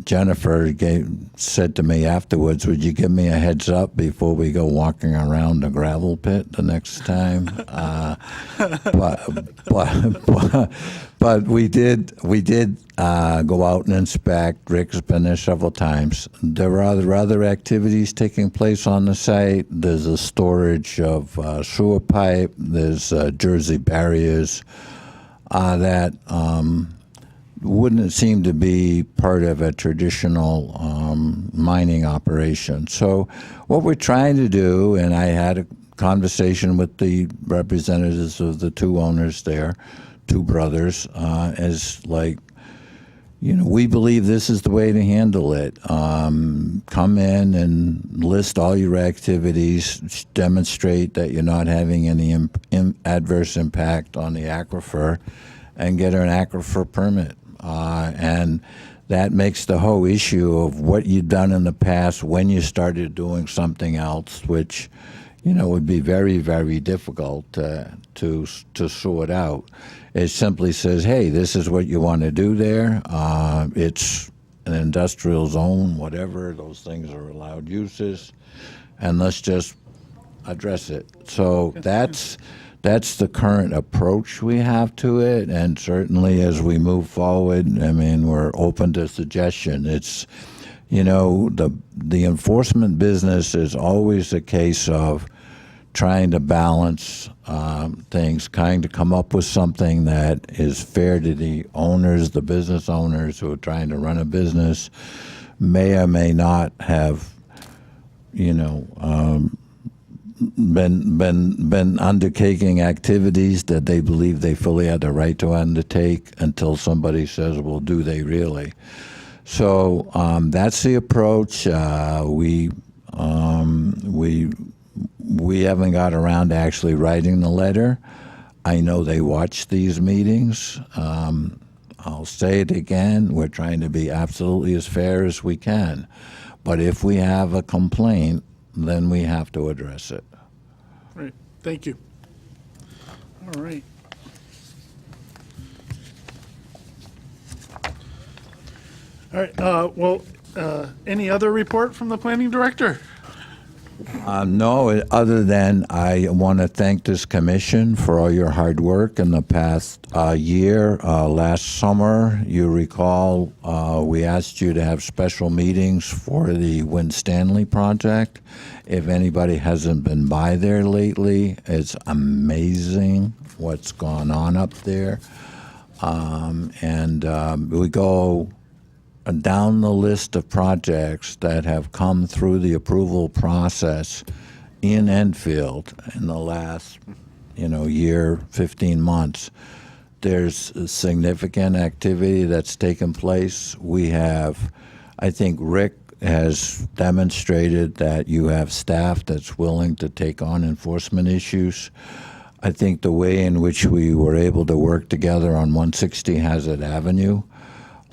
Jennifer said to me afterwards, would you give me a heads up before we go walking around the gravel pit the next time? But we did go out and inspect. Rick's been there several times. There are other activities taking place on the site. There's a storage of sewer pipe. There's Jersey barriers that wouldn't seem to be part of a traditional mining operation. So what we're trying to do, and I had a conversation with the representatives of the two owners there, two brothers, is like, we believe this is the way to handle it. Come in and list all your activities, demonstrate that you're not having any adverse impact on the aquifer, and get an aquifer permit. And that makes the whole issue of what you've done in the past, when you started doing something else, which, would be very, very difficult to sort out. It simply says, hey, this is what you want to do there. It's an industrial zone, whatever. Those things are allowed uses. And let's just address it. So that's the current approach we have to it, and certainly as we move forward, I mean, we're open to suggestion. It's, the enforcement business is always a case of trying to balance things, trying to come up with something that is fair to the owners, the business owners who are trying to run a business, may or may not have, been undertaking activities that they believe they fully had the right to undertake until somebody says, well, do they really? So we haven't got around to actually writing the letter. I know they watch these meetings. I'll say it again, we're trying to be absolutely as fair as we can. But if we have a complaint, then we have to address it. Right, thank you. All right. All right, any other report from the planning director? No, other than I want to thank this commission for all your hard work in the past year. Last summer, you recall, we asked you to have special meetings for the Win Stanley project. If anybody hasn't been by there lately, it's amazing what's gone on up there. We go down the list of projects that have come through the approval process in Enfield in the last, year, 15 months. There's significant activity that's taken place. We have, I think Rick has demonstrated that you have staff that's willing to take on enforcement issues. I think the way in which we were able to work together on 160 Hazard Avenue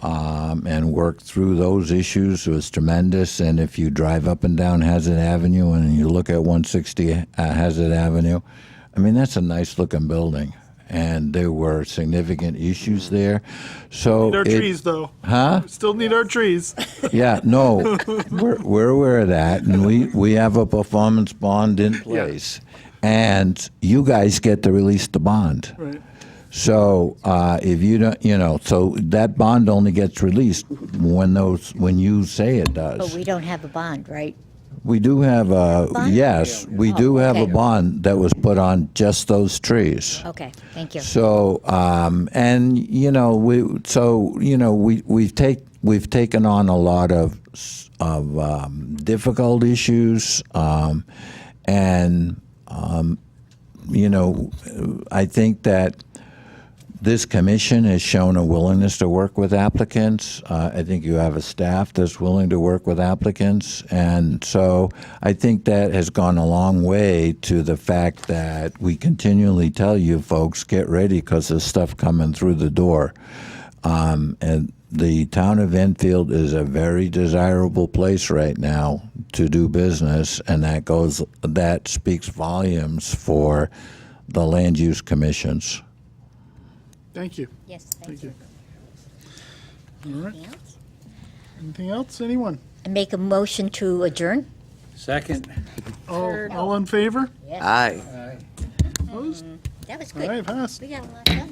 and work through those issues was tremendous. And if you drive up and down Hazard Avenue and you look at 160 Hazard Avenue, I mean, that's a nice looking building. And there were significant issues there. So Need our trees, though. Huh? Still need our trees. Yeah, no, we're aware of that, and we have a performance bond in place. And you guys get to release the bond. Right. So if you don't, so that bond only gets released when you say it does. But we don't have a bond, right? We do have Bond? yes, we do have a bond that was put on just those trees. Okay, thank you. So we've taken on a lot of difficult issues, I think that this commission has shown a willingness to work with applicants. I think you have a staff that's willing to work with applicants. And so I think that has gone a long way to the fact that we continually tell you folks, get ready because there's stuff coming through the door. And the town of Enfield is a very desirable place right now to do business, and that speaks volumes for the land use commissions. Thank you. Yes, thank you. All right. Anything else? Anything else? Anyone? I make a motion to adjourn? Second. All in favor? Yes. Aye. Opposed? That was All good. right, passed. We got a lot done.